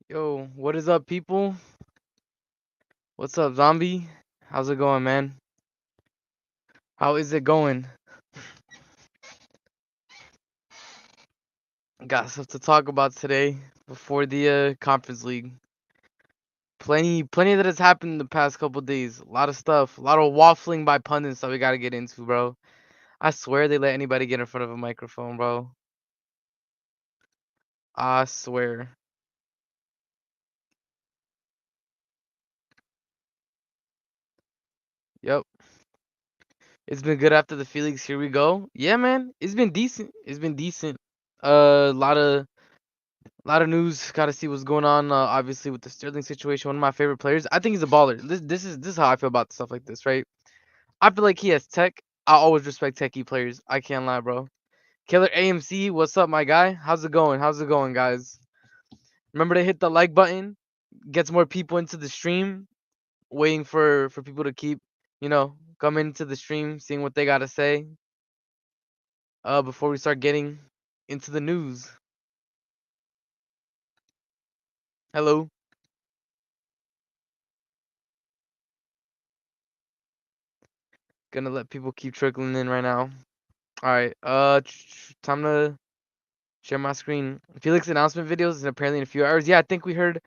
Yo, what is up, people? What's up, zombie? How's it going, man? How is it going? Got stuff to talk about today before the conference league. Plenty that has happened in the past couple days. A lot of stuff, a lot of waffling by pundits that we gotta get into, bro. I swear they let anybody get in front of a microphone, bro. I swear. Yep. It's been good after the Felix. Here we go. Yeah, man. It's been decent. It's been decent. A lot of news. Got to see what's going on. Obviously, with the Sterling situation, one of my favorite players. I think he's a baller. This is how I feel about stuff like this, right? I feel like he has tech. I always respect techie players. I can't lie, bro. Killer AMC, what's up, my guy? How's it going? How's it going, guys? Remember to hit the like button. Gets more people into the stream. Waiting for people to keep, come into the stream, seeing what they gotta say. Before we start getting into the news. Hello. Gonna let people keep trickling in right now. All right. Time to share my screen. Felix announcement videos is apparently in a few hours. Yeah, I think we heard.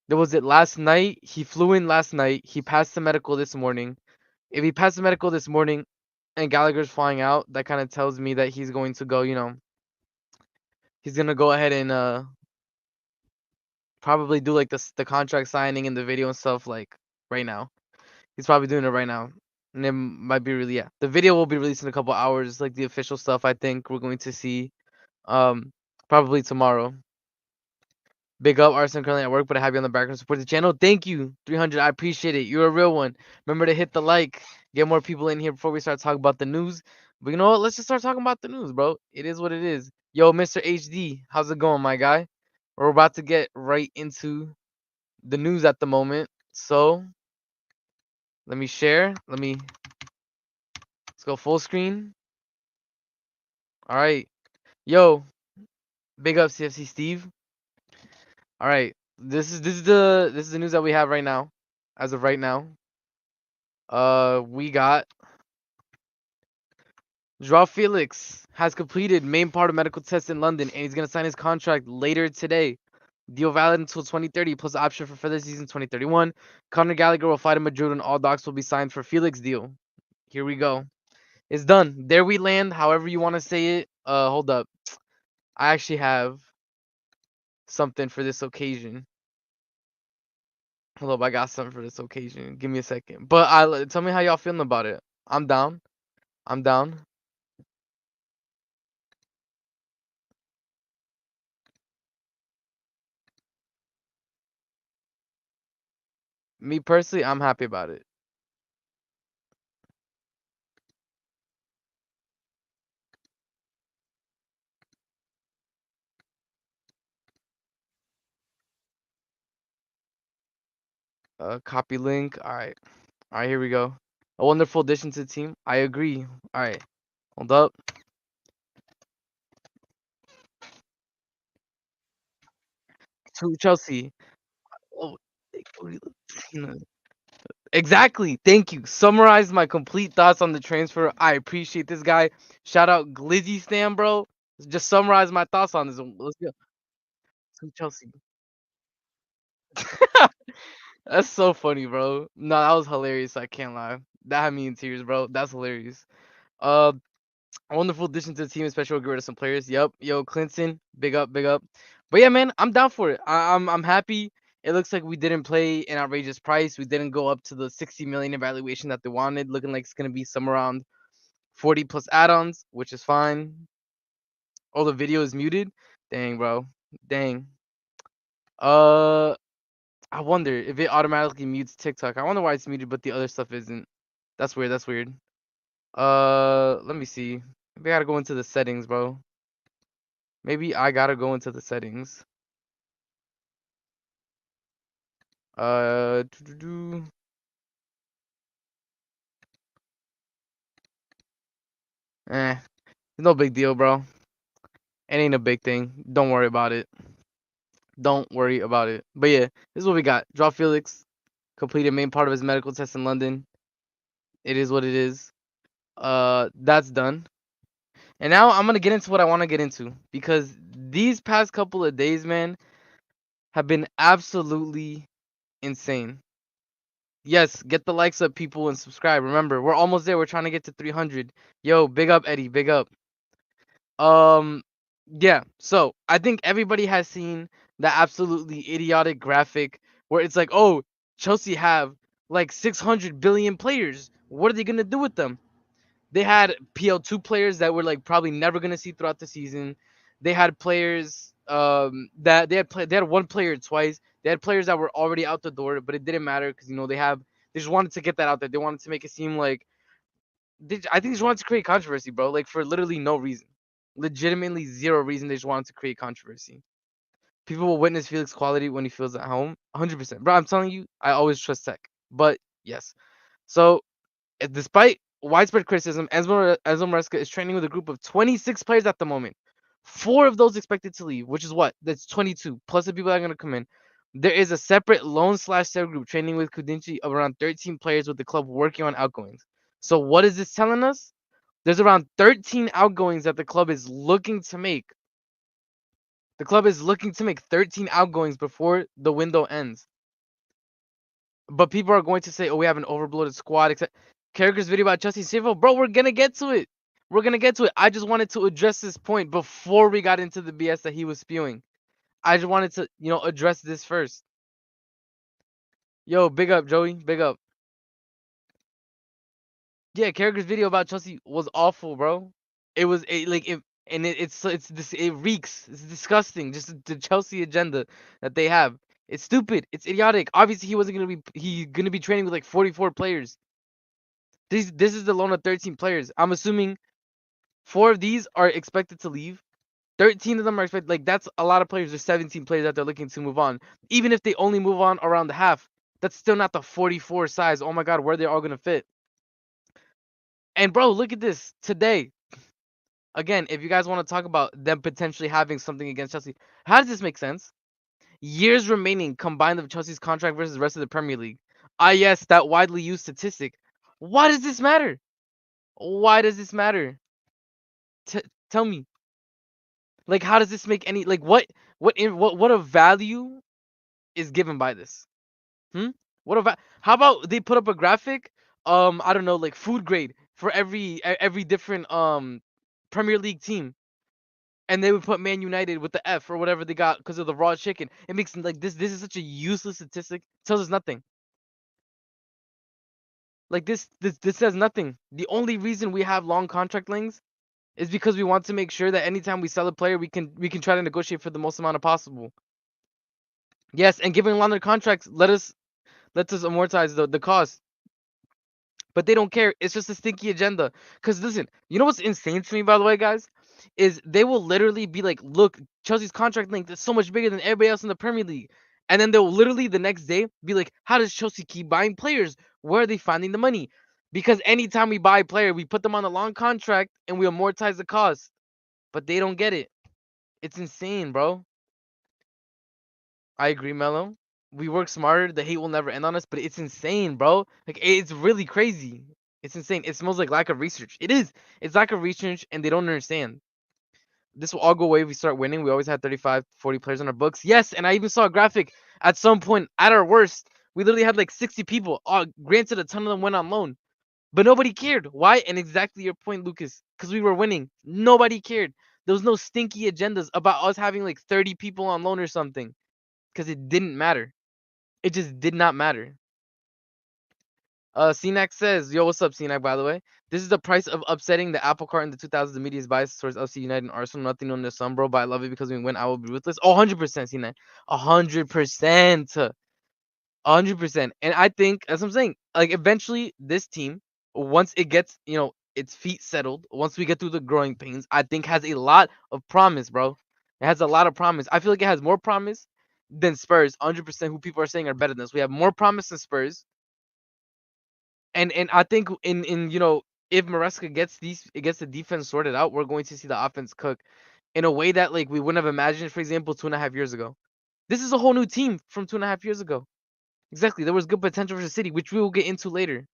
There was it last night. He flew in last night. He passed the medical this morning. If he passed the medical this morning, and Gallagher's flying out, that kind of tells me that he's going to go. He's gonna go ahead and probably do like the contract signing and the video and stuff like right now. He's probably doing it right now. And it might be really, yeah. The video will be released in a couple hours, like the official stuff. I think we're going to see um probably tomorrow. Big up, Arson, currently at work, but I have you on the background support the channel. Thank you, 300. I appreciate it. You're a real one. Remember to hit the like, get more people in here before we start talking about the news. But you know what? Let's just start talking about the news, bro. It is what it is. Yo, Mr. HD, how's it going, my guy? We're about to get right into the news at the moment. So let me share. Let's go full screen. All right. Yo, big up CFC Steve. All right. This is the news that we have right now. As of right now. We got Joao Felix has completed main part of medical tests in London, and he's gonna sign his contract later today. Deal valid until 2030, plus option for further season 2031. Conor Gallagher will fly to Madrid, and all docs will be signed for Felix deal. Here we go. It's done. There we land. However you want to say it. Hold up. I actually have something for this occasion. Hold up, I got something for this occasion. Give me a second. But tell me how y'all feeling about it. I'm down. I'm down. Me personally, I'm happy about it. Copy link. All right. All right, here we go. A wonderful addition to the team. I agree. All right. Hold up. To Chelsea. Oh, exactly. Thank you. Summarize my complete thoughts on the transfer. I appreciate this guy. Shout out Glizzy Stan, bro. Just summarize my thoughts on this. Let's go. To Chelsea. That's so funny, bro. No, that was hilarious. I can't lie. That had me in tears, bro. That's hilarious. Uh, a wonderful addition to the team, especially we'll get rid of some players. Yep. Yo, Clinton, big up, big up. But yeah, man, I'm down for it. I'm happy. It looks like we didn't play an outrageous price. We didn't go up to the 60 million evaluation that they wanted. Looking like it's gonna be somewhere around 40 plus add-ons, which is fine. Oh, the video is muted. Dang, bro. Dang. Uh, I wonder if it automatically mutes TikTok. I wonder why it's muted, but the other stuff isn't. That's weird. That's weird. Let me see. Maybe I gotta go into the settings, bro. Maybe I gotta go into the settings. Doo-doo-doo. No big deal, bro. It ain't a big thing. Don't worry about it. Don't worry about it. But yeah, this is what we got. Draw Felix completed main part of his medical test in London. It is what it is. That's done. And now I'm gonna get into what I want to get into because these past couple of days, man, have been absolutely insane. Yes, get the likes up, people, and subscribe. Remember, we're almost there. We're trying to get to 300. Yo, big up, Eddie. Big up. Um, yeah. So I think everybody has seen the absolutely idiotic graphic where it's like, oh, Chelsea have like 600 billion players. What are they gonna do with them? They had PL2 players that were like probably never gonna see throughout the season. They had players that they had one player twice. They had players that were already out the door, but it didn't matter because they just wanted to get that out there. They wanted to make it seem like I think they just wanted to create controversy, bro. Like for literally no reason, legitimately zero reason. They just wanted to create controversy. People will witness Felix quality when he feels at home, 100%. Bro, I'm telling you, I always trust Tech. But yes, so despite widespread criticism, Enzo Maresca is training with a group of 26 players at the moment. 4 of those expected to leave, which is what? That's 22 plus the people that are going to come in. There is a separate loan/sale group training with Kudinchi of around 13 players with the club working on outgoings. So what is this telling us? There's around 13 outgoings that the club is looking to make. The club is looking to make 13 outgoings before the window ends. But people are going to say, "Oh, we have an overbloated squad." Except Carragher's video about Chelsea Silva, bro. We're gonna get to it. We're gonna get to it. I just wanted to address this point before we got into the BS that he was spewing. I just wanted to, address this first. Yo, big up, Joey. Big up. Yeah, Carragher's video about Chelsea was awful, bro. It was it reeks. It's disgusting. Just the Chelsea agenda that they have. It's stupid. It's idiotic. Obviously, he gonna be training with like 44 players. This is the loan of 13 players. I'm assuming 4 of these are expected to leave. 13 of them are expected. Like that's a lot of players. There's 17 players that they're looking to move on. Even if they only move on around the half, that's still not the 44 size. Oh my god, where they're all gonna fit. And bro, look at this today. Again, if you guys want to talk about them potentially having something against Chelsea, how does this make sense? Years remaining combined of Chelsea's contract versus the rest of the Premier League. Ah, yes, that widely used statistic. Why does this matter? Why does this matter? Tell me. Like, how does this make any like what a value is given by this? Hmm. How about they put up a graphic? I don't know, like food grade for every different Premier League team, and they would put Man United with the F or whatever they got because of the raw chicken. It makes like this is such a useless statistic. Tells us nothing. Like this says nothing. The only reason we have long contract lengths is because we want to make sure that anytime we sell a player, we can try to negotiate for the most amount of possible. Yes, and giving longer contracts lets us amortize the cost. But they don't care. It's just a stinky agenda. Cause listen, you know what's insane to me, by the way, guys, is they will literally be like, "Look, Chelsea's contract length is so much bigger than everybody else in the Premier League," and then they'll literally the next day be like, "How does Chelsea keep buying players? Where are they finding the money?" Because anytime we buy a player, we put them on a long contract and we amortize the cost. But they don't get it. It's insane, bro. I agree, Mello. We work smarter. The hate will never end on us, but it's insane, bro. Like it's really crazy. It's insane. It smells like lack of research. It is. It's lack of research, and they don't understand. This will all go away if we start winning. We always had 35, 40 players on our books. Yes, and I even saw a graphic at some point at our worst. We literally had like 60 people. Granted, a ton of them went on loan, but nobody cared. Why? And exactly your point, Lucas. Because we were winning. Nobody cared. There was no stinky agendas about us having like 30 people on loan or something. Because it didn't matter. It just did not matter. CNAC says, yo, what's up, CNAC, by the way? This is the price of upsetting the apple cart in the 2000s. The media's bias towards FC United and Arsenal. Nothing on the sun, bro, but I love it because when we win, I will be ruthless. Oh, 100%, CNAC. 100%. 100%. And I think, as I'm saying, like, eventually, this team, once it gets, its feet settled, once we get through the growing pains, I think has a lot of promise, bro. It has a lot of promise. I feel like it has more promise than Spurs. 100% who people are saying are better than us. We have more promise than Spurs. And I think in if Maresca gets the defense sorted out, we're going to see the offense cook in a way that like we wouldn't have imagined, for example, 2.5 years ago. This is a whole new team from 2.5 years ago. Exactly. There was good potential for the city, which we will get into later.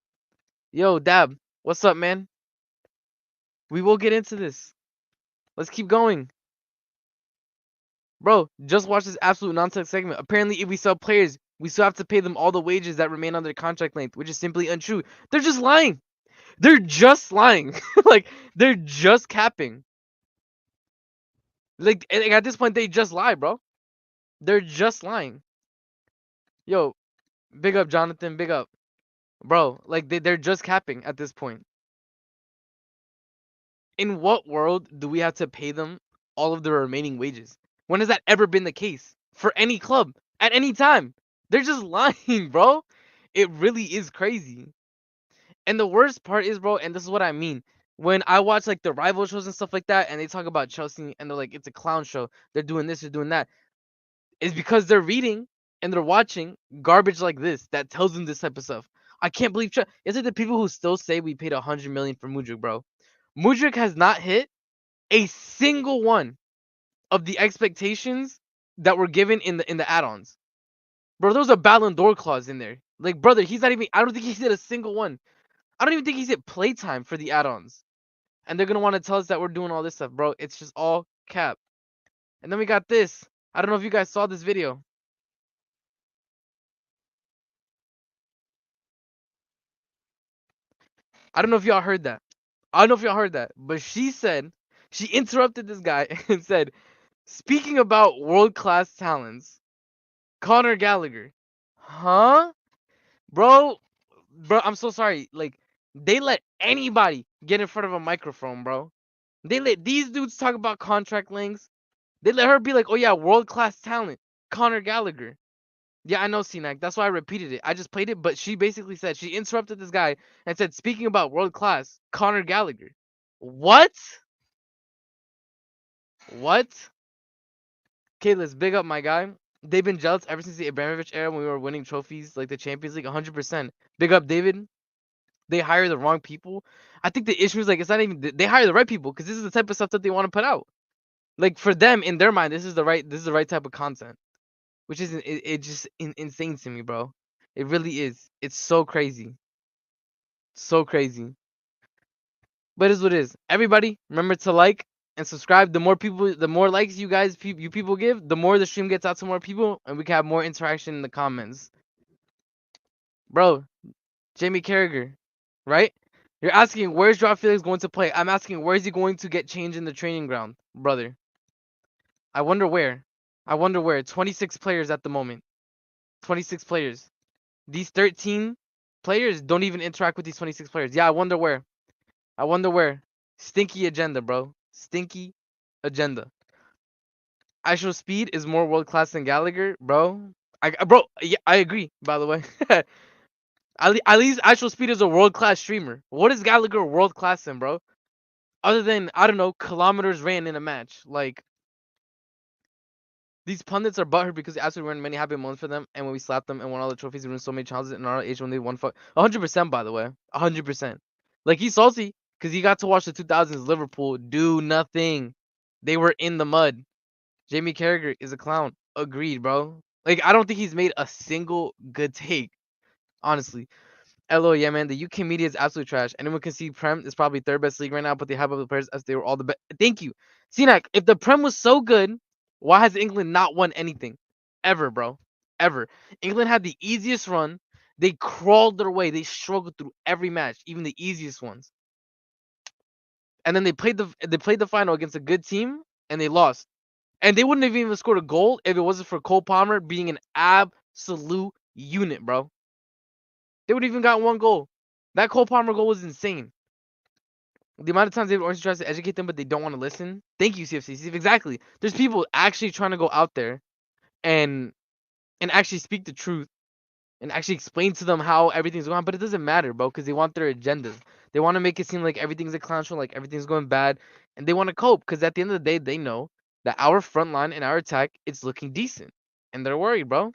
Yo, Dab, what's up, man? We will get into this. Let's keep going. Bro, just watch this absolute nonsense segment. Apparently, if we sell players, we still have to pay them all the wages that remain under contract length, which is simply untrue. They're just lying. They're just lying. Like, they're just capping. Like, at this point, they just lie, bro. They're just lying. Yo, big up, Jonathan. Big up. Bro, like, they're just capping at this point. In what world do we have to pay them all of their remaining wages? When has that ever been the case for any club at any time? They're just lying, bro. It really is crazy. And the worst part is, bro, and this is what I mean. When I watch like the rival shows and stuff like that, and they talk about Chelsea and they're like, it's a clown show. They're doing this, they're doing that. It's because they're reading and they're watching garbage like this that tells them this type of stuff. I can't believe it's like the people who still say we paid 100 million for Mudryk, bro. Mudryk has not hit a single one of the expectations that were given in the add-ons. Bro, there was a Ballon d'Or clause in there. Like, brother, he's not even. I don't think he's hit a single one. I don't even think he's hit playtime for the add-ons. And they're gonna want to tell us that we're doing all this stuff, bro. It's just all cap. And then we got this. I don't know if you guys saw this video. I don't know if y'all heard that. I don't know if y'all heard that. But she interrupted this guy and said, speaking about world-class talents, Conor Gallagher. Huh? Bro, I'm so sorry. Like, they let anybody get in front of a microphone, bro. They let these dudes talk about contract lengths. They let her be like, oh yeah, world class talent, Conor Gallagher. Yeah, I know, CNAC. That's why I repeated it. I just played it, but she basically said, she interrupted this guy and said, speaking about world class, Conor Gallagher. What? What? Okay, let's big up my guy. They've been jealous ever since the Abramovich era when we were winning trophies like the Champions League 100%. Big up, David. They hire the wrong people. I think the issue is like it's not even they hire the right people because this is the type of stuff that they want to put out. Like for them in their mind, this is the right type of content, which is it just insane to me, bro. It really is. It's so crazy, so crazy. But it is what it is. Everybody, remember to like and subscribe. The more people, the more likes you guys, you people give, the more the stream gets out to more people, and we can have more interaction in the comments, bro. Jamie Carragher, right? You're asking where's Joao Felix going to play? I'm asking where is he going to get changed in the training ground, brother? I wonder where. I wonder where. 26 players at the moment. 26 players. These 13 players don't even interact with these 26 players. Yeah, I wonder where. I wonder where. Stinky agenda, bro. Stinky agenda. Actual speed is more world class than Gallagher, bro. Yeah, I agree. By the way, at least actual speed is a world class streamer. What is Gallagher world class in, bro? Other than I don't know, kilometers ran in a match. Like these pundits are butthurt because they absolutely ran many happy moments for them, and when we slapped them and won all the trophies, we won so many challenges in our age when they won 100%. By the way, 100%. Like he's salty because he got to watch the 2000s Liverpool do nothing. They were in the mud. Jamie Carragher is a clown. Agreed, bro. Like I don't think he's made a single good take, honestly. LO, yeah, man. The UK media is absolute trash. Anyone can see Prem is probably third best league right now, but they have other players as they were all the best. Thank you, CNAC. If the Prem was so good, why has England not won anything, ever, bro? Ever. England had the easiest run. They crawled their way. They struggled through every match, even the easiest ones. And then they played the final against a good team, and they lost. And they wouldn't have even scored a goal if it wasn't for Cole Palmer being an absolute unit, bro. They would have even got one goal. That Cole Palmer goal was insane. The amount of times David Ornstein tries to educate them, but they don't want to listen. Thank you, CFC. Exactly. There's people actually trying to go out there and actually speak the truth and actually explain to them how everything's going on, but it doesn't matter, bro, because they want their agendas. They want to make it seem like everything's a clown show, like everything's going bad, and they want to cope because at the end of the day, they know that our front line and our attack is looking decent, and they're worried, bro.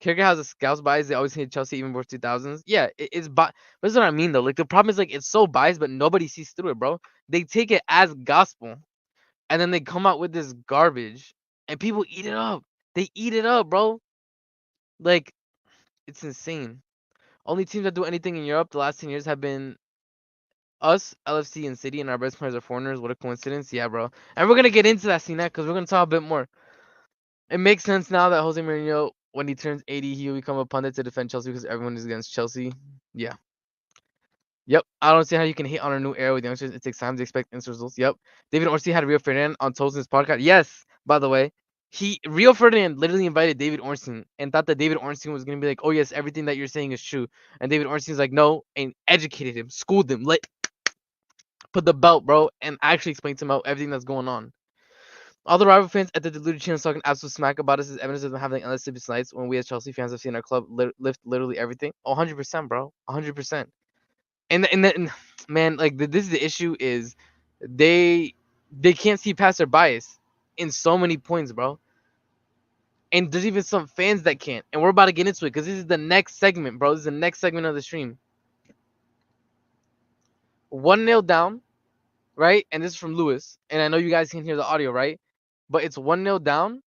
Carragher has a scouts bias. They always hate Chelsea even before 2000s. Yeah, it's but that's what I mean though. Like the problem is like it's so biased, but nobody sees through it, bro. They take it as gospel, and then they come out with this garbage, and people eat it up. They eat it up, bro. Like, it's insane. Only teams that do anything in Europe the last 10 years have been us, LFC, and City, and our best players are foreigners. What a coincidence. Yeah, bro. And we're going to get into that, CNET, because we're going to talk a bit more. It makes sense now that Jose Mourinho, when he turns 80, he will become a pundit to defend Chelsea because everyone is against Chelsea. Yeah. Yep. I don't see how you can hate on a new era with youngsters. It takes time to expect instant results. Yep. David Orsi had Rio Ferdinand on Tolson's podcast. Yes, by the way. Rio Ferdinand literally invited David Ornstein and thought that David Ornstein was gonna be like, oh yes, everything that you're saying is true. And David Ornstein's like, no, and educated him, schooled him, like put the belt, bro, and actually explained to him out everything that's going on. All the rival fans at the deluded channel talking absolute smack about us is evidence of them having endless sleepless nights when we as Chelsea fans have seen our club lift literally everything. 100%, bro. 100%. And man, like this is the issue is they can't see past their bias in so many points, bro. And there's even some fans that can't. And we're about to get into it because this is the next segment, bro. This is the next segment of the stream. 1-0 down, right? And this is from Lewis. And I know you guys can hear the audio, right? But it's 1-0 down.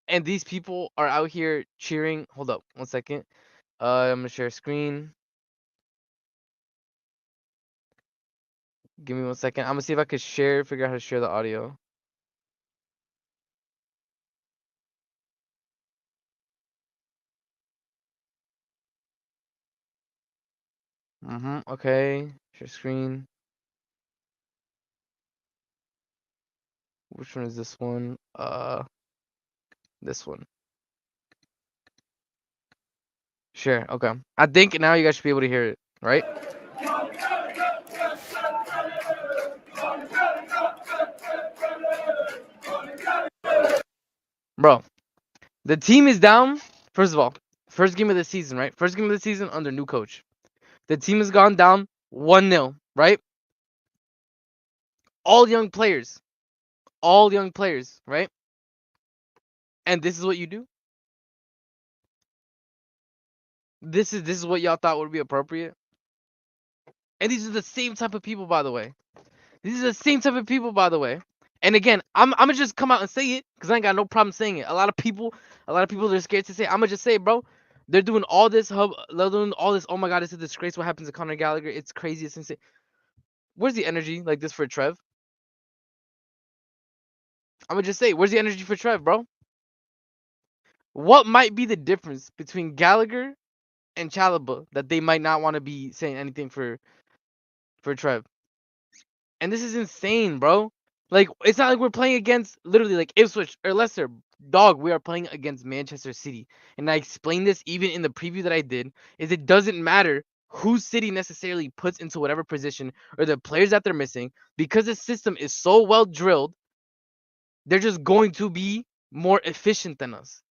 And these people are out here cheering. Hold up, 1 second. I'm gonna share screen. Give me 1 second. I'm gonna see if I could figure out how to share the audio. Okay. Share screen. Which one is this one? This one. Share. Okay. I think now you guys should be able to hear it, right? Bro, the team is down. First of all, first game of the season, right? First game of the season under new coach. The team has gone down 1-0, right? All young players. All young players, right? And this is what you do? This is what y'all thought would be appropriate? And these are the same type of people, by the way. These are the same type of people, by the way. And again, I'm gonna just come out and say it because I ain't got no problem saying it. A lot of people are scared to say it. I'm gonna just say it, bro. They're doing all this they're doing all this. Oh my god, it's a disgrace what happens to Conor Gallagher. It's crazy, it's insane. Where's the energy like this for Trev? I'm gonna just say, where's the energy for Trev, bro? What might be the difference between Gallagher and Chalobah that they might not want to be saying anything for Trev? And this is insane, bro. Like, it's not like we're playing against literally like Ipswich or Leicester. Dog, we are playing against Manchester City. And I explained this even in the preview that I did, is it doesn't matter who City necessarily puts into whatever position or the players that they're missing, because the system is so well drilled, they're just going to be more efficient than us.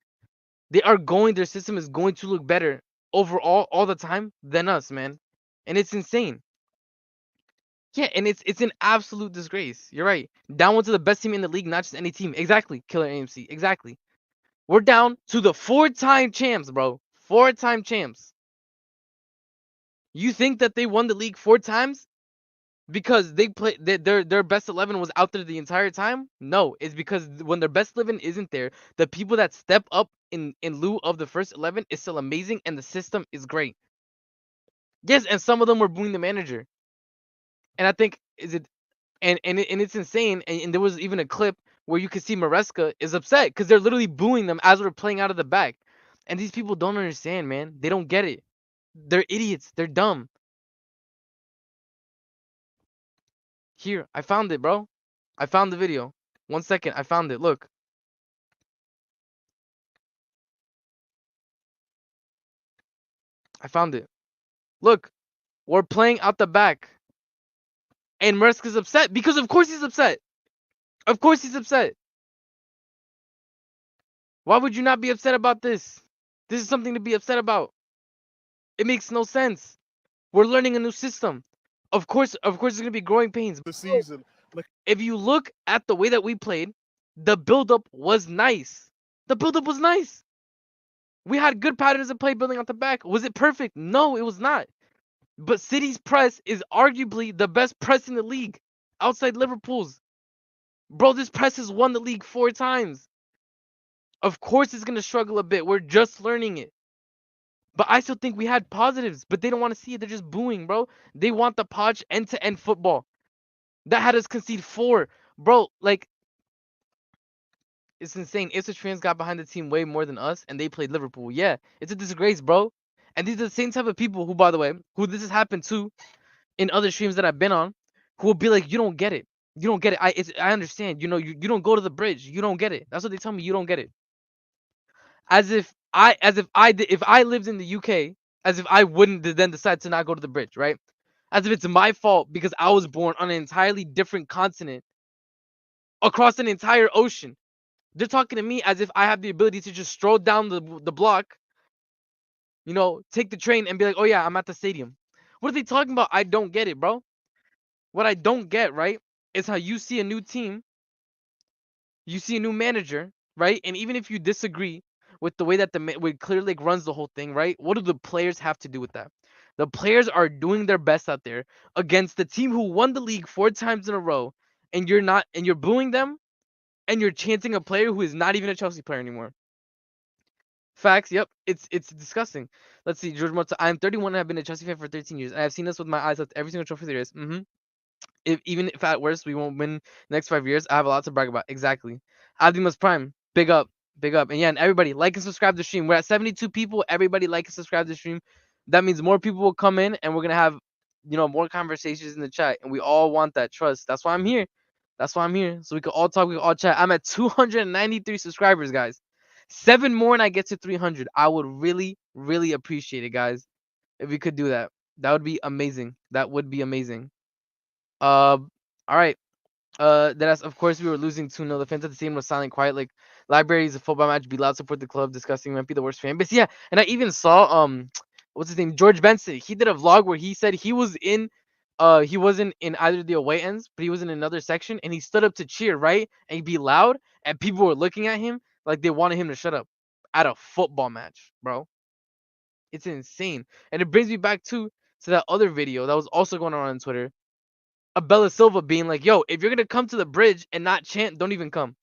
Their system is going to look better overall all the time than us, man. And it's insane. Yeah, and it's an absolute disgrace. You're right. Down one to the best team in the league, not just any team. Exactly, Killer AMC. Exactly. We're down to the 4-time champs, bro. 4-time champs. You think that they won the league 4 times because their best 11 was out there the entire time? No, it's because when their best 11 isn't there, the people that step up in lieu of the first 11 is still amazing and the system is great. Yes, and some of them were booing the manager. And I think it's insane. And there was even a clip where you could see Maresca is upset because they're literally booing them as we're playing out of the back. And these people don't understand, man. They don't get it. They're idiots. They're dumb. Here, I found it, bro. I found the video. 1 second, I found it. Look. I found it. Look. We're playing out the back. And Maresca's upset because of course he's upset. Of course he's upset. Why would you not be upset about this? This is something to be upset about. It makes no sense. We're learning a new system. Of course, there's gonna be growing pains. The season. Like, if you look at the way that we played, the build-up was nice. The build-up was nice. We had good patterns of play building out the back. Was it perfect? No, it was not. But City's press is arguably the best press in the league, outside Liverpool's. Bro, this press has won the league 4 times. Of course it's gonna struggle a bit. We're just learning it. But I still think we had positives, but they don't want to see it. They're just booing, bro. They want the Poch end-to-end football. That had us concede 4. Bro, like, it's insane. Ipswich fans got behind the team way more than us, and they played Liverpool. Yeah, it's a disgrace, bro. And these are the same type of people who, by the way, who this has happened to in other streams that I've been on, who will be like, you don't get it. You don't get it. I understand. You know, you don't go to the bridge. You don't get it. That's what they tell me. You don't get it. If I lived in the UK, as if I wouldn't then decide to not go to the bridge, right? As if it's my fault because I was born on an entirely different continent across an entire ocean. They're talking to me as if I have the ability to just stroll down the block, take the train and be like, oh yeah, I'm at the stadium. What are they talking about? I don't get it, bro. What I don't get, right, is how you see a new team, you see a new manager, right? And even if you disagree with the way that with Clear Lake runs the whole thing, right? What do the players have to do with that? The players are doing their best out there against the team who won the league 4 times in a row, and you're booing them, and you're chanting a player who is not even a Chelsea player anymore. Facts. Yep. It's disgusting. Let's see. George Mota. I'm 31 and I've been a Chelsea fan for 13 years. And I've seen this with my eyes lift every single trophy there is. Even if at worst we won't win the next 5 years, I have a lot to brag about. Exactly. Abdimas Prime. Big up. Big up. And yeah, and everybody like and subscribe to the stream. We're at 72 people. Everybody like and subscribe to the stream. That means more people will come in and we're gonna have more conversations in the chat. And we all want that trust. That's why I'm here. That's why I'm here. So we can all talk, we can all chat. I'm at 293 subscribers, guys. 7 more and I get to 300. I would really, really appreciate it, guys. If we could do that. That would be amazing. That would be amazing. All right. That's of course we were losing 2-0. The fans at the stadium was silent, quiet. Like libraries, a football match, be loud, support the club. Disgusting, might be the worst fan base. Yeah, and I even saw what's his name, George Benson. He did a vlog where he said he wasn't in either of the away ends, but he was in another section, and he stood up to cheer, right, and he'd be loud, and people were looking at him like they wanted him to shut up at a football match, bro. It's insane, and it brings me back to that other video that was also going on Twitter. Abella Silva being like, yo, if you're going to come to the bridge and not chant, don't even come.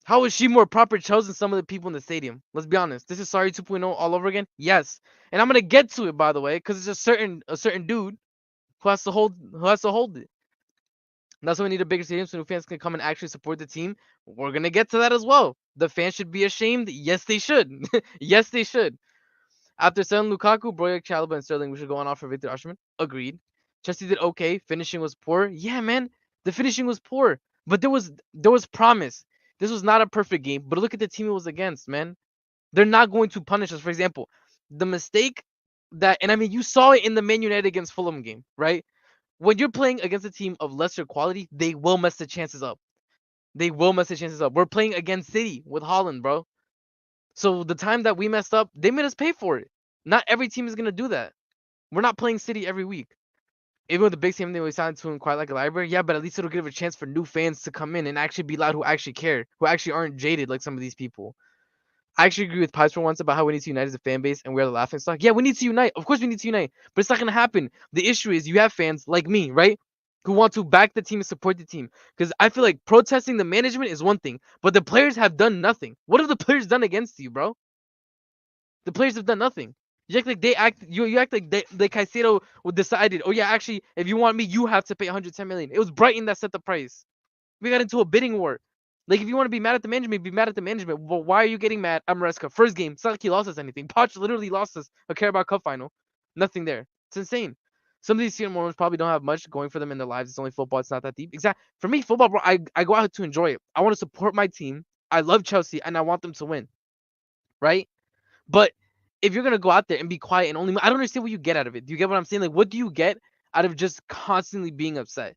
How is she more proper Chels than some of the people in the stadium? Let's be honest. This is Sorry 2.0 all over again? Yes. And I'm going to get to it, by the way, because it's a certain dude who has to hold it. And that's why we need a bigger stadium so new fans can come and actually support the team. We're going to get to that as well. The fans should be ashamed. Yes, they should. Yes, they should. After selling Lukaku, Broyak, Chalaba, and Sterling, we should go on offer Victor Osimhen. Agreed. Chelsea did okay. Finishing was poor. Yeah, man. The finishing was poor. But there was promise. This was not a perfect game. But look at the team it was against, man. They're not going to punish us. For example, the mistake and I mean, you saw it in the Man United against Fulham game, right? When you're playing against a team of lesser quality, they will mess the chances up. They will mess the chances up. We're playing against City with Haaland, bro. So the time that we messed up, they made us pay for it. Not every team is gonna do that. We're not playing City every week. Even with the big team, they always sound to him quite like a library. Yeah, but at least it'll give a chance for new fans to come in and actually be loud, who actually care, who actually aren't jaded like some of these people. I actually agree with Pipes for once about how we need to unite as a fan base and we're the laughing stock. Yeah, we need to unite. Of course we need to unite, but it's not gonna happen. The issue is you have fans like me, right? Who want to back the team and support the team. Because I feel like protesting the management is one thing, but the players have done nothing. What have the players done against you, bro? The players have done nothing. You act like you act like Caicedo decided, oh yeah, actually, if you want me, you have to pay 110 million. It was Brighton that set the price. We got into a bidding war. Like, if you want to be mad at the management, be mad at the management. But why are you getting mad at Maresca? First game, it's not like he lost us anything. Poch literally lost us a Carabao Cup final. Nothing there. It's insane. Some of these senior moments probably don't have much going for them in their lives. It's only football. It's not that deep. Exactly. For me, football, bro, I go out to enjoy it. I want to support my team. I love Chelsea, and I want them to win. Right? But if you're gonna go out there and be quiet and I don't understand what you get out of it. Do you get what I'm saying? Like, what do you get out of just constantly being upset?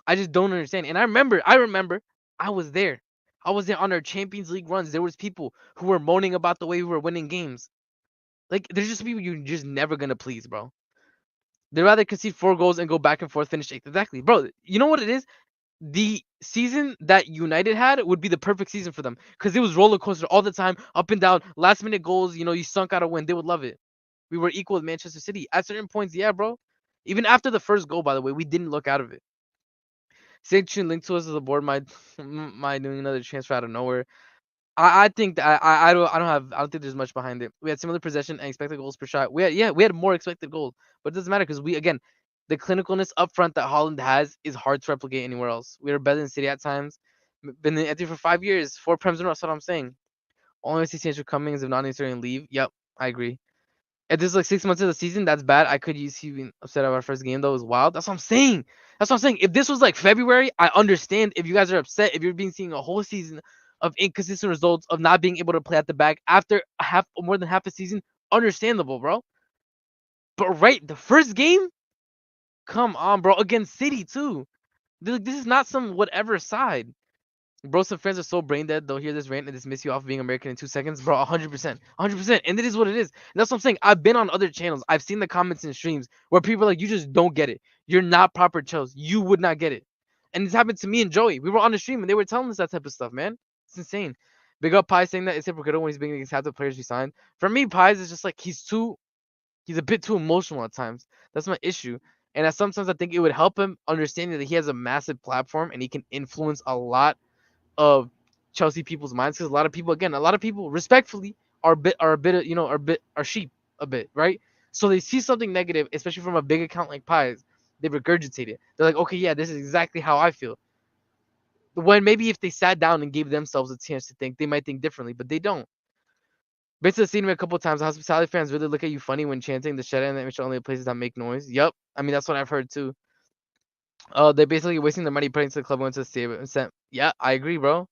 I just don't understand. And I remember, I was there. I was there on our Champions League runs. There was people who were moaning about the way we were winning games. Like, there's just people you're just never gonna please, bro. They'd rather concede 4 goals and go back and forth, finish 8th. Exactly, bro. You know what it is? The season that United had would be the perfect season for them because it was roller coaster all the time, up and down, last minute goals. You sunk out a win. They would love it. We were equal with Manchester City at certain points. Yeah, bro. Even after the first goal, by the way, we didn't look out of it. Savić linked to us as a board. My doing another transfer out of nowhere. I think that I don't think there's much behind it. We had similar possession and expected goals per shot. We had more expected goals, but it doesn't matter because the clinicalness up front that Holland has is hard to replicate anywhere else. We were better than City at times. Been in Italy for 5 years, 4 prems in a row. That's what I'm saying. Only way to see Sancho coming is if not necessarily leave. Yep, I agree. If this is like 6 months of the season, that's bad. I could use you being upset about our first game though. Is wild. That's what I'm saying. That's what I'm saying. If this was like February, I understand. If you guys are upset, if you're being seeing a whole season of inconsistent results, of not being able to play at the back after more than half a season, understandable, bro. But right, the first game, come on, bro. Against City too. This is not some whatever side. Bro, some friends are so brain dead. They'll hear this rant and dismiss you off of being American in 2 seconds. Bro, 100%. 100%. And it is what it is. And that's what I'm saying. I've been on other channels. I've seen the comments and streams where people are like, you just don't get it. You're not proper Chels. You would not get it. And this happened to me and Joey. We were on the stream and they were telling us that type of stuff, man. It's insane. Big up Pies saying that it's hypocritical when he's being against half the players we signed. For me, Pies is just like he's a bit too emotional at times. That's my issue. And sometimes I think it would help him understanding that he has a massive platform and he can influence a lot of Chelsea people's minds because a lot of people respectfully are sheep a bit, right? So they see something negative, especially from a big account like Pies, they regurgitate it. They're like, okay, yeah, this is exactly how I feel. When maybe if they sat down and gave themselves a chance to think, they might think differently, but they don't. Basically, seen me a couple of times. Hospitality fans really look at you funny when chanting the shut in that make only places that make noise. Yep, I mean that's what I've heard too. They're basically wasting their money putting to the club going to save it. Yeah, I agree, bro.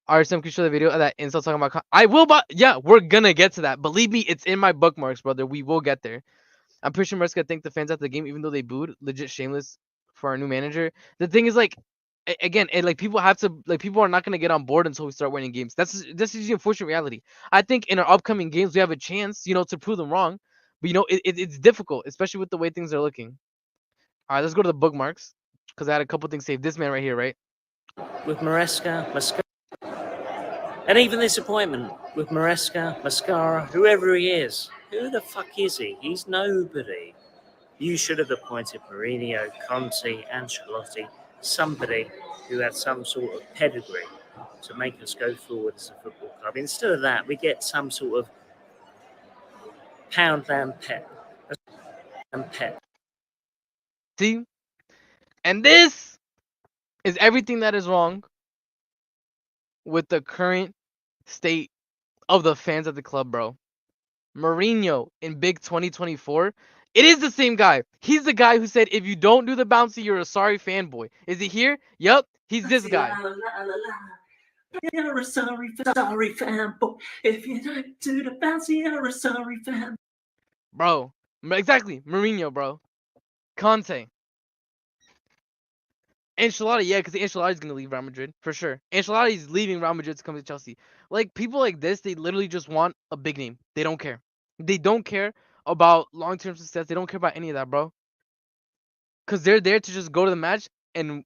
RSM can show the video of that insult talking about. I will, but yeah, we're gonna get to that. Believe me, it's in my bookmarks, brother. We will get there. I'm pretty sure Mariska thanked the fans after the game, even though they booed. Legit shameless for our new manager. The thing is, like, again, and like people have to, like, people are not gonna get on board until we start winning games. This is the unfortunate reality. I think in our upcoming games we have a chance, to prove them wrong. But it's difficult, especially with the way things are looking. All right, let's go to the bookmarks because I had a couple things saved. This man right here, right? With Maresca, Mascara, and even this appointment with Maresca, Mascara, whoever he is. Who the fuck is he? He's nobody. You should have appointed Mourinho, Conte, Ancelotti, somebody who had some sort of pedigree to make us go forward as a football club. Instead of that, we get some sort of Poundland Pep. And Pep. See? And this is everything that is wrong with the current state of the fans at the club, bro. Mourinho in Big 2024. It is the same guy. He's the guy who said, if you don't do the bouncy, you're a sorry fanboy. Is it here? Yup. He's this guy. You're a sorry fanboy. If you don't do the bouncy, you're a sorry fan. Bro. Exactly. Mourinho, bro. Conte. Ancelotti, yeah, because Ancelotti's going to leave Real Madrid, for sure. Ancelotti's leaving Real Madrid to come to Chelsea. Like, people like this, they literally just want a big name. They don't care. They don't care about long-term success. They don't care about any of that, bro. Because they're there to just go to the match and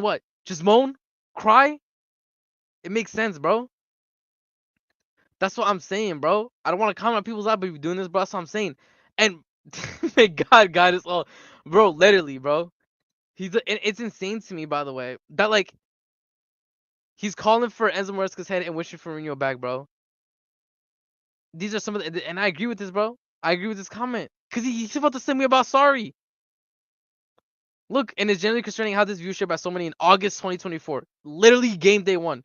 what? Just moan? Cry? It makes sense, bro. That's what I'm saying, bro. I don't want to comment on people's lives, but you're doing this, bro. That's what I'm saying. And may God guide us all. Bro, literally, bro. And it's insane to me, by the way, that, like, he's calling for Enzo Maresca's head and wishing for Mourinho back, bro. These are some of the, and I agree with this, bro. I agree with this comment. Because he's about to send me about sorry. Look, and it's generally concerning how this viewership by so many in August 2024. Literally game day 1.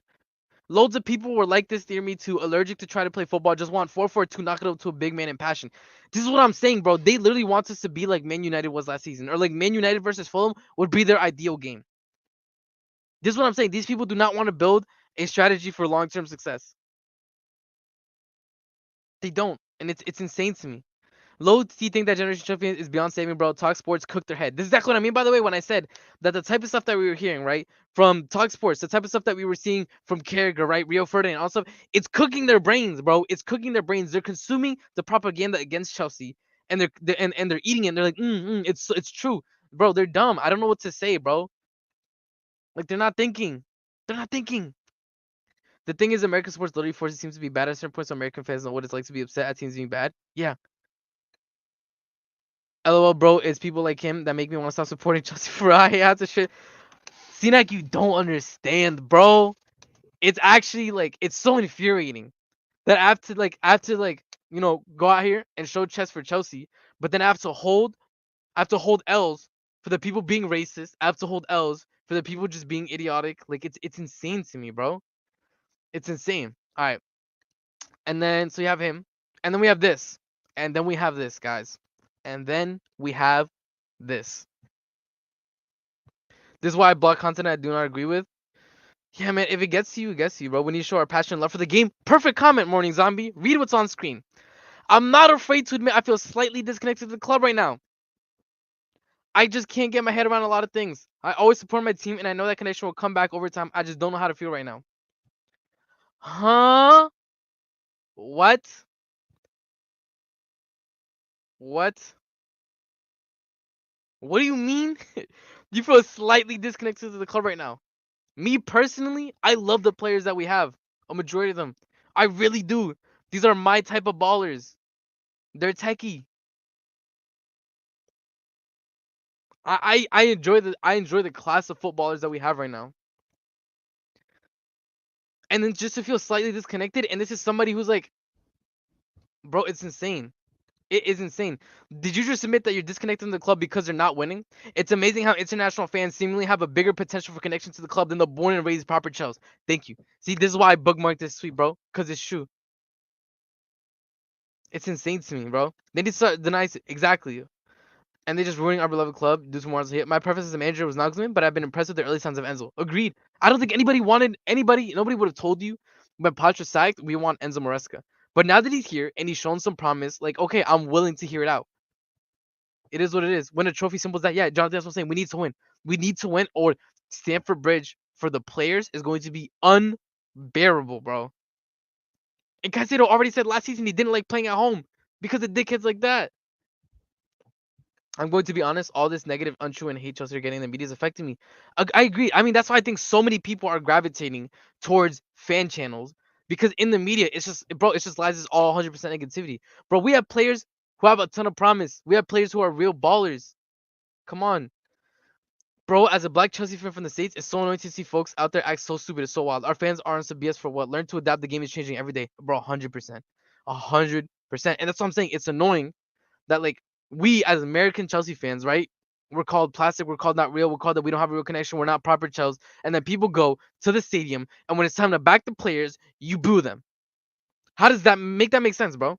Loads of people were like this near me too, allergic to try to play football, just want 4-4-2, knock it up to a big man in passion. This is what I'm saying, bro. They literally want us to be like Man United was last season. Or like Man United versus Fulham would be their ideal game. This is what I'm saying. These people do not want to build a strategy for long-term success. They don't. And it's insane to me. Loads do you think that Generation Champion is beyond saving, bro? Talk Sports cooked their head. This is exactly what I mean, by the way, when I said that the type of stuff that we were hearing, right, from Talk Sports, the type of stuff that we were seeing from Carragher, right, Rio Ferdinand, also, it's cooking their brains, bro. It's cooking their brains. They're consuming the propaganda against Chelsea, and they're eating it. And they're like, it's true, bro. They're dumb. I don't know what to say, bro. Like they're not thinking. They're not thinking. The thing is, American sports literally forces teams to be bad at certain points. So American fans know what it's like to be upset at teams being bad. Yeah. LOL, bro, it's people like him that make me want to stop supporting Chelsea for I have to shit. Like you don't understand, bro. It's actually like it's so infuriating that I have to go out here and show chest for Chelsea, but then I have to hold L's for the people being racist. I have to hold L's for the people just being idiotic. Like it's insane to me, bro. It's insane. All right, and then so you have him, and then we have this, and then we have this, guys, and then we have this. This is why I block content I do not agree with. Yeah, man, if it gets to you, it gets to you, bro. We need to show our passion and love for the game. Perfect comment, Morning Zombie. Read what's on screen. I'm not afraid to admit I feel slightly disconnected to the club right now. I just can't get my head around a lot of things. I always support my team, and I know that connection will come back over time. I just don't know how to feel right now. Huh? What? What? What do you mean? You feel slightly disconnected to the club right now. Me personally, I love the players that we have. A majority of them. I really do. These are my type of ballers. They're techie. I enjoy the class of footballers that we have right now. And then just to feel slightly disconnected, and this is somebody who's like, bro, it's insane. It is insane. Did you just admit that you're disconnected from the club because they're not winning? It's amazing how international fans seemingly have a bigger potential for connection to the club than the born and raised proper Chels. Thank you. See, this is why I bookmarked this tweet, bro. Because it's true. It's insane to me, bro. They need to start denying exactly. And they're just ruining our beloved club due to Morales hit. My preference as a manager was Nagelsmann, but I've been impressed with the early signs of Enzo. Agreed. I don't think nobody would have told you when Poch was sacked, we want Enzo Maresca. But now that he's here and he's shown some promise, like, okay, I'm willing to hear it out. It is what it is. When a trophy symbols that, yeah, Jonathan, that's what I'm saying. We need to win. We need to win, or Stamford Bridge for the players is going to be unbearable, bro. And Caicedo already said last season he didn't like playing at home because of dickheads like that. I'm going to be honest, all this negative, untrue, and hate Chelsea are getting in the media is affecting me. I agree. I mean, that's why I think so many people are gravitating towards fan channels because in the media, it's just lies, it's all 100% negativity. Bro, we have players who have a ton of promise. We have players who are real ballers. Come on. Bro, as a black Chelsea fan from the States, it's so annoying to see folks out there act so stupid. It's so wild. Our fans aren't some BS for what? Learn to adapt. The game is changing every day. Bro, 100%. 100%. And that's what I'm saying. It's annoying that like we as American Chelsea fans, right? We're called plastic. We're called not real. We're called that we don't have a real connection. We're not proper Chels. And then people go to the stadium, and when it's time to back the players, you boo them. How does that make sense, bro?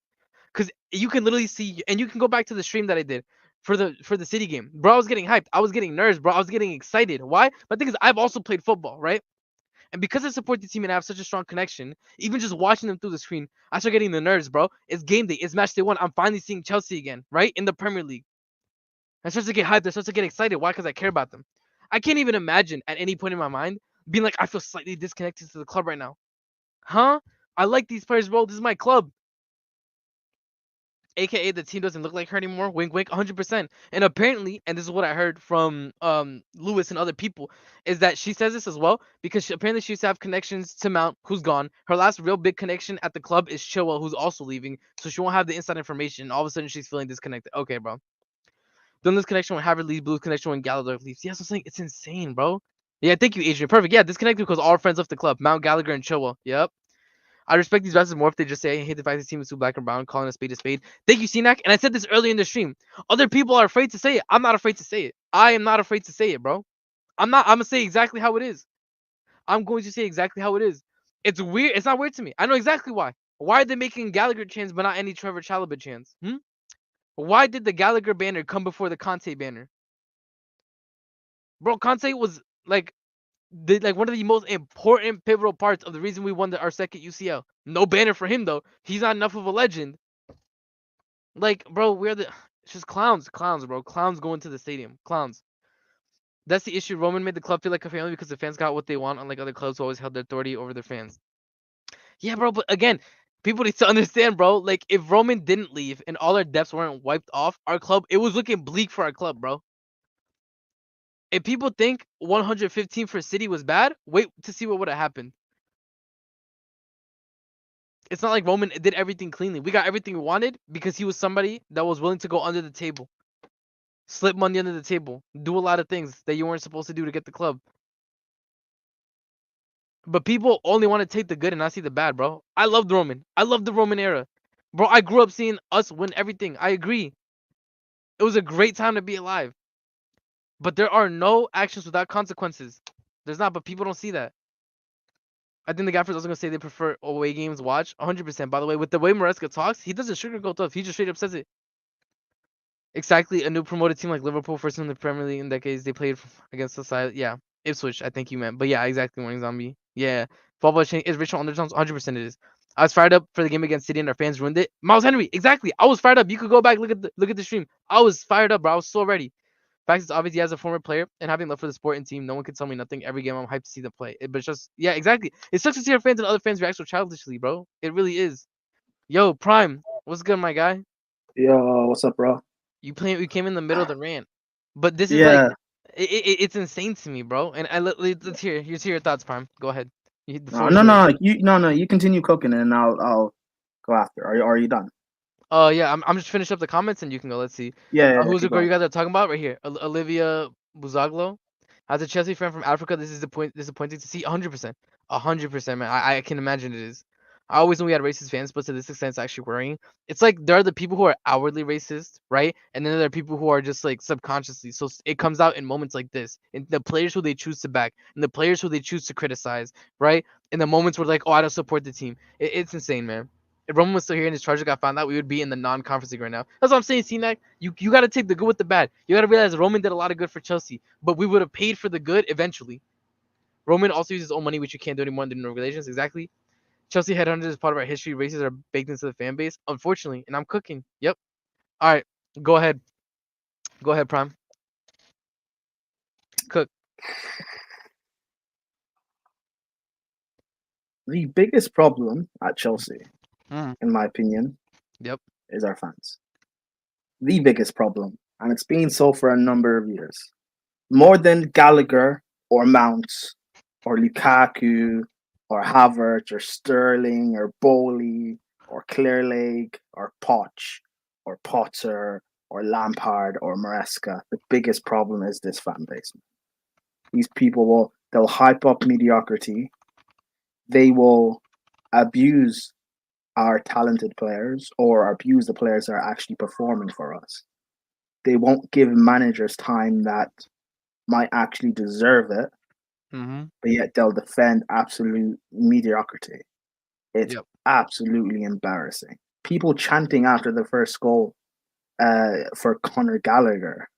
Because you can literally see, and you can go back to the stream that I did for the City game, bro. I was getting hyped. I was getting nerves, bro. I was getting excited. Why? But the thing is, I've also played football, right? And because I support the team and I have such a strong connection, even just watching them through the screen, I start getting the nerves, bro. It's game day. It's match day one. I'm finally seeing Chelsea again, right? In the Premier League. I start to get hyped. I start to get excited. Why? Because I care about them. I can't even imagine at any point in my mind being like, I feel slightly disconnected to the club right now. Huh? I like these players, bro. This is my club. AKA the team doesn't look like her anymore. Wink, wink, 100%. And apparently, and this is what I heard from Lewis and other people, is that she says this as well because apparently she used to have connections to Mount, who's gone. Her last real big connection at the club is Chilwell, who's also leaving, so she won't have the inside information. All of a sudden, she's feeling disconnected. Okay, bro. Then this connection when Harvard leaves, Blues connection when Gallagher leaves. Yes, I'm saying it's insane, bro. Yeah, thank you, Adrian. Perfect. Yeah, disconnected because all our friends left the club. Mount, Gallagher, and Chilwell. Yep. I respect these bastards more if they just say, I hate the fact this team is too black and brown, calling a spade a spade. Thank you, Cenac. And I said this earlier in the stream. Other people are afraid to say it. I'm not afraid to say it. I am not afraid to say it, bro. I'm going to say exactly how it is. I'm going to say exactly how it is. It's weird. It's not weird to me. I know exactly why. Why are they making Gallagher chants but not any Trevor Chalobah chants? Why did the Gallagher banner come before the Conte banner? Bro, Conte was like one of the most important pivotal parts of the reason we won our second UCL. No banner for him though. He's not enough of a legend. Like, bro, it's just clowns, bro. Clowns going to the stadium. Clowns. That's the issue. Roman made the club feel like a family because the fans got what they want, unlike other clubs who always held their authority over their fans. Yeah, bro, but again, people need to understand, bro. Like, if Roman didn't leave and all our debts weren't wiped off, our club, it was looking bleak for our club, bro. If people think 115 for City was bad, wait to see what would have happened. It's not like Roman did everything cleanly. We got everything we wanted because he was somebody that was willing to go under the table, slip money under the table, do a lot of things that you weren't supposed to do to get the club. But people only want to take the good and not see the bad, bro. I loved Roman. I love the Roman era. Bro, I grew up seeing us win everything. I agree. It was a great time to be alive. But there are no actions without consequences. There's not, but people don't see that. I think the guy was also gonna say they prefer away games watch. 100%. By the way, with the way Maresca talks, he doesn't sugarcoat stuff. He just straight up says it. Exactly. A new promoted team like Liverpool, first in the Premier League in decades. They played against the side. Yeah, Ipswich. I think you meant. But yeah, exactly. Morning Zombie. Yeah, football change is rich on undertones. 100% it is. I was fired up for the game against City and our fans ruined it. Miles Henry. Exactly. I was fired up. You could go back look at the stream. I was fired up, bro. I was so ready. Fact is obvious he has a former player and having love for the sport and team. No one can tell me nothing. Every game I'm hyped to see them play. But it's just yeah, exactly. It sucks to see our fans and other fans react so childishly, bro. It really is. Yo, Prime, what's good, my guy? Yo, what's up, bro? You came in the middle of the rant, but this is like Yeah, it's insane to me, bro. And let's hear your thoughts, Prime. Go ahead. The no, floor is no, yours. no, you continue cooking, and I'll go after. Are you done? Yeah, I'm just finishing up the comments and you can go. Let's see. Yeah, Who's the keep girl you going. guys are talking about right here? Olivia Buzaglo. As a Chelsea fan from Africa, this is disappointing to see. 100%, 100%, man. I can imagine it is. I always knew we had racist fans, but to this extent, it's actually worrying. It's like there are the people who are outwardly racist, right? And then there are people who are just like subconsciously. So it comes out in moments like this, in the players who they choose to back, and the players who they choose to criticize, right? In the moments where like, oh, I don't support the team. It's insane, man. If Roman was still here and his charger got found out, we would be in the non-conference league right now. That's what I'm saying, CNAC. You got to take the good with the bad. You got to realize Roman did a lot of good for Chelsea, but we would have paid for the good eventually. Roman also uses his own money, which you can't do anymore under no regulations. Exactly. Chelsea headhunters is part of our history. Races are baked into the fan base, unfortunately, and I'm cooking. Yep. All right, go ahead. Go ahead, Prime. Cook. The biggest problem at Chelsea, Mm. in my opinion, Yep. is our fans. The biggest problem, and it's been so for a number of years. More than Gallagher or Mounts or Lukaku or Havertz or Sterling or Bowley or Clearlake or Poch or Potter or Lampard or Maresca, the biggest problem is this fan base. These people they'll hype up mediocrity. They will abuse our talented players or abuse the players that are actually performing for us. They won't give managers time that might actually deserve it, Mm-hmm. but yet they'll defend absolute mediocrity. It's Yep. absolutely embarrassing. People chanting after the first goal for Conor Gallagher.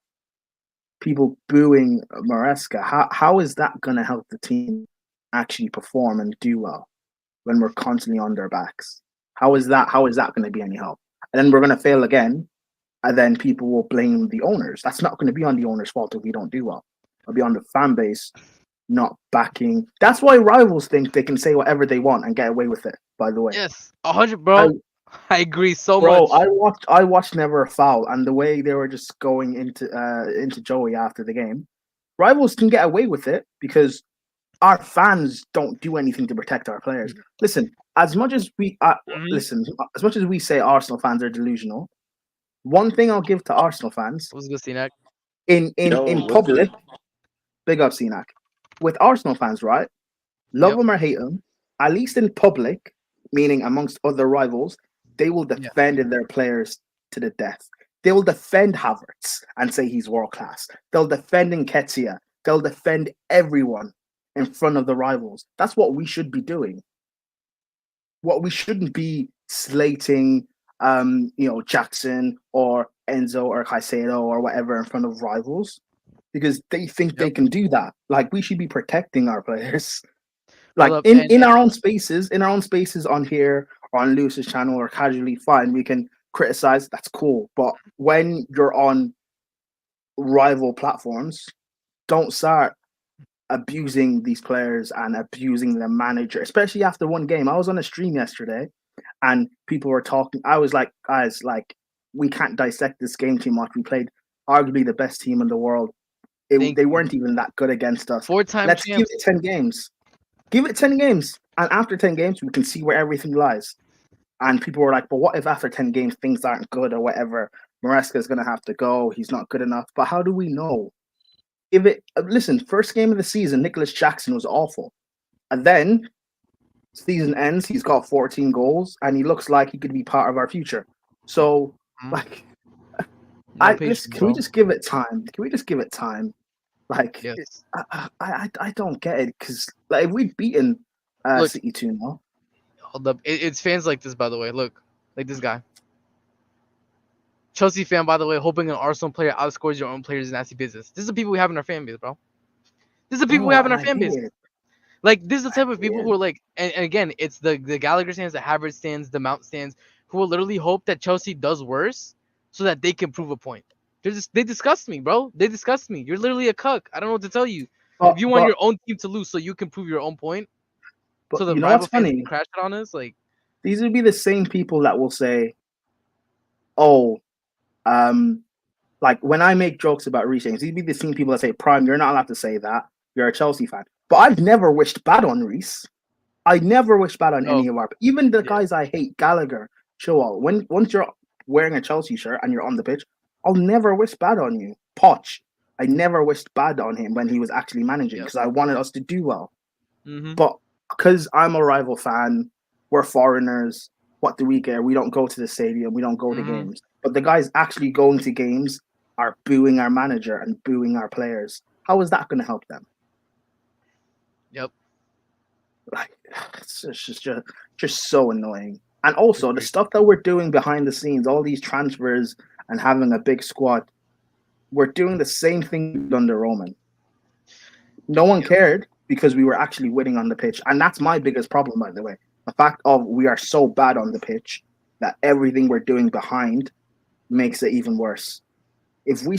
People booing Maresca. How is that going to help the team actually perform and do well when we're constantly on their backs? How is that going to be any help? And then we're going to fail again, and then people will blame the owners. That's not going to be on the owners' fault if we don't do well. It'll be on the fan base not backing. That's why rivals think they can say whatever they want and get away with it. By the way, Yes. 100, bro. I agree so bro, much. I watched Never a Foul, and the way they were just going into Joey after the game, rivals can get away with it because our fans don't do anything to protect our players. Listen, as much as we as much as we say Arsenal fans are delusional, one thing I'll give to Arsenal fans What's good, CNAC? in What's public, good? big up CNAC. With Arsenal fans, right? Love Yep. them or hate them, at least in public, meaning amongst other rivals, they will Yeah. defend their players to the death. They will defend Havertz and say he's world class. They'll defend Nketiah. They'll defend everyone in front of the rivals. That's what we should be doing. What we shouldn't be slating, Jackson or Enzo or Caicedo or whatever in front of rivals because they think they Yep. can do that. Like we should be protecting our players. Hold Like up. in our own spaces, on here or on Lewis's channel or casually, fine, we can criticize. That's cool. But when you're on rival platforms, don't start abusing these players and abusing the manager, especially after one game. I was on a stream yesterday and people were talking. I was like, guys, like, we can't dissect this game too much. We played arguably the best team in the world. They weren't even that good against us. 4-time Let's give champs. it 10 games. Give it 10 games. And after 10 games, we can see where everything lies. And people were like, but what if after 10 games things aren't good or whatever? Maresca is going to have to go. He's not good enough. But how do we know? Listen, first game of the season, Nicholas Jackson was awful. And then season ends, he's got 14 goals, and he looks like he could be part of our future. So, like, No patience, can we bro. just give it time? Can we just give it time? Like, Yes. I don't get it because like if we'd beaten Look, City 2-0, hold up. It's fans like this, by the way. Look, like this guy. Chelsea fan, by the way, hoping an Arsenal player outscores your own players is nasty business. This is the people we have in our fan base, bro. This is the people we bro, have in and our I fan base. hate it. Like, this is the type of I people hate who it. are like, and again, it's the Gallagher stands, the Havertz stands, the Mount stands, who will literally hope that Chelsea does worse so that they can prove a point. They disgust me, bro. They disgust me. You're literally a cuck. I don't know what to tell you. If you want But your own team to lose so you can prove your own point, so the you know what's rival fans funny? can crash it on us, like, These would be the same people that will say, "Oh, like when I make jokes about Reece James, these be the same people that say, Prime, you're not allowed to say that. You're a Chelsea fan." But I've never wished bad on Reece. I never wish bad on any of our, even the guys I hate, Gallagher, Chilwell. Once you're wearing a Chelsea shirt and you're on the pitch, I'll never wish bad on you. Poch, I never wished bad on him when he was actually managing because I wanted us to do well. But because I'm a rival fan, we're foreigners. What do we care? We don't go to the stadium. We don't go to games. But the guys actually going to games are booing our manager and booing our players. How is that going to help them? Yep. Like, it's just so annoying. And also the stuff that we're doing behind the scenes, all these transfers and having a big squad, we're doing the same thing under Roman. No one cared because we were actually winning on the pitch. And that's my biggest problem, by the way. The fact of we are so bad on the pitch that everything we're doing behind makes it even worse. If we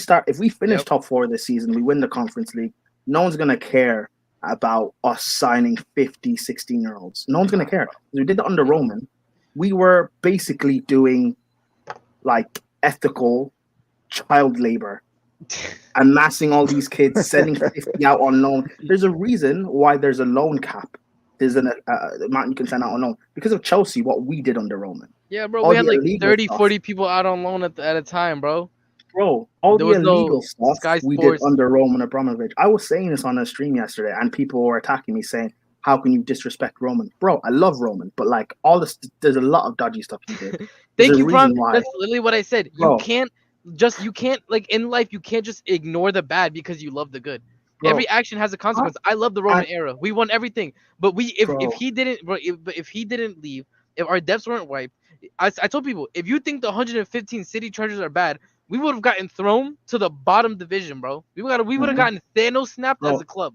finish top 4 this season, we win the Conference League, no one's going to care about us signing 50, 16-year-olds. No one's going to care. We did it under Roman. We were basically doing like ethical child labor, amassing all these kids, sending 50 out on loan. There's a reason why there's a loan cap. There's an amount you can send out on loan because of Chelsea, what we did under Roman. Yeah, bro, all we had like illegal 30, stuff. 40 people out on loan at a time, bro. Bro, all There the was illegal no stuff Sky we did Sports. under Roman Abramovich. I was saying this on a stream yesterday, and people were attacking me saying, "How can you disrespect Roman?" Bro, I love Roman, but like all this, there's a lot of dodgy stuff he did. Thank you, Bron. Why. That's literally what I said. Bro, You can't like in life. You can't just ignore the bad because you love the good. bro, Every action has a consequence. I love the Roman era. We won everything, but if he didn't, bro, if he didn't leave, if our debts weren't wiped, I told people, if you think the 115 City Chargers are bad, we would have gotten thrown to the bottom division, bro. We would have gotten Thanos snapped as a club.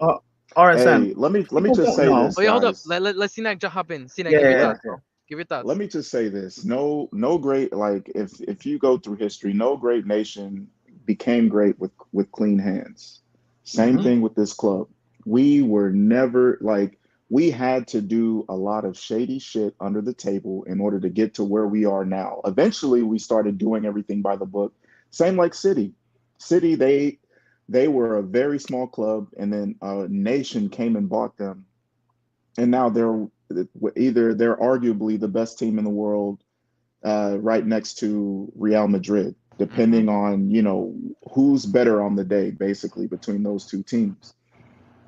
RSM. Hey, let me just say this, Oh yeah, hold up. guys. Let's Sinak hop in. Sinak, Yeah, give your yeah, thoughts, yeah. bro. Give your thoughts. Let me just say this. No great, like if you go through history, no great nation became great with clean hands. Same thing with this club. We were never like we had to do a lot of shady shit under the table in order to get to where we are now. Eventually we started doing everything by the book. Same like City. City, they were a very small club, and then a nation came and bought them, and now they're arguably the best team in the world, right next to Real Madrid, depending on who's better on the day, basically between those two teams.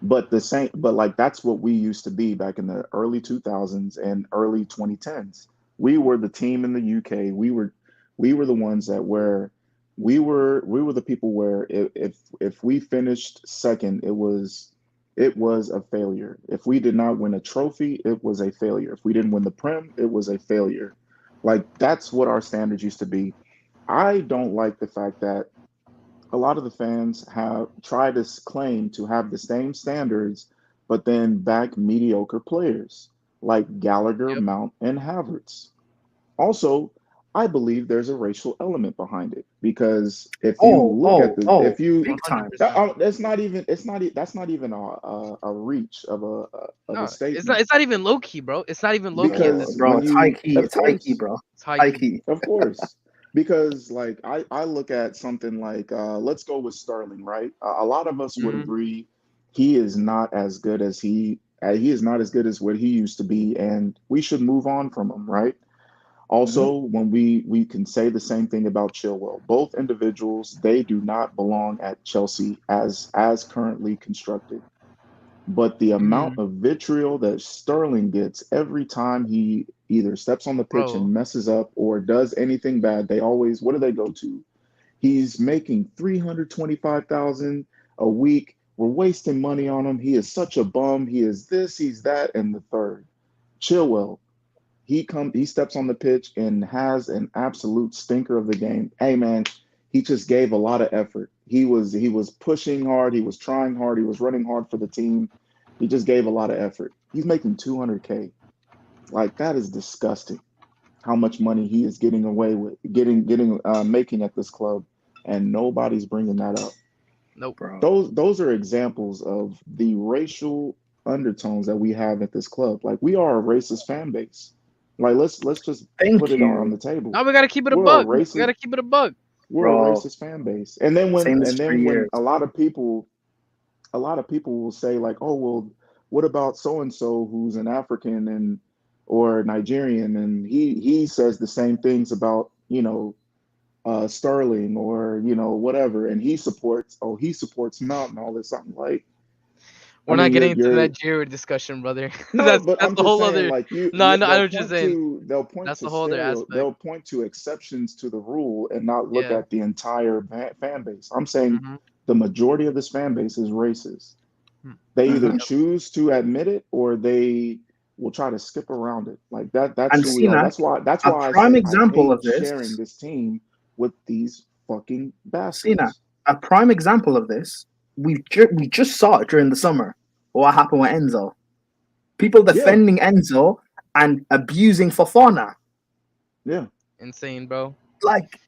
But like that's what we used to be back in the early 2000s and early 2010s. We were the team in the UK. We were the ones that we were the people where if we finished second, it was a failure. If we did not win a trophy, it was a failure. If we didn't win the Prem, it was a failure. Like that's what our standards used to be. I don't like the fact that a lot of the fans have tried to claim to have the same standards, but then back mediocre players like Gallagher, Yep. Mount, and Havertz. Also, I believe there's a racial element behind it because if you look at if you big time. that's not even a reach of a No, statement. it's not even low key, bro. It's not even low key at Because this Bro, point. it's high key. It's high key, bro. It's high High key. key. Of course. Because like I look at something like let's go with Sterling, right? A lot of us would agree he is not as good as he is not as good as what he used to be, and we should move on from him, right? Also, when we can say the same thing about Chilwell. Both individuals, they do not belong at Chelsea as currently constructed. but the amount Mhm. of vitriol that Sterling gets every time he either steps on the pitch Bro. and messes up or does anything bad, they always, what do they go to? He's making 325,000 a week. We're wasting money on him. He is such a bum. He is this, he's that, and the third. Chilwell, he steps on the pitch and has an absolute stinker of the game. Hey man, he just gave a lot of effort. He was pushing hard, he was trying hard, he was running hard for the team. He just gave a lot of effort. He's making 200K. Like that is disgusting. How much money he is getting away with getting making at this club, and nobody's bringing that up. Nope. bro. Those are examples of the racial undertones that we have at this club. Like we are a racist fan base. Like let's just put Thank it on you, the table. Now we gotta keep it a We're a buck. We racist gotta keep it a buck. we're a bro. racist fan base. And then Saying this for when years. a lot of people will say like, "Oh, well, what about so and so who's an African and or Nigerian?" And he says the same things about, Sterling or, whatever, and he supports Mount and all this. I'm like, I We're not mean, getting into the you're Nigeria discussion, brother. no, that's but that's I'm the just whole saying, other. like No, I know they'll what you're point saying. to That's the whole other aspect. they'll point to exceptions to the rule and not look Yeah. at the entire fan base. I'm saying Mm-hmm. the majority of this fan base is racist. Hmm. They either Mhm. choose to admit it or they will try to skip around it. Like that's And who we are. Sina, That's a why I prime say I example of hate this. sharing this team with these fucking Sina, bastards. a prime example of this. We just saw it during the summer. What happened with Enzo? People Yeah, defending Enzo and abusing Fofana. yeah. Insane, bro. Like,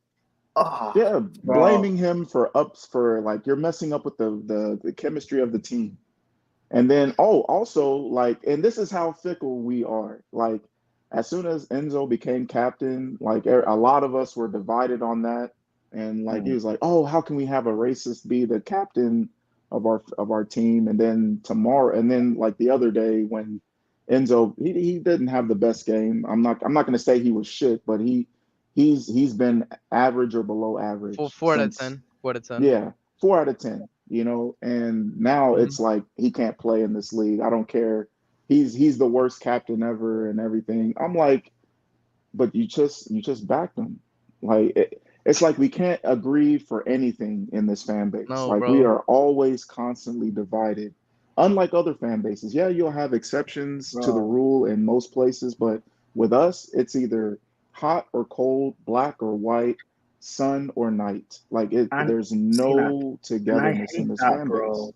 oh, Yeah, bro. blaming him for like you're messing up with the chemistry of the team. And then, oh, also, like, and this is how fickle we are. Like, as soon as Enzo became captain, like, a lot of us were divided on that. And like, he Mm. was like, "Oh, how can we have a racist be the captain of our team?" And then tomorrow, and then like the other day when Enzo, he didn't have the best game. I'm not going to say he was shit, but he's been average or below Four, average four out of since 10. 4 out of 10. yeah, 4 out of 10, and now Mm-hmm. it's like he can't play in this league. I don't care. He's the worst captain ever and everything. I'm like, but you just backed him. Like it's like we can't agree for anything in this fan base. No, Like we bro. are always constantly divided. Unlike other fan bases, yeah, you'll have exceptions to the Bro. rule in most places, but with us, it's either hot or cold, black or white, sun or night. Like And there's Sina, no and I togetherness in hate this that, fan base. bro.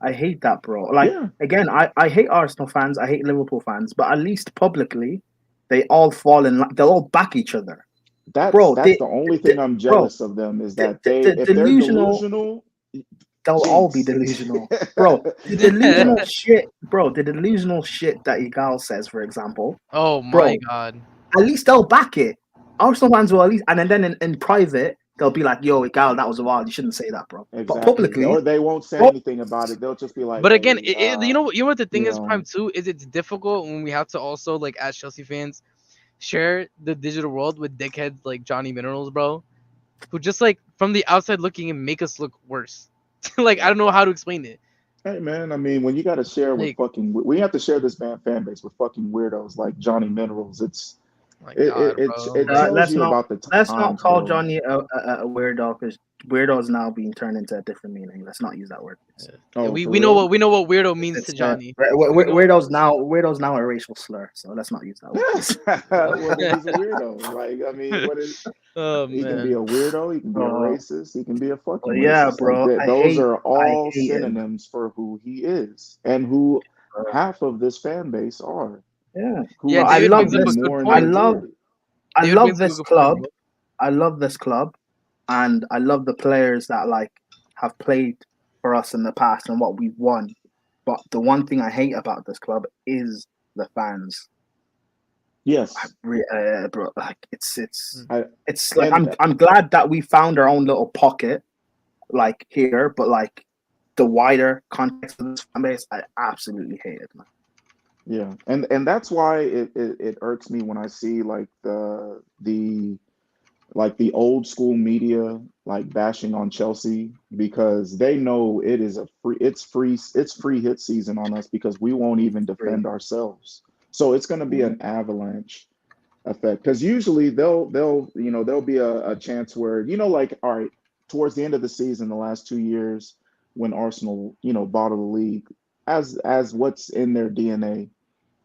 I hate that, bro. Like, Yeah, again, I hate Arsenal fans. I hate Liverpool fans. But at least publicly, they all fall in. They'll all back each other, bro. that's the only thing I'm Bro, jealous of them is that the if they're delusional. delusional, They'll all be jinx. delusional, bro. The delusional shit, bro. The delusional shit that Igal says, for example, Oh my bro. god. At least they'll back it. Arsenal fans will at least, and then in private, they'll be like, "Yo, Igal, that was wild. You shouldn't say that, bro." But Exactly. publicly, Or they won't say bro, anything about it. They'll just be like, But again, "Hey, you know what the thing you is, Prime know, too, is it's difficult when we have to also like as Chelsea fans share the digital world with dickheads like Johnny Minerals, bro, who just like from the outside looking and make us look worse. Like I don't know how to explain it. hey man, I mean, when you got to share with Like, fucking, we have to share this fan base with fucking weirdos like Johnny Minerals. my It god, it it, bro. it Like, tells let's you not about the let's not times, call bro. Johnny a weirdo because weirdo is now being turned into a different meaning. Let's not use that word. yeah, Oh, we, for we know real? what weirdo means to It's Johnny. We know. weirdo's now a racial slur. So let's not use that word. Well, then he's a weirdo. Like, I mean, what is? Oh He can be man. a weirdo. He can be a Uh, racist. He can be a but fucking yeah, racist. Like bro, that. Those are I all hate him. synonyms for who he is and who half of this fan base are. Yeah, Who Yeah, bro, I is David love brings up even a this. good more in the I point. love majority. I David love brings up a this good point, club. bro. I love this club, and I love the players that like have played for us in the past and what we've won. But the one thing I hate about this club is the fans. Yes, Bro, like Mm. I it's like and I'm glad that we found our own little pocket like here, but like the wider context of this fan base, I absolutely hate it, man. yeah, and that's why it irks me when I see like the like the old school media like bashing on Chelsea because they know it's free hit season on us because we won't even defend Agree. ourselves. So it's going to be Mhm. an avalanche effect because usually there'll be a chance where like all right, towards the end of the season the last 2 years when Arsenal bottle the league as what's in their DNA,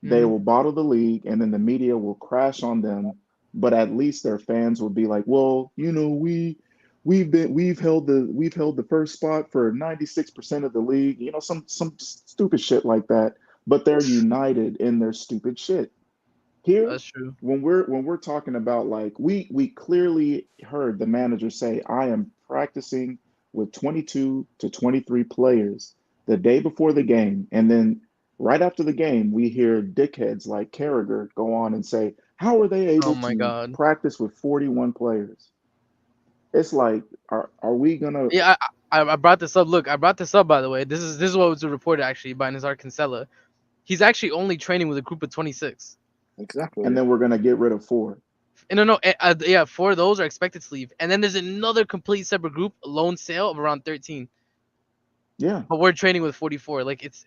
they Mhm. will bottle the league and then the media will crash on them, but at least their fans will be like, well, we've held the first spot for 96% of the league, some stupid shit like that, but they're united in their stupid shit. Here, That's true. when we're talking about like we clearly heard the manager say, I am practicing with 22 to 23 players the day before the game, and then right after the game, we hear dickheads like Carragher go on and say, how are they Oh able my to god. practice with 41 players? It's like, are we gonna? Yeah, I brought this up. Look, I brought this up by the way. This is what was reported actually by Nazar Kinsella. He's actually only training with a group of 26. And Exactly. then we're gonna get rid of four. And no, yeah, 4 of those are expected to leave, and then there's another complete separate group, loan sale of around 13. Yeah. But we're training with 44. Like it's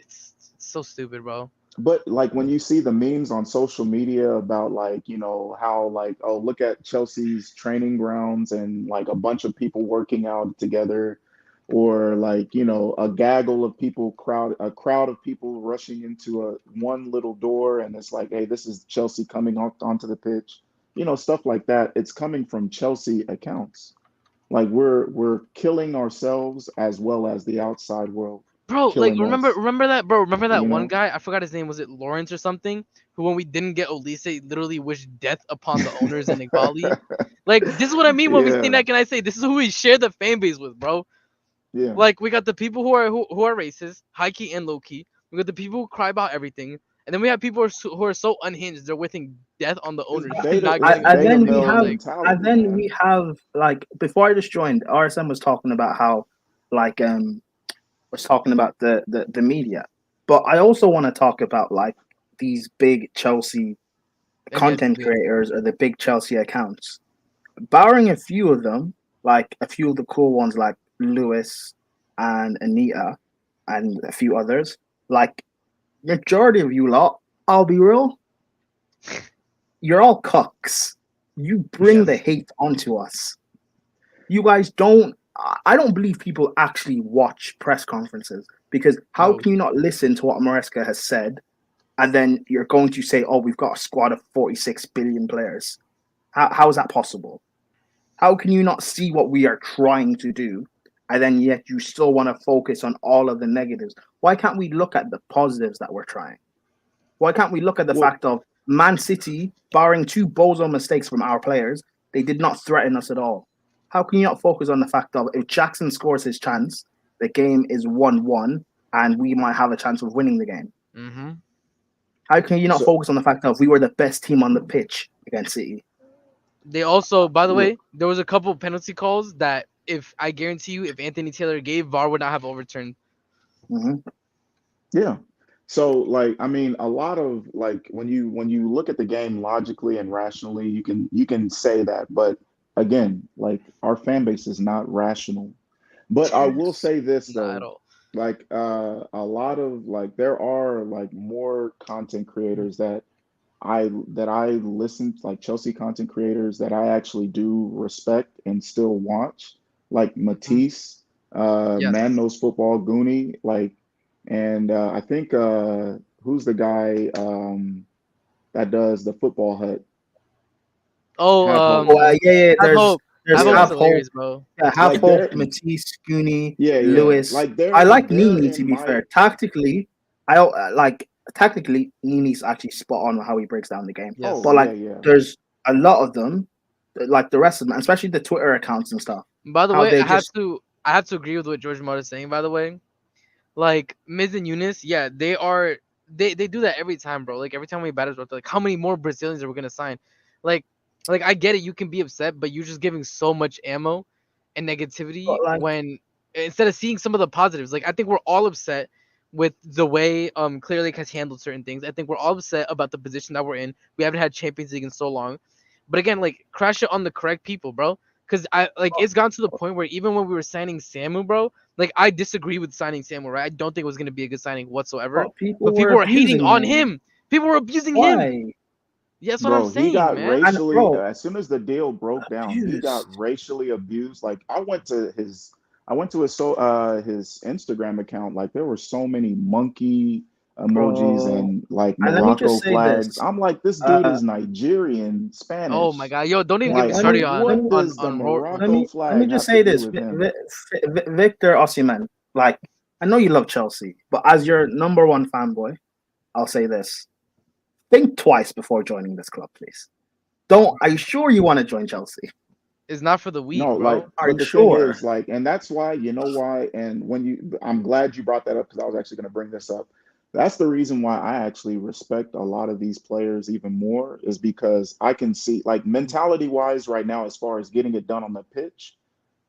so stupid, bro. But like when you see the memes on social media about like, how like, oh, look at Chelsea's training grounds and like a bunch of people working out together, or like, a crowd of people rushing into a one little door and it's like, hey, this is Chelsea coming onto the pitch. Stuff like that. It's coming from Chelsea accounts. Like we're killing ourselves as well as the outside world Bro, like killing remember us, remember that, bro? Remember that you one know? guy? I forgot his name. Was it Lawrence or something? Who, when we didn't get Olise, literally wished death upon the owners in Igali. Like, this is what I mean when we say Yeah, that. Can I say this is who we share the fan base with, bro? yeah. Like, we got the people who are racist, high key and low key. We got the people who cry about everything, and then we have people who are so unhinged they're wishing death on the It's owners for not I, it's getting and Olise. then we beta male have, Like, and mentality, then man. we have like before I just joined, RSM was talking about how like was talking about the media, but I also want to talk about like these big Chelsea and yes, content creators or the big Chelsea accounts. Barring a few of them, like a few of the cool ones like Lewis and Anita and a few others, like majority of you lot, I'll be real, you're all cucks. You bring the yes, hate onto us. You guys don't. I don't believe people actually watch press conferences because how no, can you not listen to what Maresca has said and then you're going to say, "Oh, we've got a squad of 46 billion players"? How is that possible? How can you not see what we are trying to do, and then yet you still want to focus on all of the negatives? Why can't we look at the positives that we're trying? Why can't we look at the Well, fact of Man City, barring two bozo mistakes from our players, they did not threaten us at all? How can you not focus on the fact of if Jackson scores his chance, the game is 1-1 and we might have a chance of winning the game? mm-hmm. How can you not so focus on the fact of we were the best team on the pitch against City? They also, by the look, way, there was a couple penalty calls that, if I guarantee you, if Anthony Taylor gave, VAR would not have overturned. Mm-hmm. yeah. So like, I mean, a lot of like when you look at the game logically and rationally, you can say that, but again, like our fan base is not rational. But I will say this Not at though, all. like a lot of like there are like more content creators that I listen like Chelsea content creators that I actually do respect and still watch, like Mhm. Matisse, Man Yes. Knows Football, Goonie, like, and I think who's the guy that does the football hut? Oh, Have hope. Oh, yeah. have hope. There's Have hope is Have Yeah, Hope. hilarious, bro. Yeah, Have like Hope, they're Matisse, Scooney, yeah. Lewis. Like I like they're Nini to in be my fair. Tactically, I like tactically Nini's actually spot on with how he breaks down the game. oh But Yes. like, yeah. there's a lot of them, like the rest of them, especially the Twitter accounts and stuff. By the How way, they I have just to I have to agree with what George Mart is saying. By the way, like Miz and Eunice, yeah, they do that every time, bro. Like every time we batters, they're like, how many more Brazilians are we gonna sign? Like, like I get it, you can be upset, but you're just giving so much ammo and negativity but like when, instead of seeing some of the positives. Like I think we're all upset with the way Clear Lake has handled certain things. I think we're all upset about the position that we're in. We haven't had Champions League in so long. But again, like crash it on the correct people, bro. Cause I like it's gone to the point where even when we were signing Samu, bro, like I disagree with signing Samu, right? I don't think it was gonna be a good signing whatsoever. But people But were people were hating abusing on him. him. People were abusing him. Why? Yeah, that's what I'm Bro, he saying, got man. And racially bro, as soon as the deal broke down, he got abused, racially abused. Like I went to his Instagram account. Like there were so many monkey emojis bro. and like And let me Morocco just say flags. this. I'm like, this dude Uh, is Nigerian, Oh my Spanish. god, yo, don't even get let, me Like let started me what let what me does the let Morocco me let me flag just have to say do this, with him? Victor Osimhen. Like, I know you love Chelsea, but as your number one fanboy, I'll say this: think twice before joining this club, please. Don't. Are you sure you want to join Chelsea? it's not for the weak, No, like, bro. Are but you the thing sure? is, like, and that's why, you know why, and I'm glad you brought that up because I was actually going to bring this up. That's the reason why I actually respect a lot of these players even more, is because I can see, like, mentality wise, right now, as far as getting it done on the pitch,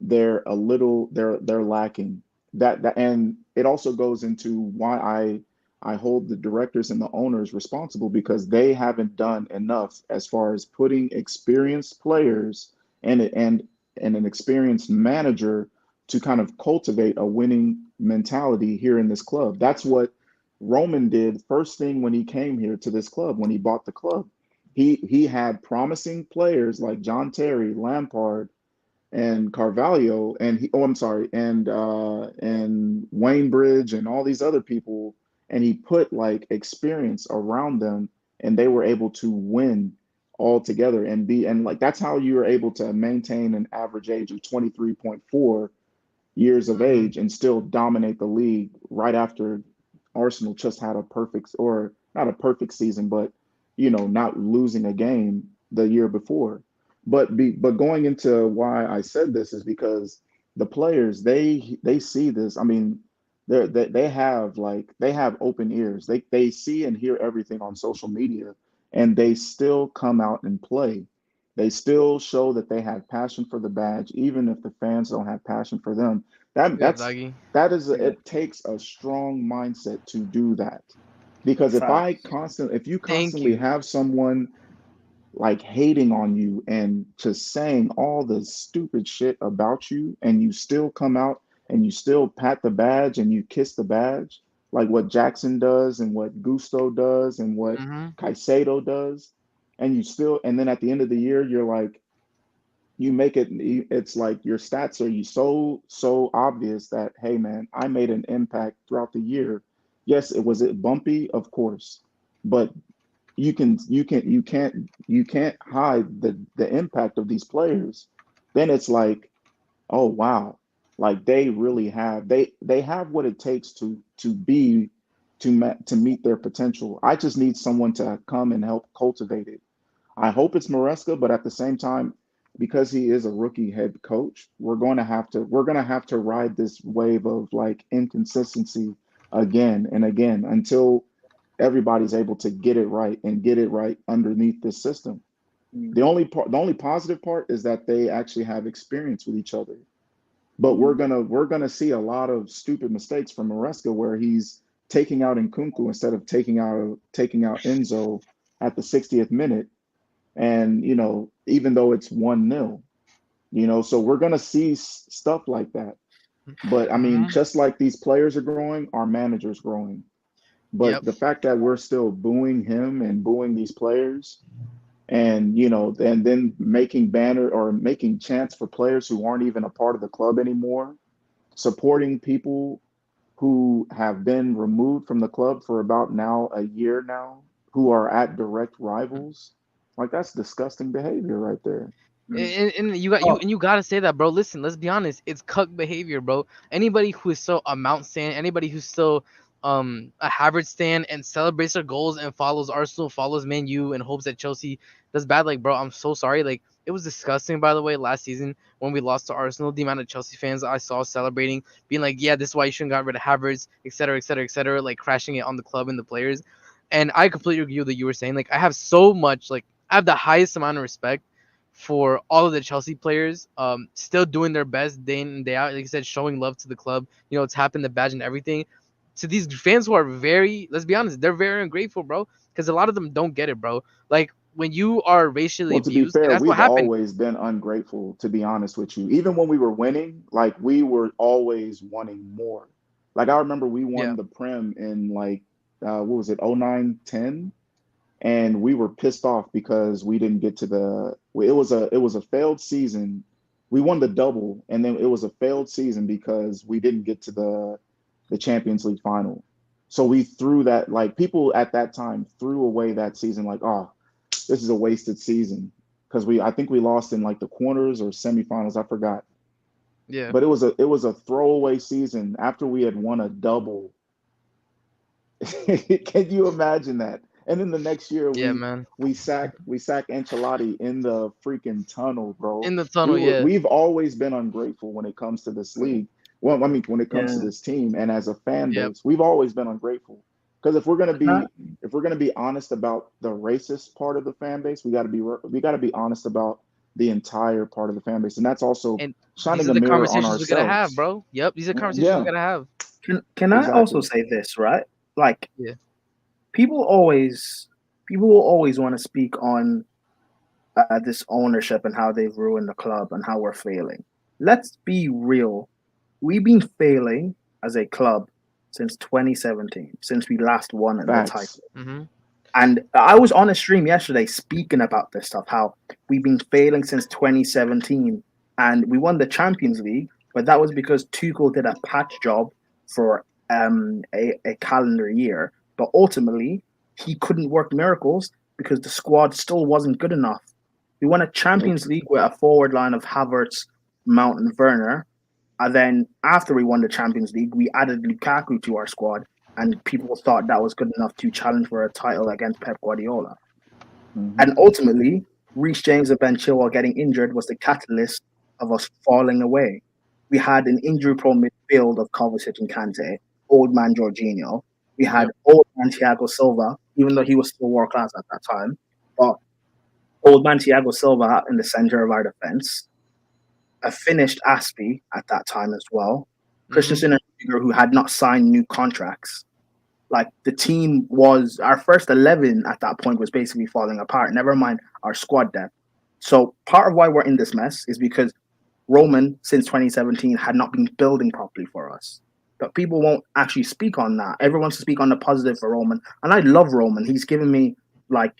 they're lacking. And it also goes into why I hold the directors and the owners responsible because they haven't done enough as far as putting experienced players and an experienced manager to kind of cultivate a winning mentality here in this club. That's what Roman did first thing when he came here to this club, when he bought the club. He had promising players like John Terry, Lampard, and Carvalho, and I'm sorry, and Wayne Bridge and all these other people, and he put like experience around them, and they were able to win all together and like that's how you were able to maintain an average age of 23.4 years of Hmm. age and still dominate the league right after Arsenal just had a perfect, or not a perfect season, but not losing a game the year before. But going into why I said this is because the players they see this. I mean, they have open ears. They see and hear everything on social media, and they still come out and play. They still show that they have passion for the badge, even if the fans don't have passion for them. That Good, that's doggy. Yeah, it takes a strong mindset to do that. Because facts. if you Thank constantly you. have someone like hating on you and just saying all the stupid shit about you, and you still come out and you still pat the badge and you kiss the badge, like what Jackson does and what Gusto does and what Hmm. Caicedo does, and then at the end of the year, you're like, you make it, it's like your stats are you so obvious that, hey man, I made an impact throughout the year. Yes, it bumpy, of course, but you can't hide the impact of these players. Then it's like, oh wow, like they have what it takes to meet their potential. I just need someone to come and help cultivate it. I hope it's Maresca, but at the same time, because he is a rookie head coach, we're gonna have to ride this wave of like inconsistency again and again until everybody's able to get it right and get it right underneath this system. Mm, The only positive part is that they actually have experience with each other. But mm. we're gonna see a lot of stupid mistakes from Maresca where he's taking out Nkunku instead of taking out Enzo at the 60th minute, and even though it's 1-0, so we're going to see stuff like that. But I mean, Hmm. just like these players are growing, our manager's growing. But Yep. the fact that we're still booing him and booing these players, and and then making banner or making chants for players who aren't even a part of the club anymore, supporting people who have been removed from the club for about now a year now, who are at direct rivals, like that's disgusting behavior right there. Mm. And you gotta say that, bro. Listen, let's be honest. It's cuck behavior, bro. Anybody who is still a Mount stan, anybody who's still a Havertz stan and celebrates their goals and follows Arsenal, follows Man U, and hopes that Chelsea does bad, like, bro, I'm so sorry. Like, it was disgusting, by the way, last season when we lost to Arsenal. The amount of Chelsea fans I saw celebrating, being like, yeah, this is why you shouldn't got rid of Havertz, etc., etc., etc., like crashing it on the club and the players. And I completely agree with what you were saying. Like, I have so much, like, I have the highest amount of respect for all of the Chelsea players, still doing their best day in and day out. Like I said, showing love to the club, tapping the badge and everything. To these fans who are very, let's be honest, they're very ungrateful, bro. Because a lot of them don't get it, bro. Like when you are racially Well, to be abused, and fair, that's what we've happened. always been ungrateful, to be honest with you. Even when we were winning, like we were always wanting more. Like I remember we Yeah, won the Prem in like what was it, 09, 10? And we were pissed off because we didn't get to the it was a failed season. We won the double, and then it was a failed season because we didn't get to the Champions League final. So we threw that, like people at that time threw away that season like, oh, this is a wasted season because I think we lost in like the quarters or semifinals, I forgot. yeah, But it was a throwaway season after we had won a double. Can you imagine that? And then the next year yeah, we man. we sack we sack Ancelotti in the freaking tunnel, bro. In the tunnel, yeah, We've always been ungrateful when it comes to this league. Well, I mean, when it comes to Yeah. this team, and as a fan yep. base, we've always been ungrateful. Because Can if we're gonna be honest about the racist part of the fan base, we got to be honest about the entire part of the fan base, and that's also And these shining are a the mirror on conversations we gotta have, ourselves. bro. Yep, these are conversations we Yeah, gotta have. can I also exactly. say this, right? Like Yeah, people always people will always want to speak on this ownership and how they've ruined the club and how we're failing. Let's be real. We've been failing as a club since 2017, since we last won the title. Facts. mm-hmm. And I was on a stream yesterday speaking about this stuff, how we've been failing since 2017 and we won the Champions League, but that was because Tuchel did a patch job for a calendar year. But ultimately, he couldn't work miracles because the squad still wasn't good enough. We won a Nope. Champions League with a forward line of Havertz, Mount, and Werner. And then after we won the Champions League, we added Lukaku to our squad, and people thought that was good enough to challenge for a title against Pep Guardiola. Hmm. And ultimately, Reece James and Ben Chilwell getting injured was the catalyst of us falling away. We had an injury-prone midfield of Kovacic and Kante, old man Jorginho. We had Yep. old man Thiago Silva, even though he was still world class at that time. But old man Thiago Silva in the center of our defense, a finished Aspie at that time as well. Mm-hmm. Christensen and Rudiger, who had not signed new contracts. Like the team was our first 11 at that point was basically falling apart. Never mind our squad depth. So part of why we're in this mess is because Roman since 2017 had not been building properly for us. But people won't actually speak on that. Everyone wants to speak on the positive for Roman, and I love Roman. He's given me like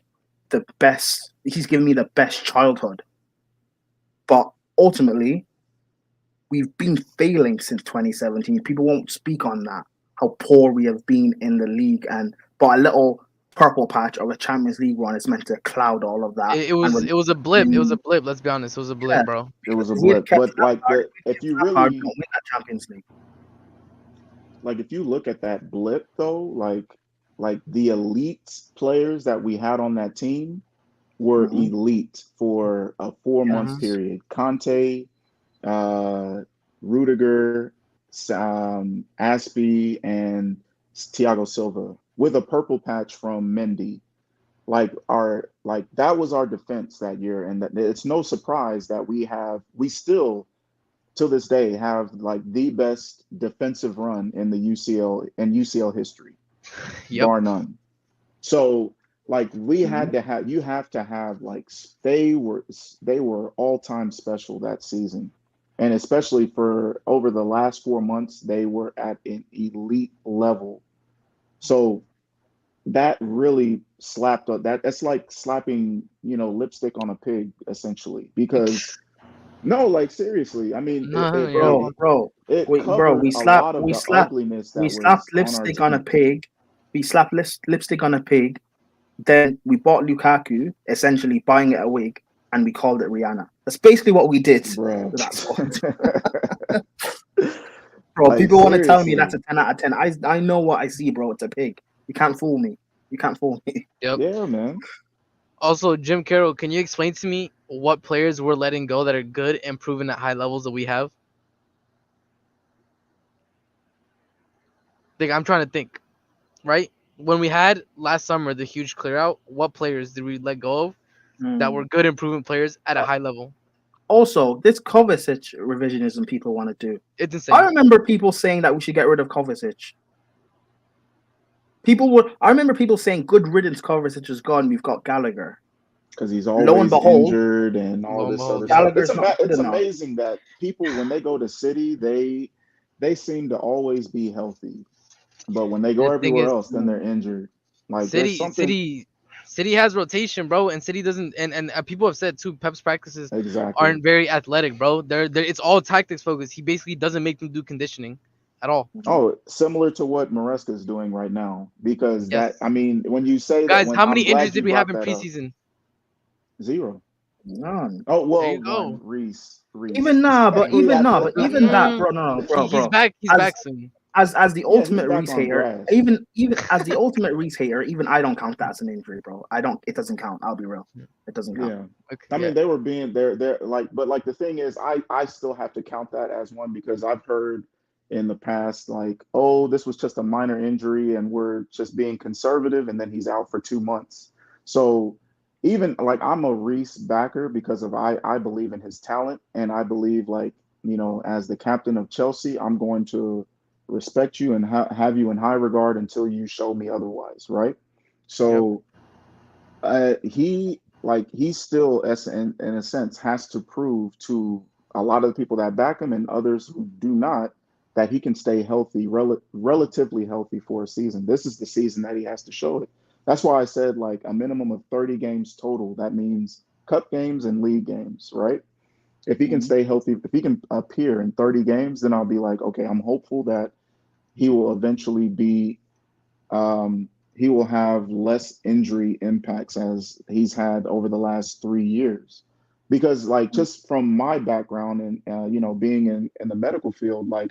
the best. He's given me the best childhood. But ultimately, we've been failing since 2017. People won't speak on that, how poor we have been in the league. And but a little purple patch of a Champions League run is meant to cloud all of that. It And was when it was a blip. It was a blip. Let's be honest. It was a blip, yeah, bro. It was a we had blip. kept But like Lampard, the if you Lampard, we really don't win that Champions League. like if you look at that blip though, like the elite players that we had on that team were Mm-hmm. elite for a 4 months Mm-hmm. Yes. period. Conte, uh, Rudiger, Aspie, and Thiago Silva with a purple patch from Mendy. Like that was our defense that year, and that it's no surprise that we still to this day have like the best defensive run in the UCL and UCL history, Yep. bar none. So like we Mm-hmm. had to have you have to have like they were all time special that season. And especially for over the last 4 months, they were at an elite level. So that really slapped up that's like slapping, lipstick on a pig essentially. Because no, like seriously, I mean it No, it yeah. Bro, it, bro, it wait, bro, covered we a slapped, lot of we the slapped, ugliness we that slapped was on our lipstick on a team. pig. We slapped lipstick on a pig. Then we bought Lukaku, essentially buying it a wig, and we called it Rihanna. That's basically what we did Bruh. with that squad. Bro, Like people want to tell me that's seriously. a 10 out of 10. I know what I see, bro. It's a pig. You can't fool me. You can't fool me. Yep. Yeah, man. Also, Jim Carroll, can you explain to me what players we're letting go that are good and proven at high levels that we have? Like I'm trying to think, right? When we had last summer the huge clear out, what players did we let go of that were good improvement players at a high level? Also, this Kovacic revisionism people want to do. It's I insane. remember people saying that we should get rid of Kovacic. I remember people saying, good riddance, Kovacic is gone. We've got Gallagher. because he's Lo and always behold, injured and all Lo and this other behold, yeah. stuff. Gallagher's not good It's enough. amazing that people when they go to City, they seem to always be healthy, but when they go The thing everywhere is, else, then they're injured. Like there's City, something City, City has rotation, bro, and City doesn't. And people have said too, Pep's practices exactly. aren't very athletic, bro. They're it's all tactics focused. He basically doesn't make them do conditioning at all. Oh, similar to what Maresca is doing right now, because that I Yes, mean, when you say that, guys, when how many I'm injuries glad you did we have brought in that up. preseason? Zero. None. Oh, There well, you one go. Reese. But Mm, even that, mm, bro. No, he, he's bro. back. He's As back soon. as the Yeah, he's ultimate back Reese on hater, grass. even as the ultimate Reese hater, even I don't count that as an injury, bro. I don't. It doesn't count. I'll be real. It doesn't count. Yeah. Okay, I yeah. mean, they were being they're like, but like the thing is, I still have to count that as one because I've heard in the past like, oh, this was just a minor injury and we're just being conservative, and then he's out for 2 months. So even like I'm a Reese backer because of I believe in his talent, and I believe like as the captain of Chelsea, I'm going to respect you and have you in high regard until you show me otherwise, right? Yep. So he still as in a sense has to prove to a lot of the people that back him and others who do not that he can stay healthy, relatively healthy for a season. This is the season that he has to show it. That's why I said like a minimum of 30 games total. That means cup games and league games, right? If he can Mhm. stay healthy, if he can appear in 30 games, then I'll be like, okay, I'm hopeful that he will eventually be he will have less injury impacts as he's had over the last 3 years. Because, like, just from my background and being in the medical field, like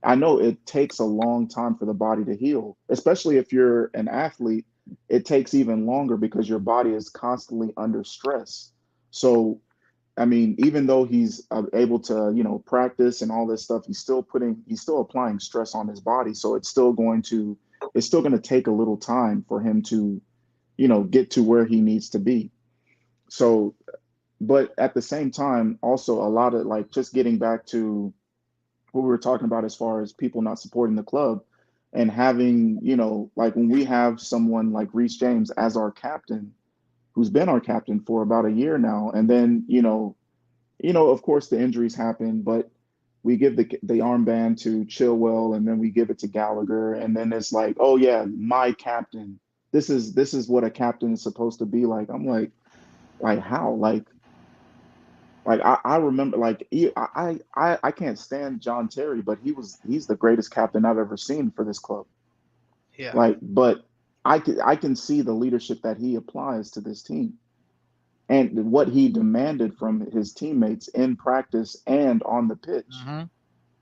I know it takes a long time for the body to heal, especially if you're an athlete. It takes even longer because your body is constantly under stress. So I mean, even though he's able to, practice and all this stuff, he's still applying stress on his body. So it's still going to take a little time for him to, get to where he needs to be. So, but at the same time, also a lot of like just getting back to what we were talking about as far as people not supporting the club and having, like when we have someone like Reece James as our captain, who's been our captain for about a year now, and then, of course, the injuries happen, but we give the armband to Chilwell, and then we give it to Gallagher, and then it's like, oh yeah, my captain. This is what a captain is supposed to be like. I'm like how? Like I remember like I can't stand John Terry, but he's the greatest captain I've ever seen for this club. Yeah. Like, but I can see the leadership that he applies to this team and what he demanded from his teammates in practice and on the pitch. Mm-hmm.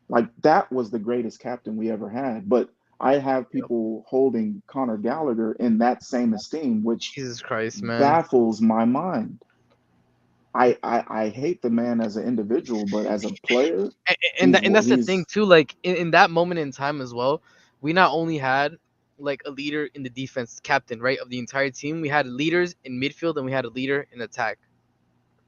Like that was the greatest captain we ever had. But I have Yep. people holding Conor Gallagher in that same esteem, which Jesus Christ, man. baffles my mind. I hate the man as an individual, but as a player, And that's the thing he's too. Like in that moment in time as well, we not only had like a leader in the defense, captain, right, of the entire team. We had leaders in midfield and we had a leader in attack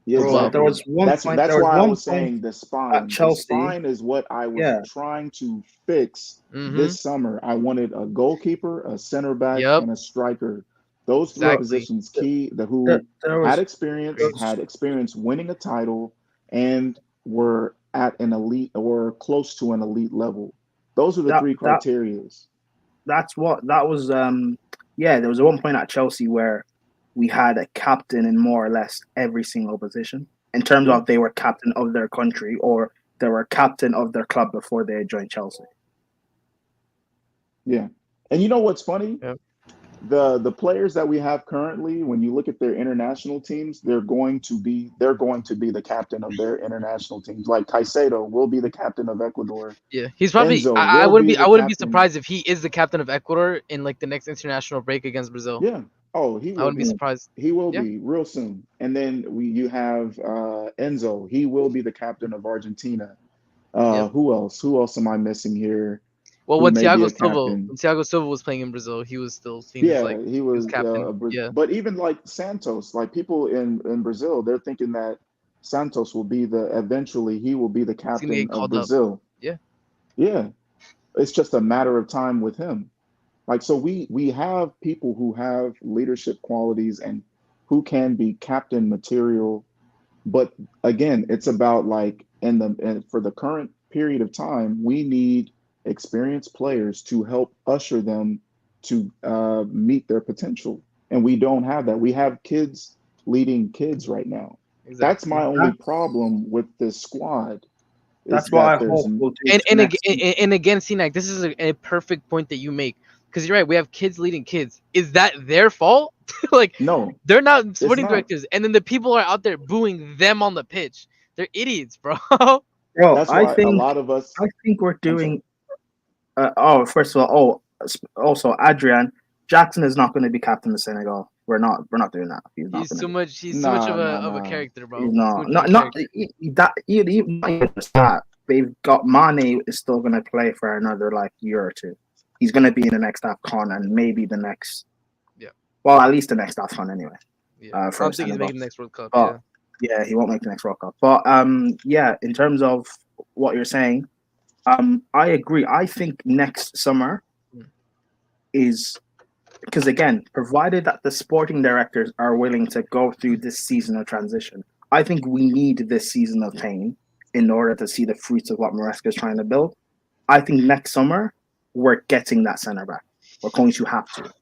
yeah, as Bro, well. there exactly. was one That's point. that's There was why I one was point saying the at spine. The Chelsea. spine is what I was Yeah, trying to fix Mm-hmm. this summer. I wanted a goalkeeper, a center back, Yep. and a striker. Those three bro. Exactly. positions key, the There, who there had was. There experience, was had experience winning a title, and were at an elite or close to an elite level. Those are the that three that criterias. that's what that was. Yeah, there was one point at Chelsea where we had a captain in more or less every single position in terms Yeah, of they were captain of their country or they were captain of their club before they joined Chelsea. yeah. And you know what's funny? Yep. The players that we have currently, when you look at their international teams, they're going to be the captain of their international teams. Like Caicedo will be the captain of Ecuador. Yeah. He's probably. Enzo I will wouldn't be be. I the wouldn't be captain. surprised if he is the captain of Ecuador in like the next international break against Brazil. Yeah. Oh, he I will wouldn't be be. surprised. He will Yeah. be real soon. And then you have Enzo. He will be the captain of Argentina. Yep. Who else? Who else am I missing here? Well, Who may be a When captain? Thiago Silva was playing in Brazil, he was still seen as like Yeah, he he was was. captain. Yeah. But even like Santos, like people in Brazil, they're thinking that Santos will be the eventually he will be the He's gonna captain get of called up. Brazil. Yeah. Yeah, it's just a matter of time with him. Like so, we have people who have leadership qualities and who can be captain material. But again, it's about like and for the current period of time, we need experienced players to help usher them to meet their potential, and we don't have that. We have kids leading kids right now. That's Exactly. my only problem with this squad is That's what I that there's hope we'll do And next season. and again, Sinak, this is a perfect point that you make, because you're right. We have kids leading kids. Is that their fault? Like, no, they're not it's sporting not. directors, and then the people are out there booing them on the pitch. They're idiots, bro. Bro, That's why a lot of us. I think we're I'm sorry. doing. First of all, also Adrian Jackson is not going to be captain of Senegal. We're not doing that. He's not He's going to too be. much. He's too much Nah, nah, of a nah. character, bro. He's Too not. much of a Not character. that. Not even that. They've got Mane is still going to play for another like year or two. He's going to be in the next AFCON and maybe the next. Yeah. Well, at least the next AFCON anyway. Yeah. I For don't think he's Senegal. making the next World Cup. But Yeah. yeah, he won't make the next World Cup. But yeah, in terms of what you're saying, I agree. I think next summer is because again, provided that the sporting directors are willing to go through this season of transition, I think we need this season of pain in order to see the fruits of what Maresca is trying to build. I think next summer we're getting that center back. We're going to have to. We're And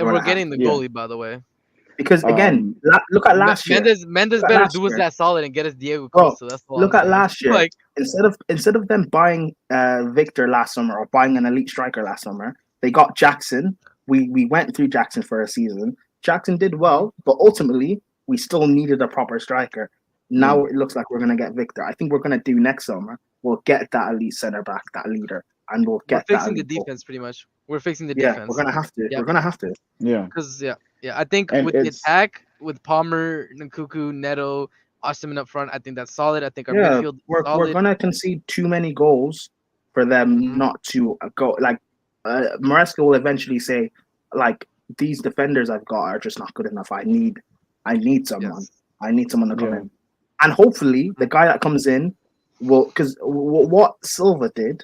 going we're to have getting to the Yeah. goalie, by the way. because again, Um, look at last year. Mendes Look at better last do us year. that solid and get us Diego Bro, Costa. That's all look I'm at saying. last year. Like, Instead of them buying Victor last summer or buying an elite striker last summer, they got Jackson. We went through Jackson for a season. Jackson did well, but ultimately we still needed a proper striker. Now it looks like we're gonna get Victor. I think we're gonna do next summer. We'll get that elite center back, that leader, and we'll we're get that fixing the elite goal. defense pretty much. We're fixing the Yeah, defense. we're gonna have to. Yeah. We're gonna have to. yeah, Because I think and with the it's attack, with Palmer, Nkuku, Neto, Osimhen up front, I think that's solid. I think our Yeah, midfield is we're solid. gonna concede too many goals for them Mhm. not to go. Like Maresca will eventually say, like these defenders I've got are just not good enough. I need someone. Yes. I need someone to come yeah, in, and hopefully the guy that comes in will because what Silva did,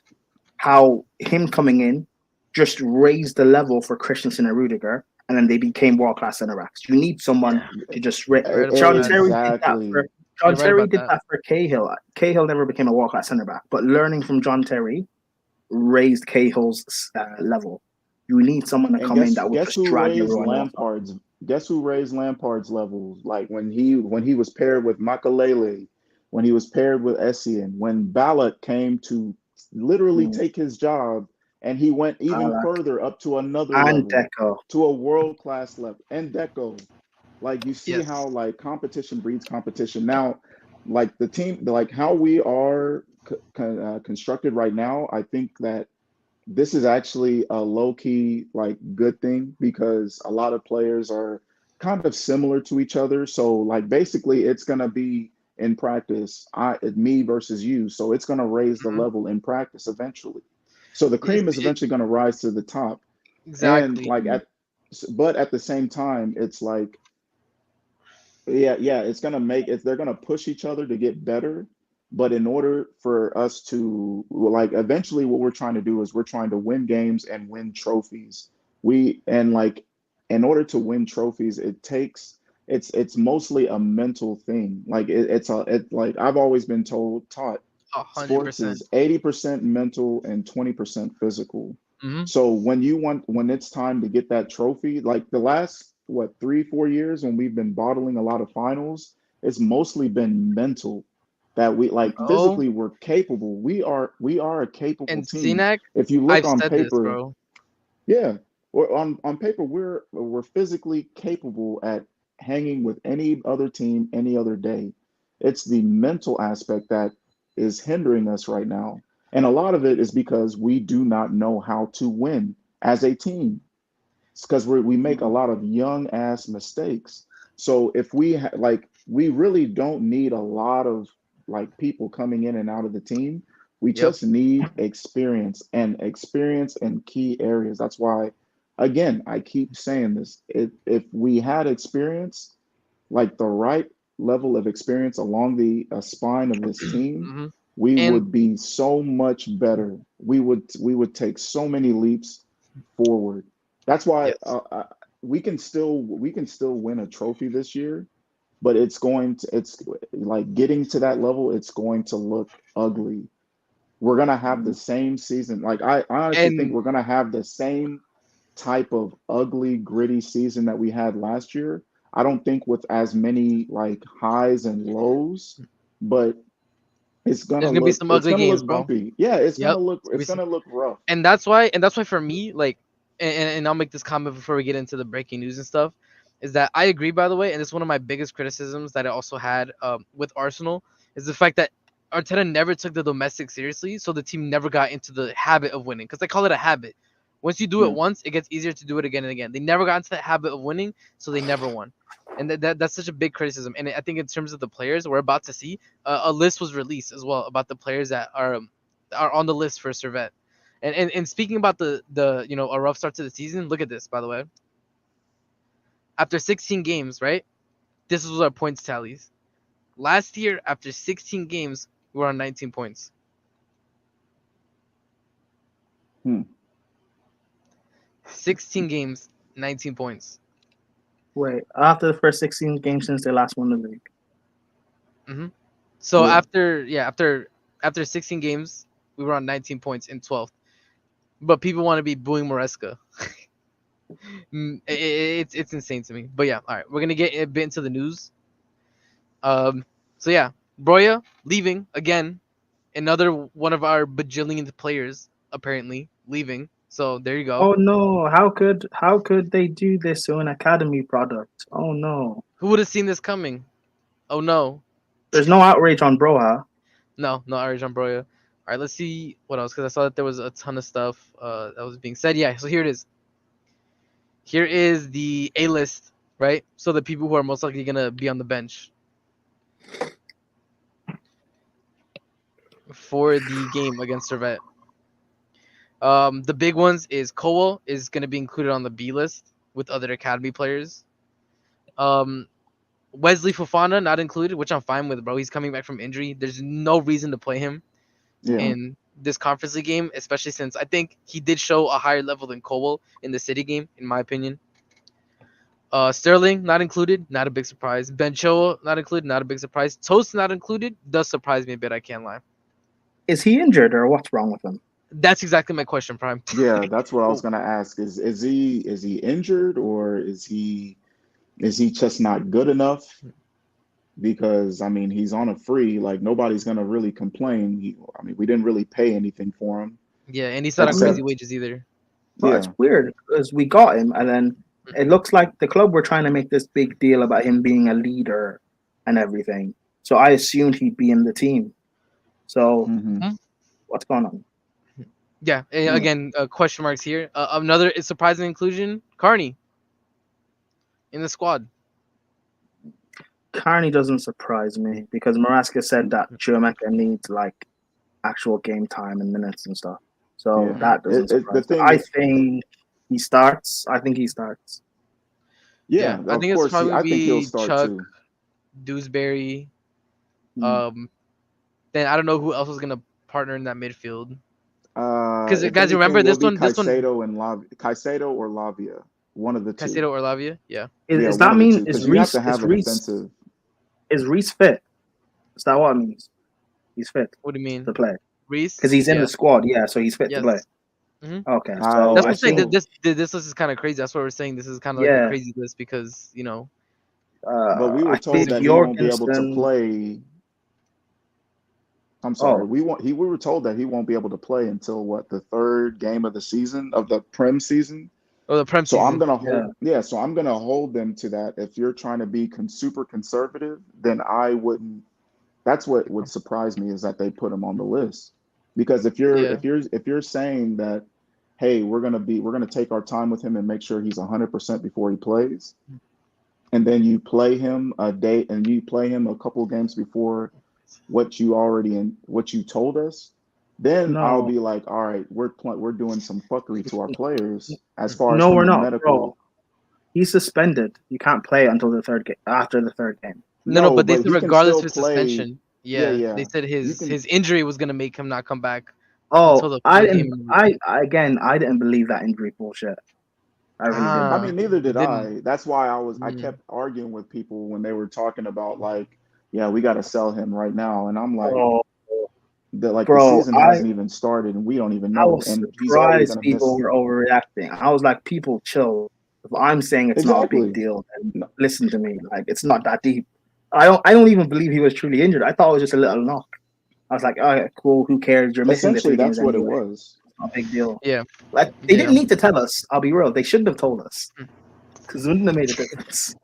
how him coming in just raised the level for Christensen and Rudiger, and then they became world class center backs. You need someone to just. You're right about John that. Terry did that for exactly. John You're right Terry about did that. that for Cahill. Cahill never became a world class center back, but learning from John Terry raised Cahill's level. You need someone to And come in that will guess just who drag raised everyone else up. Lampard's guess who raised Lampard's levels? Like when he was paired with Makalele, when he was paired with Essien, when Ballack came to literally Mm, take his job, and he went even Balak further up to another and level, Deco. to a world class level. And Deco, like you see how Yes. like competition breeds competition. Now, like the team, like how we are constructed right now, I think that this is actually a low key like good thing because a lot of players are kind of similar to each other. So like basically it's gonna be in practice, me versus you. So it's gonna raise the Mhm. level in practice eventually. So the Yes. cream is eventually gonna rise to the top. And Exactly. like but at the same time, it's like yeah, it's gonna make it. They're gonna push each other to get better. But in order for us to like, eventually, what we're trying to do is we're trying to win games and win trophies. And like, in order to win trophies, it takes it's mostly a mental thing. Like like I've always been taught A hundred sports percent. is 80% mental and 20% physical. Mhm. So when it's time to get that trophy, like the last what 3 4 years when we've been bottling a lot of finals, it's mostly been mental that we like Bro, physically we're capable. We are a capable and team. Sinak, If you look I've on said this, paper, bro. yeah, or on paper we're physically capable at hanging with any other team any other day. It's the mental aspect that is hindering us right now. And a lot of it is because we do not know how to win as a team. It's because we make a lot of young ass mistakes. So if like we really don't need a lot of like people coming in and out of the team. We Yep. just need experience in key areas. That's why, again, I keep saying this. If we had experience, like the right level of experience along the spine of this team, Mhm. we And would be so much better. We would take so many leaps forward. That's why yes. we can still win a trophy this year, but it's like getting to that level, it's going to look ugly. We're gonna have the same season. Like I honestly think And we're gonna have the same type of ugly, gritty season that we had last year. I don't think with as many like highs and lows, but there's gonna be some it's ugly gonna games, look bro. bumpy. Yeah, Yep. it's gonna look rough. And that's why for me, like, and I'll make this comment before we get into the breaking news and stuff, is that I agree, by the way, and it's one of my biggest criticisms that I also had with Arsenal, is the fact that Arteta never took the domestic seriously, so the team never got into the habit of winning, because I call it a habit. Once you do Yeah. it once, it gets easier to do it again and again. They never got into that habit of winning, so they never won. And that's such a big criticism. And I think in terms of the players we're about to see, a list was released as well about the players that are on the list for Servette. And speaking about the a rough start to the season, look at this, by the way. After 16 games, right? This was our points tallies. Last year, after 16 games, we were on 19 points. Hmm. 16 games, 19 points. Wait, after the first 16 games since they last won the league. So Yeah. after 16 games, we were on 19 points in 12th. But people want to be booing Maresca. It's insane to me. But yeah, all right, we're gonna get a bit into the news. So yeah, Broya leaving again. Another one of our bajillion players apparently leaving. So there you go. Oh no! How could they do this to an academy product? Oh no! Who would have seen this coming? Oh no. There's no outrage on Broha. No Arjan Broya. All right, let's see what else, because I saw that there was a ton of stuff that was being said. Yeah, so here it is. Here is the A list, right? So the people who are most likely gonna be on the bench for the game against Servette. The big ones is Cole is gonna be included on the B list with other academy players. Wesley Fofana not included, which I'm fine with, bro. He's coming back from injury. There's no reason to play him Yeah. in this conference league game, especially since I think he did show a higher level than Cole in the City game, in my opinion. Sterling not included, not a big surprise. Ben Chilwell not included, not a big surprise. Toast not included, does surprise me a bit. I can't lie. Is he injured or what's wrong with him? That's exactly my question, Prime. Yeah, that's what I was gonna ask. Is he injured, or is he just not good enough? Because I mean, he's on a free. Like nobody's gonna really complain. We didn't really pay anything for him. Yeah, and he's not on Except- crazy wages either. Well, Yeah. it's weird because we got him, and then it looks like the club were trying to make this big deal about him being a leader and everything. So I assumed he'd be in the team. So Mhm. what's going on? Yeah, and again, question marks here. Another surprising inclusion, Carney in the squad. Carney doesn't surprise me because Maresca said that Chumeka needs like actual game time and minutes and stuff. So Yeah. that doesn't The surprise me. thing I is- think he starts. I think he starts. Yeah, I of think it's course. probably I think he'll be start Chuck, too. Dewsbury. Mm. Then I don't know who else was gonna partner in that midfield. Because guys, remember this one- Caicedo and Caicedo or Lavia, one of the two. Caicedo or Lavia? Yeah. Is one that of the mean two, 'cause is you have Reese to have a defensive. is Reese fit? Is that what it means? He's fit What do you mean? to play Reese? because he's in Yeah. the squad. Yeah, so he's fit to Yes. play. Mhm. Okay, I- so That's I what I'm saying. think This list is kind of crazy. That's what we're saying. This is kind of like Yeah. a crazy list because But we were I told think that he won't be able to Jorgensen- play. I'm sorry. Oh. We were told that he won't be able to play until the third game of the season of the Prem season. or the Prem So season. I'm gonna hold, so I'm gonna hold them to that. If you're trying to be super conservative, then I wouldn't. That's what would surprise me, is that they put him on the list. Because if you're saying that, hey, we're gonna take our time with him and make sure he's 100% before he plays, and then you play him a couple games before what you told us, then I'll No. be like, all right, we're doing some fuckery to our players as far as No, from we're a not, medical. bro. He's suspended. You can't play until the third game. After the third game. No, but they said he can regardless still of his play. suspension. Yeah, they said his injury was gonna make him not come back. Oh, Until the I game. didn't. I didn't believe that injury bullshit. I really I didn't. mean, neither did Didn't. I. That's why I Mm. kept arguing with people when they were talking about like, yeah, we got to sell him right now, and I'm like, Oh, the bro, season hasn't even started, and we don't even I know, was and he's already surprised gonna people miss. were overreacting. I was like, people chill. If I'm saying it's not a big Exactly. deal, then No, listen to me. Like it's not that deep. I don't even believe he was truly injured. I thought it was just a little knock. I was like, oh, yeah, cool, who cares? You're missing the essentially, 3 games that's what it anyway. was. It's not a big deal. Yeah. Like they Yeah. didn't need to tell us. I'll be real. They shouldn't have told us Hmm. because it wouldn't have made a difference.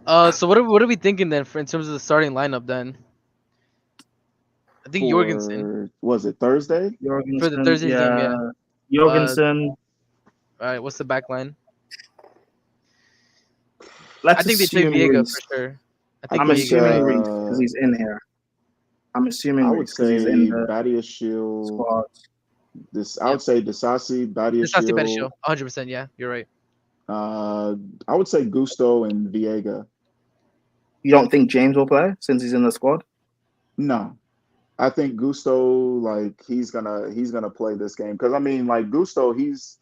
So what are we thinking then for in terms of the starting lineup then? I think Jorgensen For was it Thursday? for the Jorgensen, Thursday's game. Yeah. yeah. Uh. Jorgensen. All right. What's the back line? I Let's think they play assume Viega Reese. for sure. I think I'm I think Viega. assuming Reese because he's in here. I'm assuming I would Reese because he's in say the Badiashile. squad. I Yep. would say Disasi, This has to be better Badiashile. show. 100%. Yeah. You're right. I would say Gusto and Viega. You don't think James will play since he's in the squad? No, I think Gusto, like he's gonna play this game because I mean like Gusto he's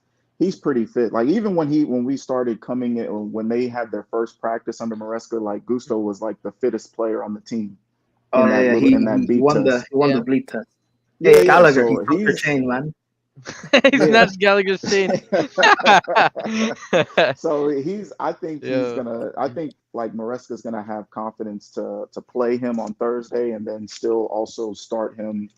pretty fit. Like even when we started coming in, or when they had their first practice under Maresca, like Gusto was like the fittest player on the team Oh yeah, yeah. in that He beep won the test. he won the bleep test. Yeah, Hey yeah. Gallagher, he So broke your he's chain, man. He yeah. snatched Gallagher's chain. So I think Yo. I think like Maresca's gonna have confidence to play him on Thursday and then still also start him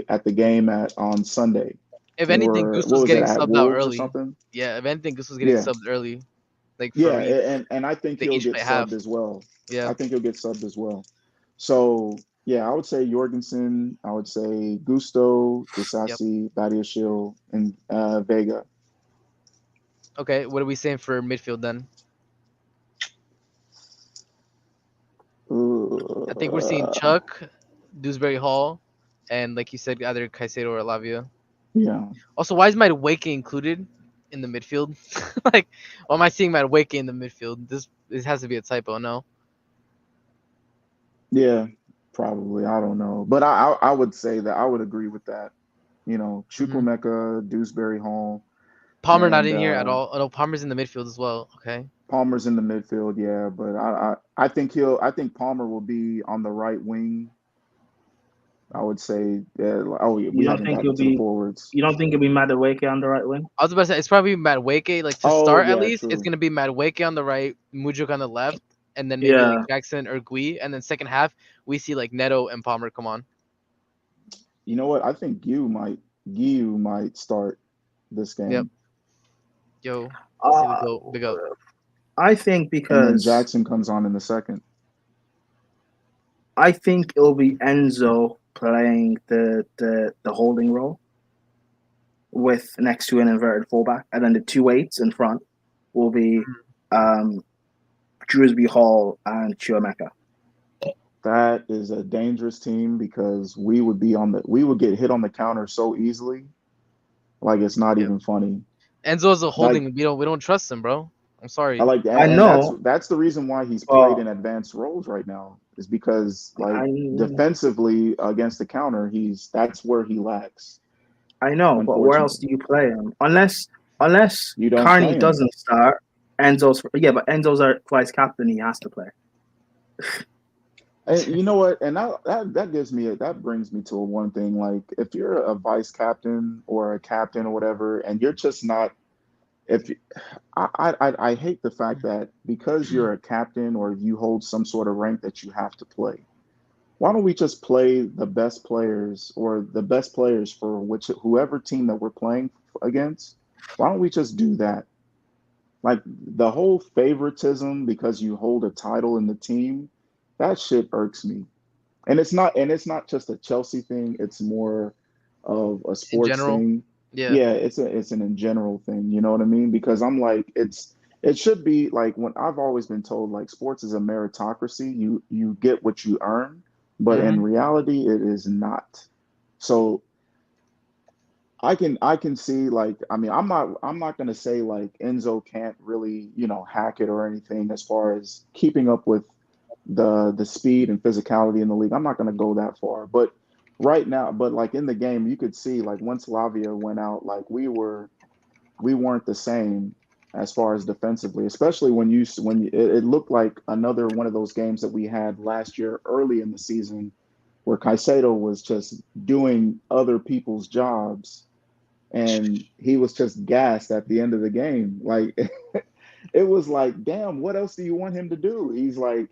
at the game on Sunday. If anything, For Goose what was was it, getting at subbed out Wolves or early. something? Yeah. If anything, Goose was getting Yeah, subbed early, like for yeah, each. and I think They he'll each get play half. subbed as well. Yeah. I think he'll get subbed as well. So yeah, I would say Jorgensen. I would say Gusto, Yep. Disasi, Badiashile, and Vega. Okay. What are we saying for midfield then? I think we're seeing Uh, Chuck, Dewsbury Hall, and like you said, either Caicedo or Lavia. yeah, Also, why is Madueke included in the midfield? Like, why am I seeing Madueke in the midfield? This has to be a typo, no? yeah, probably. I don't know, but I would say that I would agree with that. You know, Hmm. Chukwemeka, Dewsbury Hall, Palmer not and in here at all. Oh, no, Palmer's in the midfield as well. Okay. Palmer's in the midfield. Yeah, but I think Palmer will be on the right wing. I would say. Oh, yeah, You we don't haven't think gotten he'll to the be forwards. you don't think he'll be Madueke on the right wing? I was about to say it's probably Madueke. Like to Oh start at yeah, least, it's true. gonna be Madueke on the right, Mujuk on the left, and then maybe like Yeah. Jackson or Gui. And then second half, we see like Neto and Palmer come on. You know what? I think Gyu might start this Yep. game, Yo, see the Uh, goat. Big up. I think and then because Jackson comes on in the second. I think it'll be Enzo playing the holding role with next to an inverted fullback, and then the 2 8s in front will be um, Drewsby Hall and Chuameka. That is a dangerous team because we would get hit on the counter so easily. Like it's not Yep. even funny. Enzo's a Like holding. We don't trust him, bro. I'm I sorry. like I and know, that's the reason why he's played but in advanced roles right now is because like I defensively against the counter, that's where he lacks, I know, but where else unfortunately. do you play him? Unless You don't Carney play him. doesn't start, but Enzo's our vice captain. He has to play. And you know what? And that brings me to one thing. Like if you're a vice captain or a captain or whatever, and you're just not if I hate the fact that because you're a captain or you hold some sort of rank that you have to play. Why don't we just play the best players or the best players for whoever team that we're playing against? Why don't we just do that? Like the whole favoritism because you hold a title in the team, that shit irks me. And it's not just a Chelsea thing, it's more of a In sports general, thing. yeah. Yeah, it's an in general thing, you know what I mean? Because I'm like it should be like when I've always been told like sports is a meritocracy. You get what you earn, but in Hmm. reality it is not. So I can see like I mean I'm not gonna say like Enzo can't really, hack it or anything as far as keeping up with the speed and physicality in the league. I'm not gonna go that far. But right now, but like in the game, you could see like once Lavia went out, like we weren't the same. as far as defensively, especially it looked like another one of those games that we had last year early in the season where Caicedo was just doing other people's jobs and he was just gassed at the end of the game. Like it was like, damn, what else do you want him to do? He's like,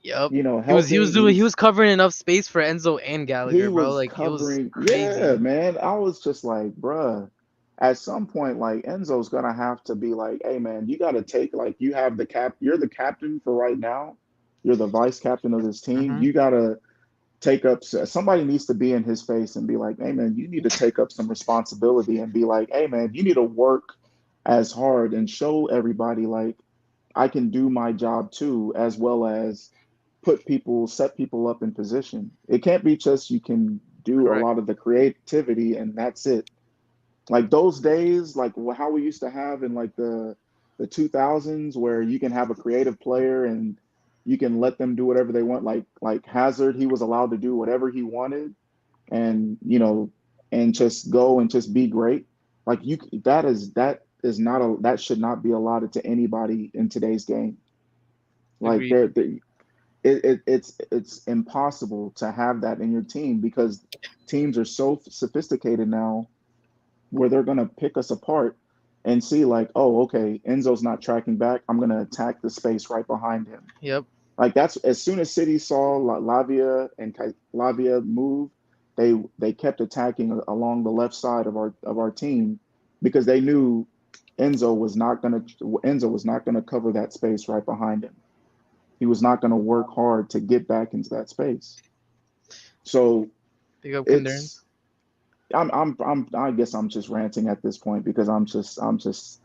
Yep. helping. He was covering enough space for Enzo and He Gallagher, bro. was Like it was covering. Yeah, crazy. man. I was just like, bruh. At some point, like Enzo's gonna have to be like, hey, man, you gotta take like you have the cap. You're the captain for right now. You're the vice captain of this team. Hmm. You gotta take up. Somebody needs to be in his face and be like, hey, man, you need to take up some responsibility and be like, hey, man, you need to work as hard and show everybody like I can do my job too, as well as set people up in position. It can't be just you can do a Correct. lot of the creativity and that's it. Like those days, like how we used to have in like the 2000s, where you can have a creative player and you can let them do whatever they want. Like Hazard, he was allowed to do whatever he wanted, and and just go and just be great. Like that is not that should not be allotted to anybody in today's game. Like Agreed. it's impossible to have that in your team because teams are so sophisticated now where they're going to pick us apart and see like, oh, okay, Enzo's not tracking back, I'm going to attack the space right behind him. Yep. Like that's as soon as City saw Lavia and Lavia move, they kept attacking along the left side of our team because they knew Enzo was not going to cover that space right behind him. He was not going to work hard to get back into that space. So Big up Kundern. it's I guess I'm just ranting at this point because I'm just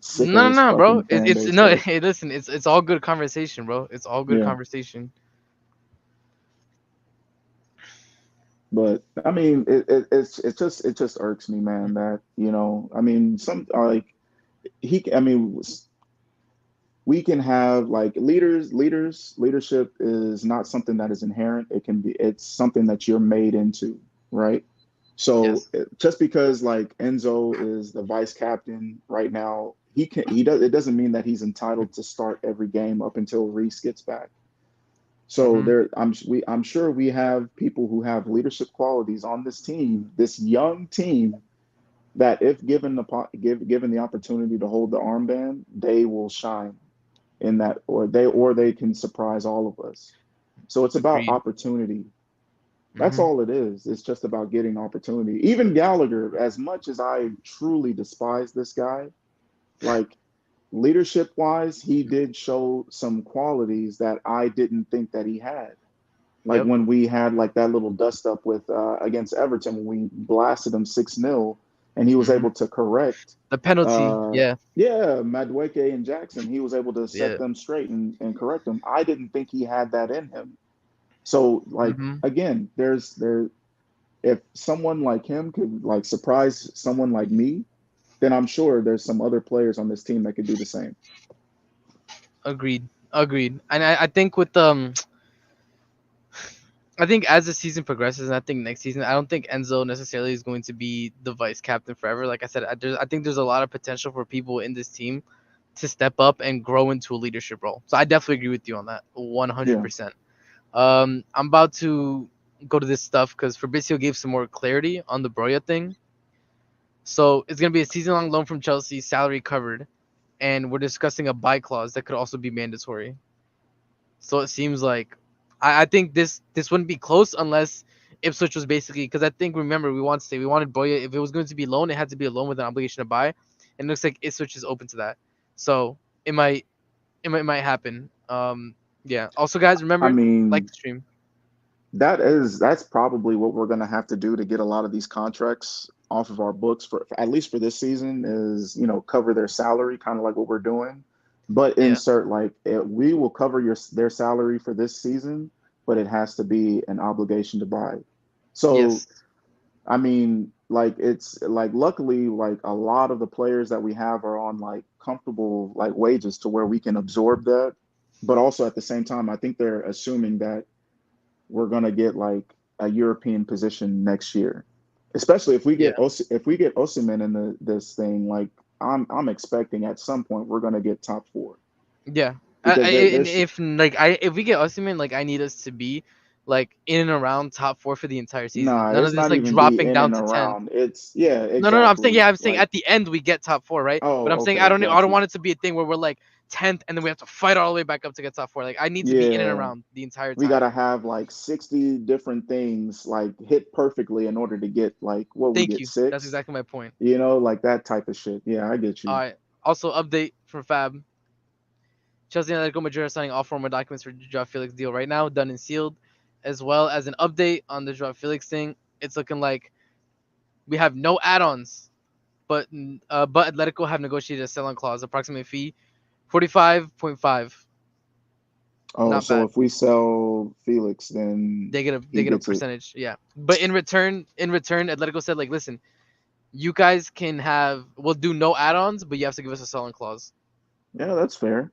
sick of No, no, this no, bro. fucking fan It's base. no. But Hey, listen. It's all good conversation, bro. It's all good yeah, conversation. but I mean, it just irks me, man. That I mean, some like I mean, we can have like leadership is not something that is inherent. It's something that you're made into, right? So Yes. just because like Enzo is the vice captain right now, it doesn't mean that he's entitled to start every game up until Reese gets back. So Hmm. I'm sure we have people who have leadership qualities on this team, this young team, that if given the opportunity to hold the armband, they will shine in that, or they can surprise all of us. So it's about Agreed. opportunity. That's Hmm. all it is. It's just about getting opportunity. Even Gallagher, as much as I truly despise this guy, like leadership wise, he did show some qualities that I didn't think that he had. Like Yep. when we had like that little dust up with against Everton when we blasted him 6-0 and he was Hmm. able to correct The penalty. uh Yeah. yeah, Madueke and Jackson. He was able to set Yeah. them straight and correct them. I didn't think he had that in him. So like Hmm. again, if someone like him could like surprise someone like me, then I'm sure there's some other players on this team that could do the same. Agreed. Agreed. And I think with I think as the season progresses, and I think next season, I don't think Enzo necessarily is going to be the vice captain forever. Like I said, I think there's a lot of potential for people in this team to step up and grow into a leadership role. So I definitely agree with you on that, Yeah. 100%. I'm about to go to this stuff because Fabrizio gave some more clarity on the Broya thing. So it's gonna be a season-long loan from Chelsea, salary covered, and we're discussing a buy clause that could also be mandatory. So it seems like I think this wouldn't be close unless Ipswich was basically because I think remember we wanted Boya if it was going to be loan it had to be a loan with an obligation to buy, and it looks like Ipswich is open to that. So it might happen. Yeah. Also, guys, I remember like mean, the stream. that's probably what we're going to have to do to get a lot of these contracts off of our books for at least for this season is cover their salary, kind of like what we're doing, but Yeah. insert like we will cover their salary for this season, but it has to be an obligation to buy. So Yes. I mean, like it's like luckily like a lot of the players that we have are on like comfortable like wages to where we can absorb that, but also at the same time I think they're assuming that we're gonna get like a European position next year, especially if we Yeah. get Osimhen in this thing. Like I'm expecting at some point we're gonna get top 4 Yeah. because And there's if we get Osimhen, like I need us to be like in and around top 4 for the entire season. nah, None of it's this not like even be dropping in down and to 10th. around. It's yeah, No, exactly. I'm saying Like at the end we get top 4, right? But I'm oh, saying okay, I got don't you. want it to be a thing where we're like 10th and then we have to fight all the way back up to get top 4. Like I need to be in and Yeah, around the entire we time. gotta have like 60 different things like hit perfectly in order to get like what we Thank get you. That's 6. exactly my point. Like that type of shit. Yeah, I get All you. right. Also, update from Fab. Chelsea and Atletico Madrid are signing all formal documents for Joao Felix deal right now, done and sealed, as well as an update on the Joao Felix thing. It's looking like we have no add-ons, but Atletico have negotiated a sell-on clause, approximate fee 45.5. Oh, Not so bad. if we sell Felix, then They he get a gets it. percentage, yeah. But in return, Atletico said like, listen, you guys we'll do no add-ons, but you have to give us a sell-on clause. Yeah, that's fair.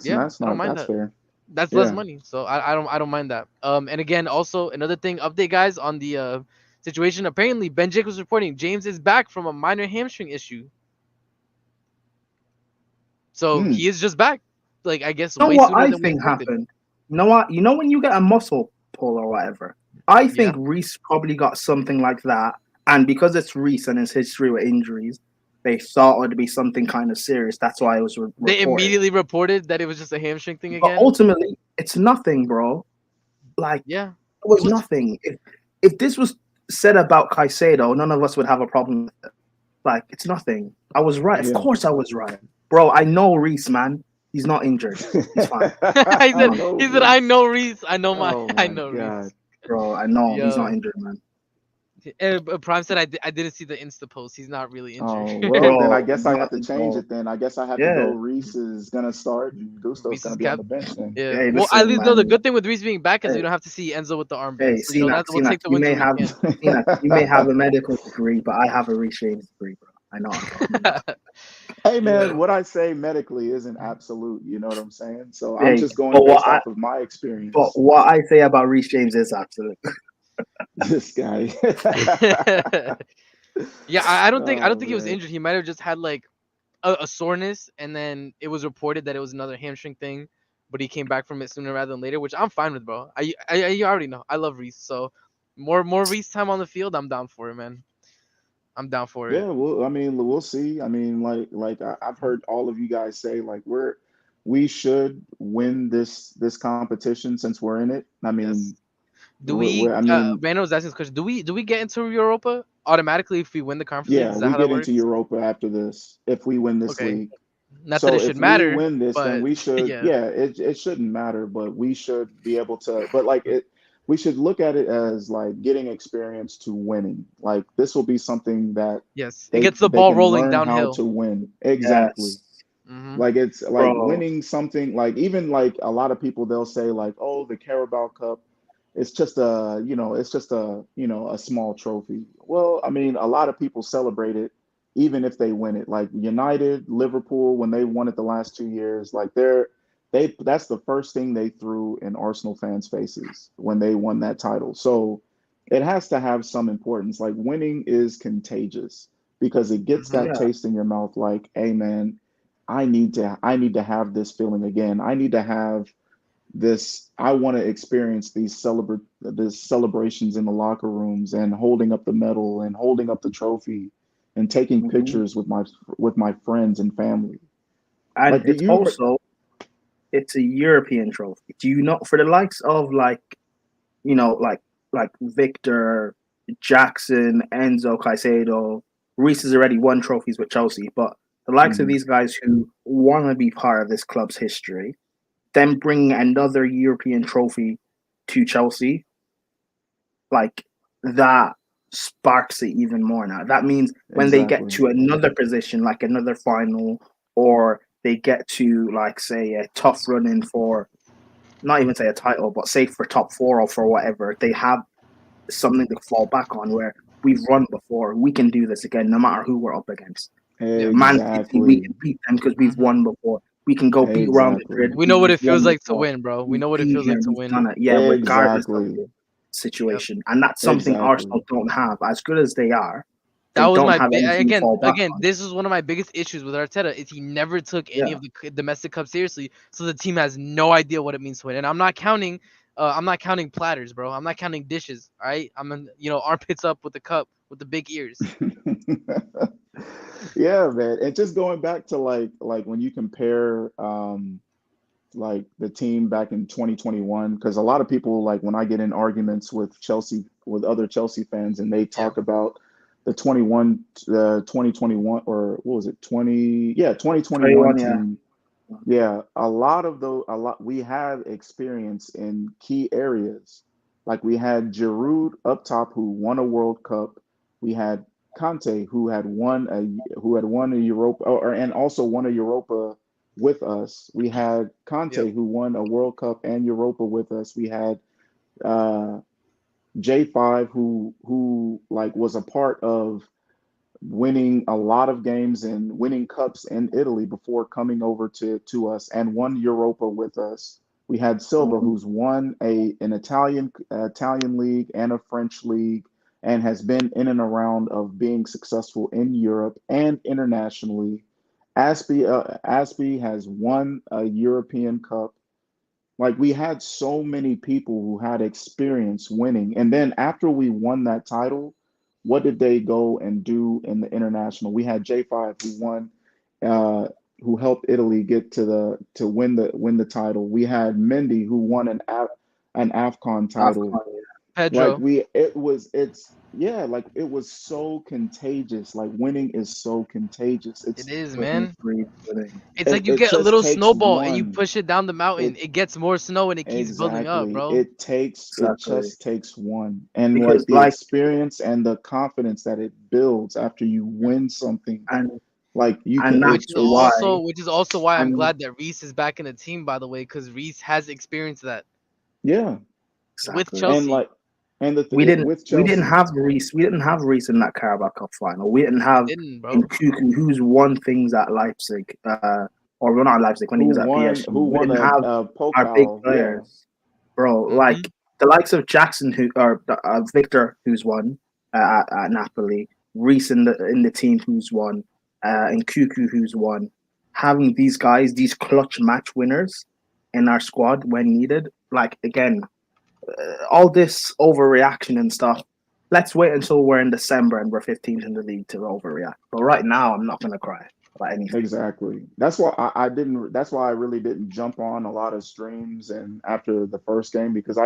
Yeah, I don't mind That's that. fair. That's less Yeah. money, so I don't mind that. And again, also another thing, update guys on the situation. Apparently, Ben Jake was reporting James is back from a minor hamstring issue, so Hmm. he is just back. Like I guess You know way what sooner I than we think expected. happened? You know what? You know when you get a muscle pull or whatever? I Yeah, think Reese probably got something like that. And because it's Reese and his history with injuries, they thought it would be something kind of serious. That's why it was they reported. immediately reported that it was just a hamstring thing But again. ultimately, it's nothing, bro. Like, Yeah, it was it was. nothing. If this was said about Caicedo, none of us would have a problem with it. Like, it's nothing. I was right. Of Yeah. course I was right. Bro, I know Reese, man. He's not injured. He's fine. he I said No, know, he said I Reese. know Reese. Oh I my know God. Reese. bro, I know he's not Yo, injured, man. Prime said I didn't see the Insta post. He's not really injured. Oh, well, then I Bro, guess I have to nothing, change bro. it then. I guess I have to go Yeah. Reese is gonna start and Gusto's Reese gonna is be on kept. the bench then. Yeah. Hey, Well, at listen, least no. The man. good thing with Reese being back is we Hey, don't have to see Enzo with the armband. hey, So Cenac, we'll take the You wins may when we have can. Cenac, you may have a medical degree, but I have a Reece James degree, bro. I know what I'm talking about. Hey Yeah. man, what I say medically isn't absolute, you know what I'm saying? So I'm Hey, just going but based off of my but experience. what I say about Reece James is absolute. This guy. Yeah, I don't Oh think he was man. injured. He might have just had like a soreness, and then it was reported that it was another hamstring thing, but he came back from it sooner rather than later, which I'm fine with, bro. You already know I love Reese, so more Reese time on the field, I'm down for it, man. I'm down for Yeah, it. well, I mean, we'll see. I mean, I've heard all of you guys say like we should win this competition since we're in it. I Yes. mean, Do we? I mean, Brandon was asking this question. Do we get into Europa automatically if we win the Conference League? yeah, Is that we how that get into works? Europa after this if we win this Okay. league. Not that So it should if we matter, win this, then but we should, yeah. yeah, it shouldn't matter, but we should be able to, but like we should look at it as like getting experience to winning. Like this will be something that Yes. It gets the they ball can rolling learn how downhill. to win. Exactly. Yes, Mm-hmm. Like it's like bro. winning something, like even like a lot of people they'll say like, oh, the Carabao Cup, it's just a, it's just a, a small trophy. Well, I mean, a lot of people celebrate it even if they win it. Like United, Liverpool, when they won it the last 2 years, like that's the first thing they threw in Arsenal fans' faces when they won that title. So it has to have some importance. Like winning is contagious because it gets Mm-hmm. that Yeah, taste in your mouth like, hey man, I need to have this feeling again. I need to have this. I want to experience these celebrations in the locker rooms and holding up the medal and holding up the trophy and taking hmm pictures with my friends and family. and Like do it's you also it's a European trophy. Do you know for the likes of like like Victor, Jackson, Enzo, Caicedo, Reese has already won trophies with Chelsea, but the likes of Mhm. these guys who want to be part of this club's history, them bringing another European trophy to Chelsea, like that sparks it even more now. That means when they get Exactly. to another position, like another final, or they get to like say a tough run in for not even say a title, but say for top four or for whatever, they have something to fall back on where we've run before. We can do this again, no matter who we're up against. Yeah. Man City, we Exactly. can beat them because we've Mm-hmm. won before. We can go beat Real Madrid. Exactly. We know what We've it feels won like to before. win, bro. We We've know what it been feels like here. to We've win. done it. Yeah, regardless of Exactly. the Yep. situation, and that's something Exactly. Arsenal don't have. As good as they are, That they was don't my have anything to fall back again. on. This is one of my biggest issues with Arteta is he never took any Yeah. of the domestic cups seriously, so the team has no idea what it means to win. And I'm not counting platters, bro. I'm not counting dishes. All right, armpits up with the cup with the big ears. Yeah, man. And just going back to like when you compare like the team back in 2021, because a lot of people, like when I get in arguments with other Chelsea fans, and they Yeah, talk about the 2021, or what was it, 2021 21, yeah. team. Yeah, a lot we have experience in key areas. Like we had Giroud up top who won a World Cup. We had Conte who had won a Europa, and also won a Europa with us. We had yep. Conte who won a World Cup and Europa with us. We had uh, J5 who like was a part of winning a lot of games and winning cups in Italy before coming over to us and won Europa with us. We had Silva, Mhm. who's won an Italian league and a French league, and has been in and around of being successful in Europe and internationally. Aspie has won a European Cup. Like we had so many people who had experience winning. And then after we won that title, what did they go and do in the international? We had J5 uh, who helped Italy get to win the title. We had Mendy who won an AFCON title. AFCON, yeah. Like Pedro. like it was so contagious. Like winning is so contagious. It is, Living, man. breathe, winning. It's it, like you it get a just little takes snowball and you one. push it down the mountain. It It gets more snow and it keeps building up, Exactly. bro. It Exactly. just takes one. And Because like the like experience and the confidence that it builds after you win something, and like you and can Which that's is why also why I'm and glad that Reese is back in the team, by the way, because Reese has experienced that yeah. with exactly. And Chelsea. like and We didn't with we didn't Chelsea. have Reese. We didn't have Reese in that Carabao Cup final. We didn't We have didn't, in bro. Kuku, who's won things at Leipzig, or well, not Leipzig when he was at PSG. Who We won didn't have a our big Pokal, yeah. players, bro. Hmm. Like the likes of Jackson, Victor, who's won at Napoli, Reese in the team, who's won, and Kuku, who's won. Having these guys, these clutch match winners in our squad when needed, like again, all this overreaction and stuff. Let's wait until we're in December and we're 15th in the league to overreact. But right now, I'm not gonna cry about anything. Exactly. That's why I didn't that's why I really didn't jump on a lot of streams and after the first game, because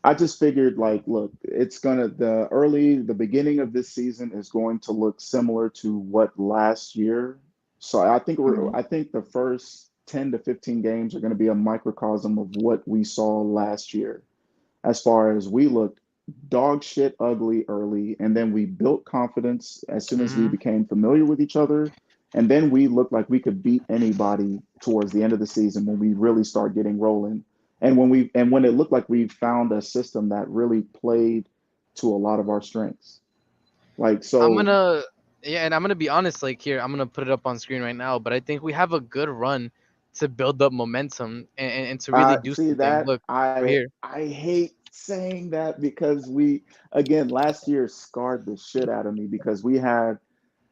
I just figured, like, look, the beginning of this season is going to look similar to what last year. So Mm. I think the first 10 to 15 games are going to be a microcosm of what we saw last year. As far as we looked dog shit ugly early, and then we built confidence as soon as we Hmm. became familiar with each other. And then we looked like we could beat anybody towards the end of the season when we really start getting rolling. And when it looked like we found a system that really played to a lot of our strengths. Like I'm so gonna Yeah, and I'm gonna be honest. Like here, I'm gonna put it up on screen right now. But I think we have a good run to build up momentum and to really do see something. that Look, right I here. I hate saying that because we again last year scarred the shit out of me because we had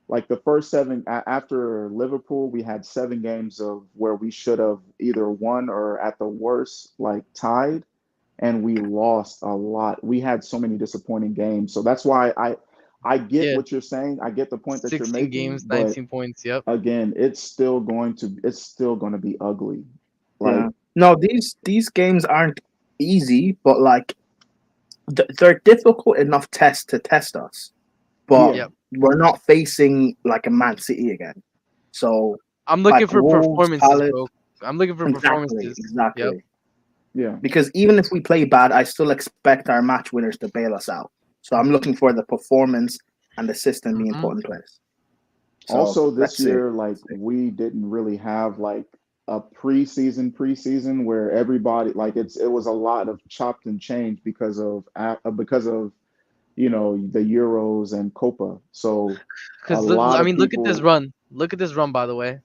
like the first after Liverpool, we had 7 games of where we should have either won or at the worst, like tied, and we lost a lot. We had so many disappointing games. So that's why I get Yeah, what you're saying. I get the point that you're 16 making, games, but 19 points. Yep. again, it's still going to be ugly. Yeah. Like No, these games aren't easy, but like they're difficult enough test to test us. But yeah, Yep. we're not facing like a Man City again. So I'm like looking for Wolves, performances, Palace, bro. I'm looking for exactly, performances. Yep. exactly. yeah. Because even if we play bad, I still expect our match winners to bail us out. So I'm looking for the performance and the system being Hmm. put in place. So Also, this let's see. year, like we didn't really have like a preseason where everybody like it was a lot of chopped and changed because of the Euros and Copa. So a Because lot I of mean, look at this people, run. Look at this run, by the way.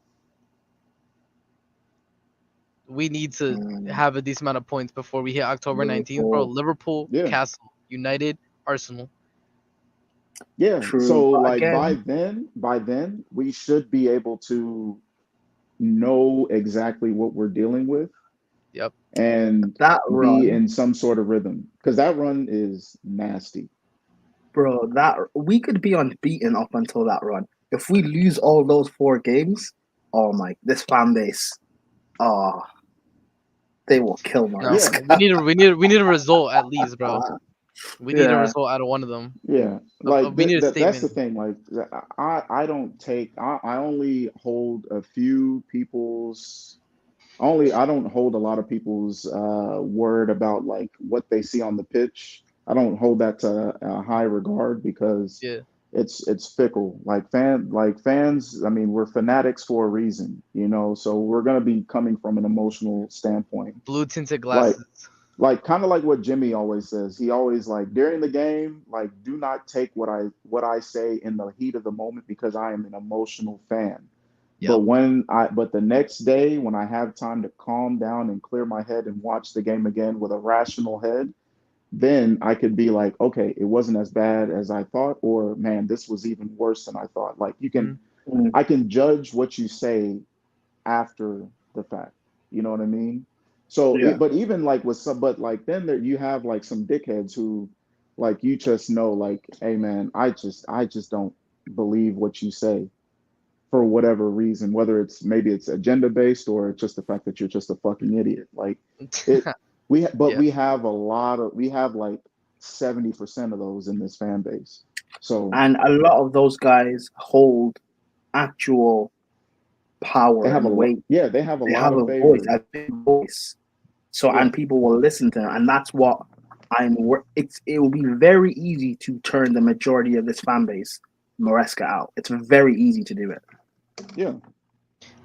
We need to Mm, have a decent amount of points before we hit October 19th, bro. Liverpool. Liverpool, yeah, Castle, United, Arsenal. Yeah. True, So but like again, by then we should be able to know exactly what we're dealing with Yep. and that be run, in some sort of rhythm because that run is nasty. bro, that we could be unbeaten up until that run. If we lose all those 4 games, oh my, this fan base, oh, they will kill No, Yeah. Maresca. we need a result at least, bro. We need a Yeah, result out of one of them. Yeah, like We need a that's the statement. thing. Like I don't take I only hold a few people's only I don't hold a lot of people's word about like what they see on the pitch. I don't hold that to a high regard because Yeah. it's fickle. Like fans, I mean, we're fanatics for a reason, you know. So we're gonna be coming from an emotional standpoint. Blue tinted Like glasses. kind of like what Jimmy always says. He always like during the game, like do not take what I say in the heat of the moment because I am an emotional fan. Yep. But the next day when I have time to calm down and clear my head and watch the game again with a rational head, then I could be like, okay, it wasn't as bad as I thought, or man, this was even worse than I thought. Like Mhm. mm, I can judge what you say after the fact. You know what I mean? So, yeah. but even like with some, but like then there you have like some dickheads who, like you just know, like, hey man, I just don't believe what you say for whatever reason, whether it's maybe it's agenda based or just the fact that you're just a fucking idiot. Like it, but Yeah. we have we have like 70% of those in this fan base. So And a lot of those guys hold actual they power have a and lot, weight. yeah, they have a They lot have of a voice, favor. a big voice. So, Yeah. and people will listen to them, and that's what it will be very easy to turn the majority of this fan base, Maresca, out. It's very easy to do it, Yeah.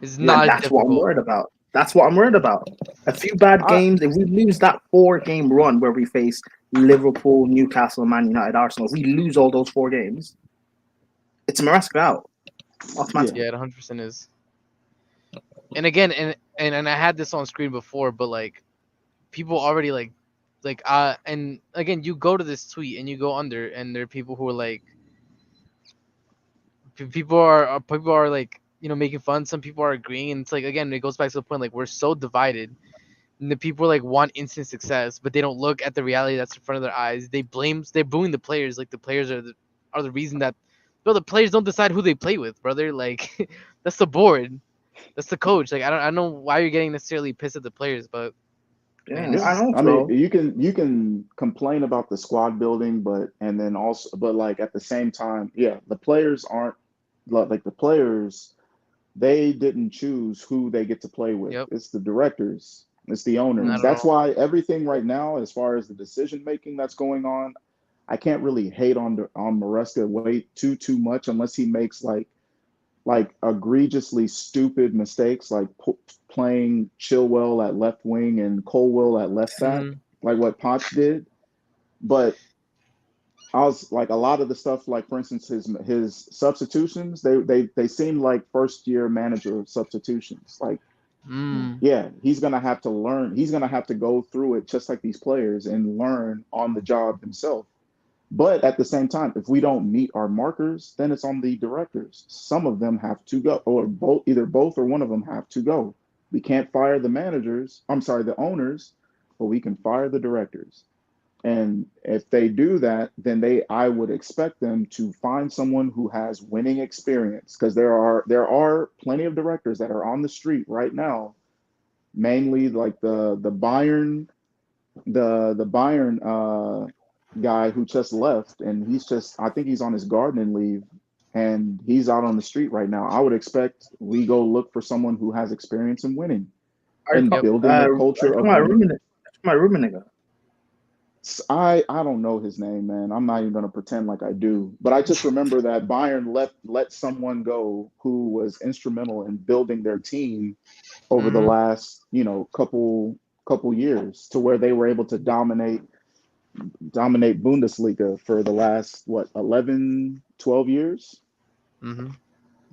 It's and not that's what I'm difficult. worried about. That's what I'm worried about. A few bad I, games. If we lose that 4 game run where we face Liverpool, Newcastle, Man United, Arsenal, if we lose all those 4 games, it's Maresca out yeah. automatically. Yeah, it 100% is. And again, and I had this on screen before, but like people already and again, you go to this tweet and you go under, and there are people who are like, people are like, making fun. Some people are agreeing, and it's like, again, it goes back to the point, like, we're so divided, and the people like want instant success, but they don't look at the reality that's in front of their eyes. They're booing the players, like the players are the reason that, the players don't decide who they play with, brother. Like that's the board, that's the coach. Like I don't know why you're getting necessarily pissed at the players, but man, Yeah, it's Yeah, and just I mean, also you can complain about the squad building, but and then also, but like at the same time, yeah, the players aren't like the players. They didn't choose who they get to play with. yep, It's the directors, it's the not owners. at That's all. why everything right now, as far as the decision making that's going on, I can't really hate on Maresca way too much unless he makes like egregiously stupid mistakes, like playing Chilwell at left wing and Colwell at left back, Hmm. like what Potts did. But I was like a lot of the stuff, like for instance, his substitutions, they seemed like first year manager substitutions. Like, Mm. yeah, he's gonna have to learn. He's gonna have to go through it just like these players and learn on the job himself. But at the same time, if we don't meet our markers, then it's on the directors. Some of them have to go, or both, either both or one of them have to go. We can't fire the managers, I'm sorry, the owners, but we can fire the directors. And if they do that, then I would expect them to find someone who has winning experience because there are plenty of directors that are on the street right now, mainly like the Bayern the Bayern guy who just left, and he's just I think he's on his gardening leave, and he's out on the street right now. I would expect we go look for someone who has experience in winning and Yep. building a culture of winning. My Rummenigge. I don't know his name, man. I'm not even gonna pretend like I do. But I just remember that Bayern let someone go who was instrumental in building their team over the Hmm. last, couple years to where they were able to dominate Bundesliga for the last what 11, 12 years. Hmm.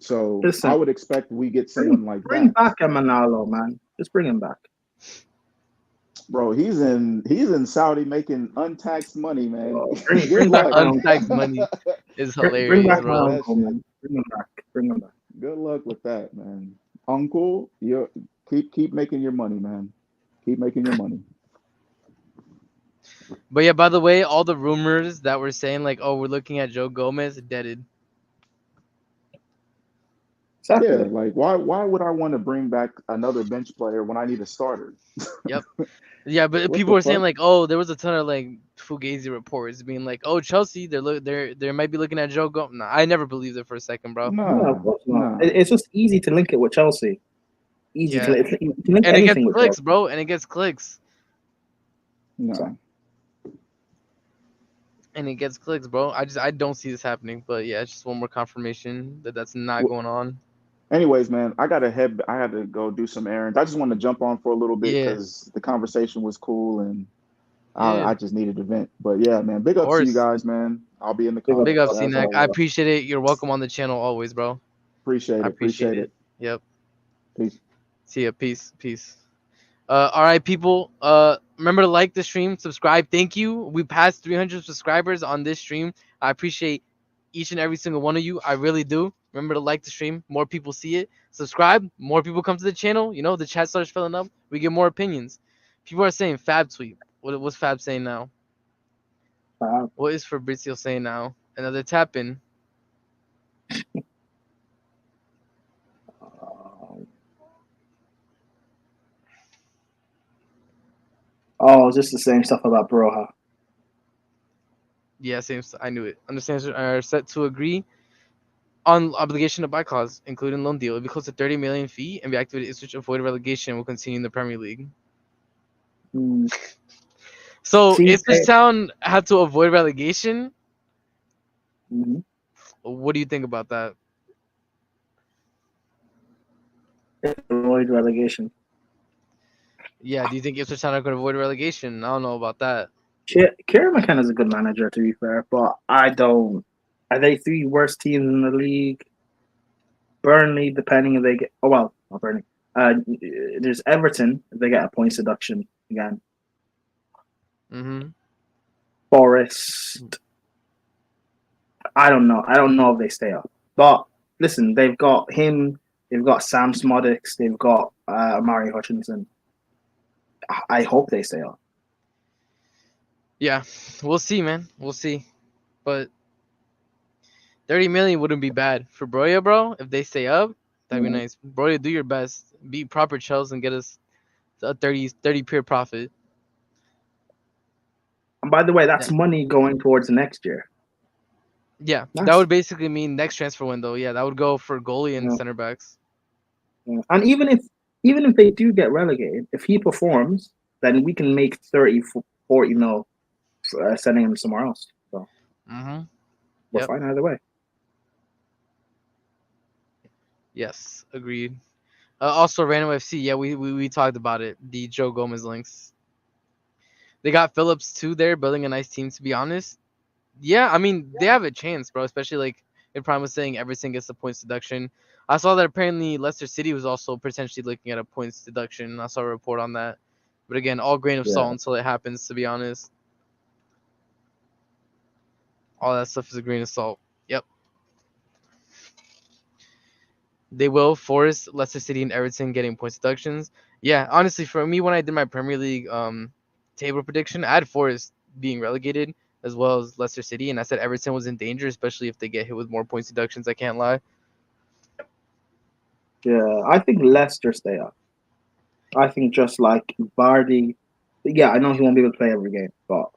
So I Listen, would expect we get someone like bring that. back Emanalo, man. Just bring him back. Bro, he's in Saudi making untaxed money, man. Bro, bring Good back luck. my uncle. Untaxed money. is Bring hilarious, back my bro. uncle, man. Bring him back. Bring him back. Good luck with that, man. Uncle, you keep making your money, man. Keep making your money. But yeah, by the way, all the rumors that were saying like, oh, we're looking at Joe Gomez, deaded. Yeah, Exactly. like why would I want to bring back another bench player when I need a starter? Yep. Yeah, but What people the were saying fuck? like, oh, there was a ton of like Fugazi reports being like, oh, Chelsea, they might be looking at Joe Gomez. Nah, I never believed it for a second, bro. No, of Nah, course not. nah, It's just easy to link it with Chelsea. Easy to Yeah, you can link and it gets anything with clicks, Chelsea. bro, and it gets clicks, nah. and it gets clicks, bro. I don't see this happening, but yeah, it's just one more confirmation that that's not Wh- going on. Anyways, man, I gotta head. I had to go do some errands. I just wanted to jump on for a little bit Yeah, because the conversation was cool and yeah, I just needed to vent. But yeah, man, big of ups to you course. guys, man. I'll be in the Big up Big up, comments yourself, as CNAC. I bro. always. appreciate it. You're welcome on the channel always, bro. Appreciate I it. appreciate Appreciate it. it. Yep. Peace. See ya. Peace. Peace. All right, people. Remember to like the stream, subscribe. Thank you. We passed 300 subscribers on this stream. I appreciate each and every single one of you. I really do. Remember to like the stream. More people see it. Subscribe. More people come to the channel. You know, the chat starts filling up. We get more opinions. People are saying Fab tweet. What's Fab saying now? What is Fabrizio saying now? Another tap in. Oh, it's just the same stuff about Broha. Yeah, same. I knew it. Understands are set to agree on obligation to buy clause, including loan deal. It'll be close to 30 million fee and be activated if avoid relegation will continue in the Premier League. Hmm. So See, Ipswich Town had to avoid relegation. Mhm. What do you think about that? Avoid relegation. Yeah, do you think Ipswich Town are going to avoid relegation? I don't know about that. Kieran McKenna's a good manager, to be fair, but I don't. Are they three worst teams in the league? Burnley, depending if they get. Oh well, not Burnley. There's Everton if they get a points deduction again. Mm-hmm. Forest. I don't know. I don't know if they stay up. But listen, they've got him. They've got Sam Smodics. They've got Amari Hutchinson. I hope they stay up. Yeah, we'll see, man. We'll see. But 30 million wouldn't be bad for Broya, bro. If they stay up, that'd be Mhm. nice. Broya, do your best. Be proper Chels and get us a 30 pure profit. And by the way, that's Yeah. money going towards next year. Yeah, that That's would basically mean next transfer window. Yeah, that would go for goalie and yeah, center backs. yeah. And even if they do get relegated, if he performs, then we can make 30, 40 mil sending him somewhere else. So Mm-hmm. we're Yep. fine either way. Yes, agreed. Also, Random FC. Yeah, we talked about it. The Joe Gomez links. They got Phillips too there, building a nice team. To be honest, yeah, I mean they have a chance, bro. Especially like if Prime was saying everything gets a points deduction. I saw that apparently Leicester City was also potentially looking at a points deduction. I saw a report on that. But again, all grain of Yeah. salt until it happens. To be honest, all that stuff is a grain of salt. Yep. They will Forest, Leicester City, and Everton getting points deductions. Yeah, honestly, for me, when I did my Premier League table prediction, I had Forest being relegated as well as Leicester City, and I said Everton was in danger, especially if they get hit with more points deductions. I can't lie. Yeah, I think Leicester stay up. I think just like Vardy, yeah, I know he won't be able to play every game, but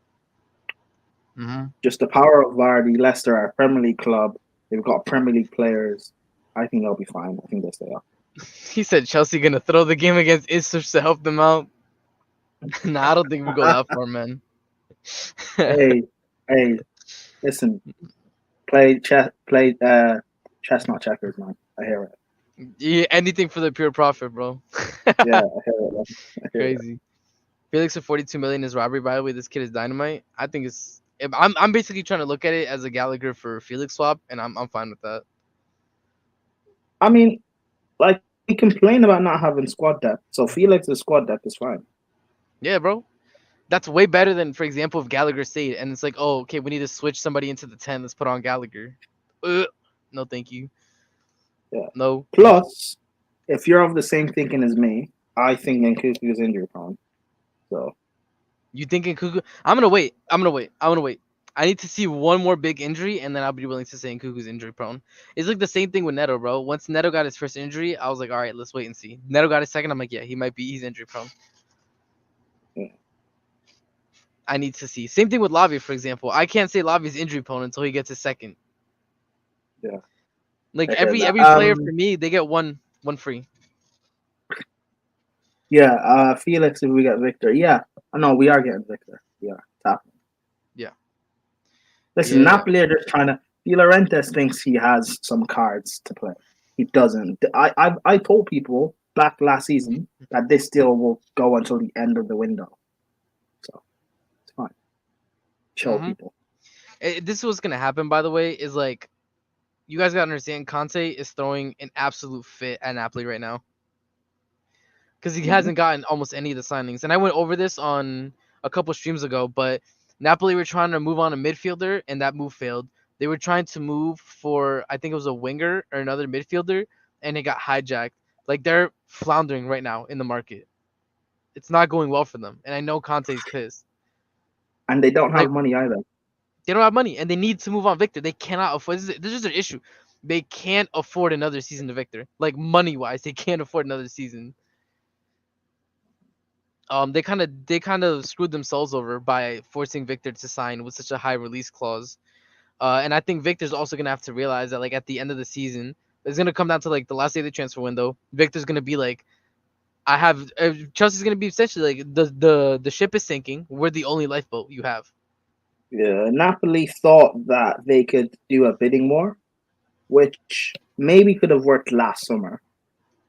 Mm-hmm. just the power of Vardy, Leicester are a Premier League club. They've got Premier League players. I think they'll be fine. I think they'll stay up. He said Chelsea gonna throw the game against Ipswich to help them out. Nah, I don't think we go that far, man. Hey, hey, listen, play chestnut checkers, man. I hear it. Yeah, anything for the pure profit, bro. Yeah, I hear it. Man. I hear it. Crazy. Felix for 42 million is robbery. By the way, this kid is dynamite. I think it's. I'm basically trying to look at it as a Gallagher for Felix swap, and I'm fine with that. I mean, like we complain about not having squad depth, so Felix's squad depth is fine. Yeah, bro. That's way better than, for example, if Gallagher stayed and it's like, oh, okay, we need to switch somebody into the 10. Let's put on Gallagher. No, thank you. Yeah. No. Plus, if you're of the same thinking as me, I think Nkunku is injury prone. So You thinking Kuku? I'm gonna wait. I need to see one more big injury, and then I'll be willing to say Kuku's injury prone. It's like the same thing with Neto, bro. Once Neto got his first injury, I was like, all right, let's wait and see. Neto got his second. I'm like, yeah, he's injury prone. Yeah. I need to see. Same thing with Lavia, for example. I can't say Lavia's injury prone until he gets his second. Yeah. Like I hear every that. player for me, they get one free. Yeah, Felix, if we get Victor. Yeah. No, we are getting Victor. Yeah, it's happening. Yeah. Listen, Yeah. Napoli are just trying to. De Laurentiis thinks he has some cards to play. He doesn't. I told people back last season that this deal will go until the end of the window. So it's fine. Show people. This is what's gonna happen, by the way, is like, you guys gotta understand, Conte is throwing an absolute fit at Napoli right now. Because he hasn't gotten almost any of the signings. And I went over this on a couple streams ago, but Napoli were trying to move on a midfielder, and that move failed. They were trying to move for, I think it was a winger or another midfielder, and it got hijacked. Like, they're floundering right now in the market. It's not going well for them, and I know Conte's pissed. And they don't have money either. They don't have money, and they need to move on Victor. They cannot afford. This is just an issue. They can't afford another season to Victor. Like, money-wise, they can't afford another season. They kind of screwed themselves over by forcing Victor to sign with such a high release clause. And I think Victor's also gonna have to realize that, like, at the end of the season, it's gonna come down to like the last day of the transfer window. Victor's gonna be like, Chelsea's gonna be essentially like, the ship is sinking. We're the only lifeboat you have. Yeah, Napoli thought that they could do a bidding war, which maybe could have worked last summer,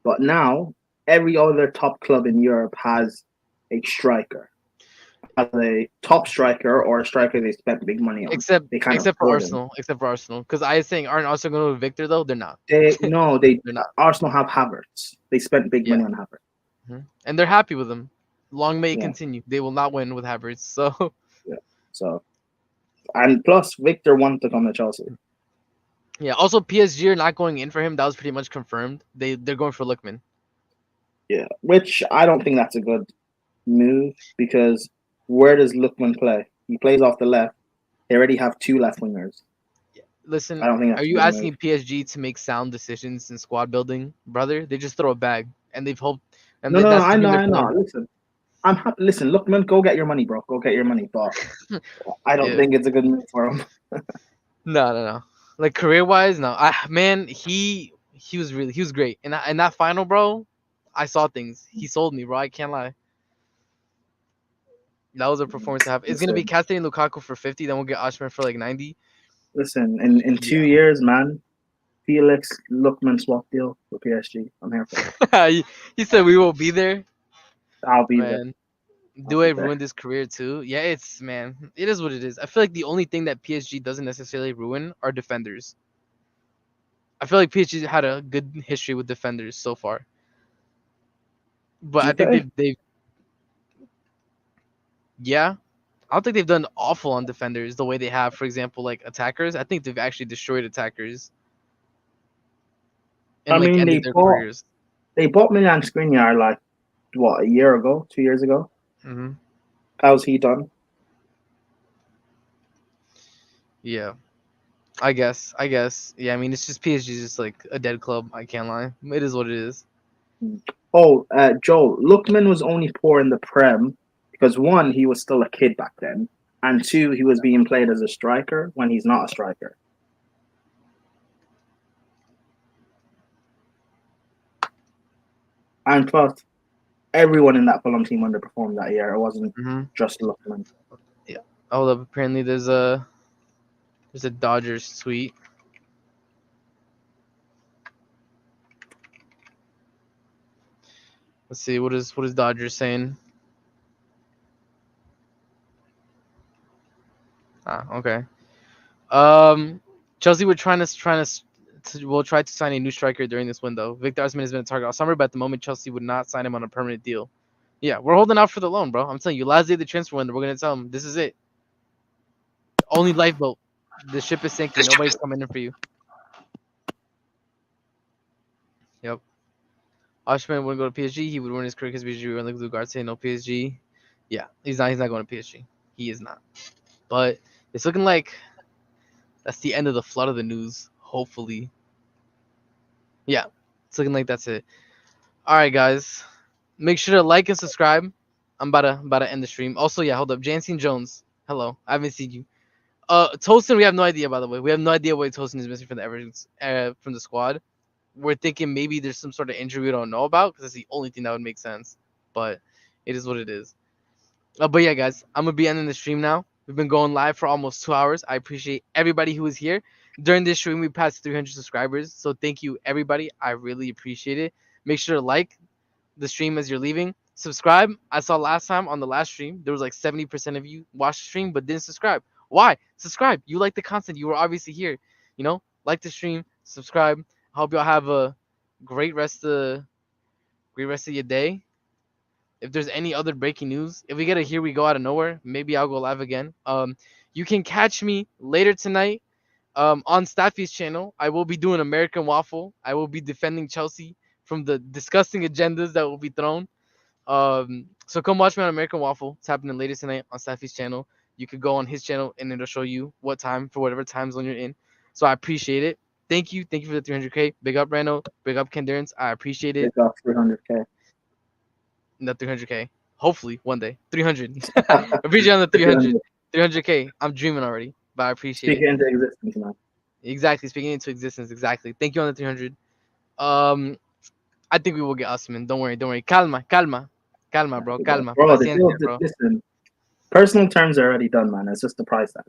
but now every other top club in Europe has a striker, has a top striker or a striker they spent big money on. Except for Arsenal. Because I was saying, aren't Arsenal going to Victor though? They're not. They're not. Arsenal have Havertz. They spent big money on Havertz, and they're happy with him. Long may it continue. They will not win with Havertz. So yeah. So, and plus Victor wanted to come to Chelsea. Yeah. Also, PSG are not going in for him. That was pretty much confirmed. They're going for Lookman. Yeah, which I don't think that's a good move, because where does Lookman play? He plays off the left. They already have two left wingers. Listen, I don't think that's are you asking PSG to make sound decisions in squad building, brother? They just throw a bag, and they've hoped. And no, I know. Listen, I'm happy. Listen, Lookman, go get your money, bro. Go get your money. But I don't think it's a good move for him. No. Like, career wise, no. He was great. And in that final, bro, I saw things. He sold me, bro. I can't lie. That was a performance to have. It's gonna be Cassidy and Lukaku for 50. Then we'll get Oshman for like 90. Listen, in 2 years, man, Felix Lookman swap deal with PSG. I'm here for it. He said we will be there. I'll be there. Do I ruin this career too? Yeah, it is what it is. I feel like the only thing that PSG doesn't necessarily ruin are defenders. I feel like PSG had a good history with defenders so far. But I think they've yeah. I don't think they've done awful on defenders the way they have, for example, like attackers. I think they've actually destroyed attackers. And ended their careers. They bought Milan Skriniar like, what, a year ago, 2 years ago? Mm-hmm. How's he done? Yeah. I guess. Yeah, I mean, it's just PSG is just like a dead club. I can't lie. It is what it is. Oh, Joel, Lookman was only poor in the Prem because, one, he was still a kid back then, and two, he was being played as a striker when he's not a striker. And plus, everyone in that Fulham team underperformed that year. It wasn't just Lookman. Yeah. Hold up. Apparently, there's a Dodgers tweet. Let's see. What is Dodgers saying? Okay. Chelsea were try to sign a new striker during this window. Victor Osimhen has been a target all summer, but at the moment Chelsea would not sign him on a permanent deal. Yeah, we're holding out for the loan, bro. I'm telling you, last day of the transfer window, we're gonna tell him this is it. Only lifeboat. The ship is sinking. Nobody's coming in for you. Yep. Oshman wouldn't go to PSG. He would ruin his career because PSG would run like Lugarte. No PSG. Yeah, he's not. He's not going to PSG. He is not. But it's looking like that's the end of the flood of the news. Hopefully. Yeah, it's looking like that's it. All right, guys. Make sure to like and subscribe. I'm about to end the stream. Also, yeah, hold up. Jansen Jones. Hello. I haven't seen you. Tosin, we have no idea, by the way. We have no idea why Tosin is missing from the Everton's, from the squad. We're thinking maybe there's some sort of injury we don't know about because that's the only thing that would make sense. But it is what it is. But yeah, guys, I'm gonna be ending the stream now. We've been going live for almost 2 hours. I appreciate everybody who was here during this stream. We passed 300 subscribers, so thank you, everybody. I really appreciate it. Make sure to like the stream as you're leaving. Subscribe. I saw last time on the last stream there was like 70% of you watched the stream but didn't subscribe. Why? Subscribe. You like the content. You were obviously here. Like the stream. Subscribe. I hope y'all have a great rest of your day. If there's any other breaking news, if we get a here we go out of nowhere, maybe I'll go live again. You can catch me later tonight on Staffy's channel. I will be doing American Waffle. I will be defending Chelsea from the disgusting agendas that will be thrown. So come watch me on American Waffle. It's happening later tonight on Staffy's channel. You could go on his channel and it'll show you what time for whatever time zone you're in. So I appreciate it. Thank you for the 300K. Big up Rando. Big up Kendurance. I appreciate it. Big up 300K. The 300K. Hopefully one day. 300. Appreciate on the 300. 300K. I'm dreaming already, but I appreciate Speak it. into existence, man. Exactly. Speaking into existence. Exactly. Thank you on the 300. I think we will get Usman. Don't worry. Calma, bro. Calma. Bro, the deal, Paciencia, bro. listen, personal terms are already done, man. It's just the price tag.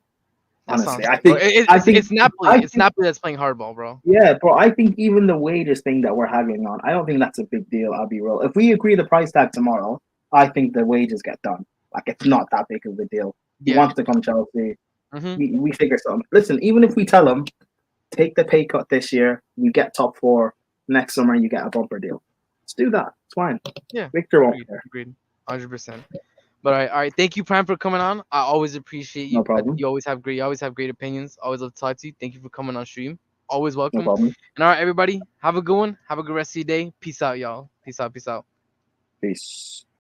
That's what I'm Honestly, saying, I think, bro. I think it's Napoli. I It's think, Napoli that's playing hardball, bro. yeah, bro. I think even the wages thing that we're having on, I don't think that's a big deal. I'll be real. If we agree the price tag tomorrow, I think the wages get done. Like it's not that big of a deal. He Yeah. wants to come Chelsea. Mm-hmm. We figure something. Listen, even if we tell him take the pay cut this year, you get top 4 next summer, you get a bumper deal. Let's do that. It's fine. Yeah. Victor won't care. Agreed. 100%. But all right. Thank you, Prime, for coming on. I always appreciate you. No problem. You always have great opinions. Always love to talk to you. Thank you for coming on stream. Always welcome. No problem. And all right, everybody, have a good one. Have a good rest of your day. Peace out, y'all. Peace out. Peace.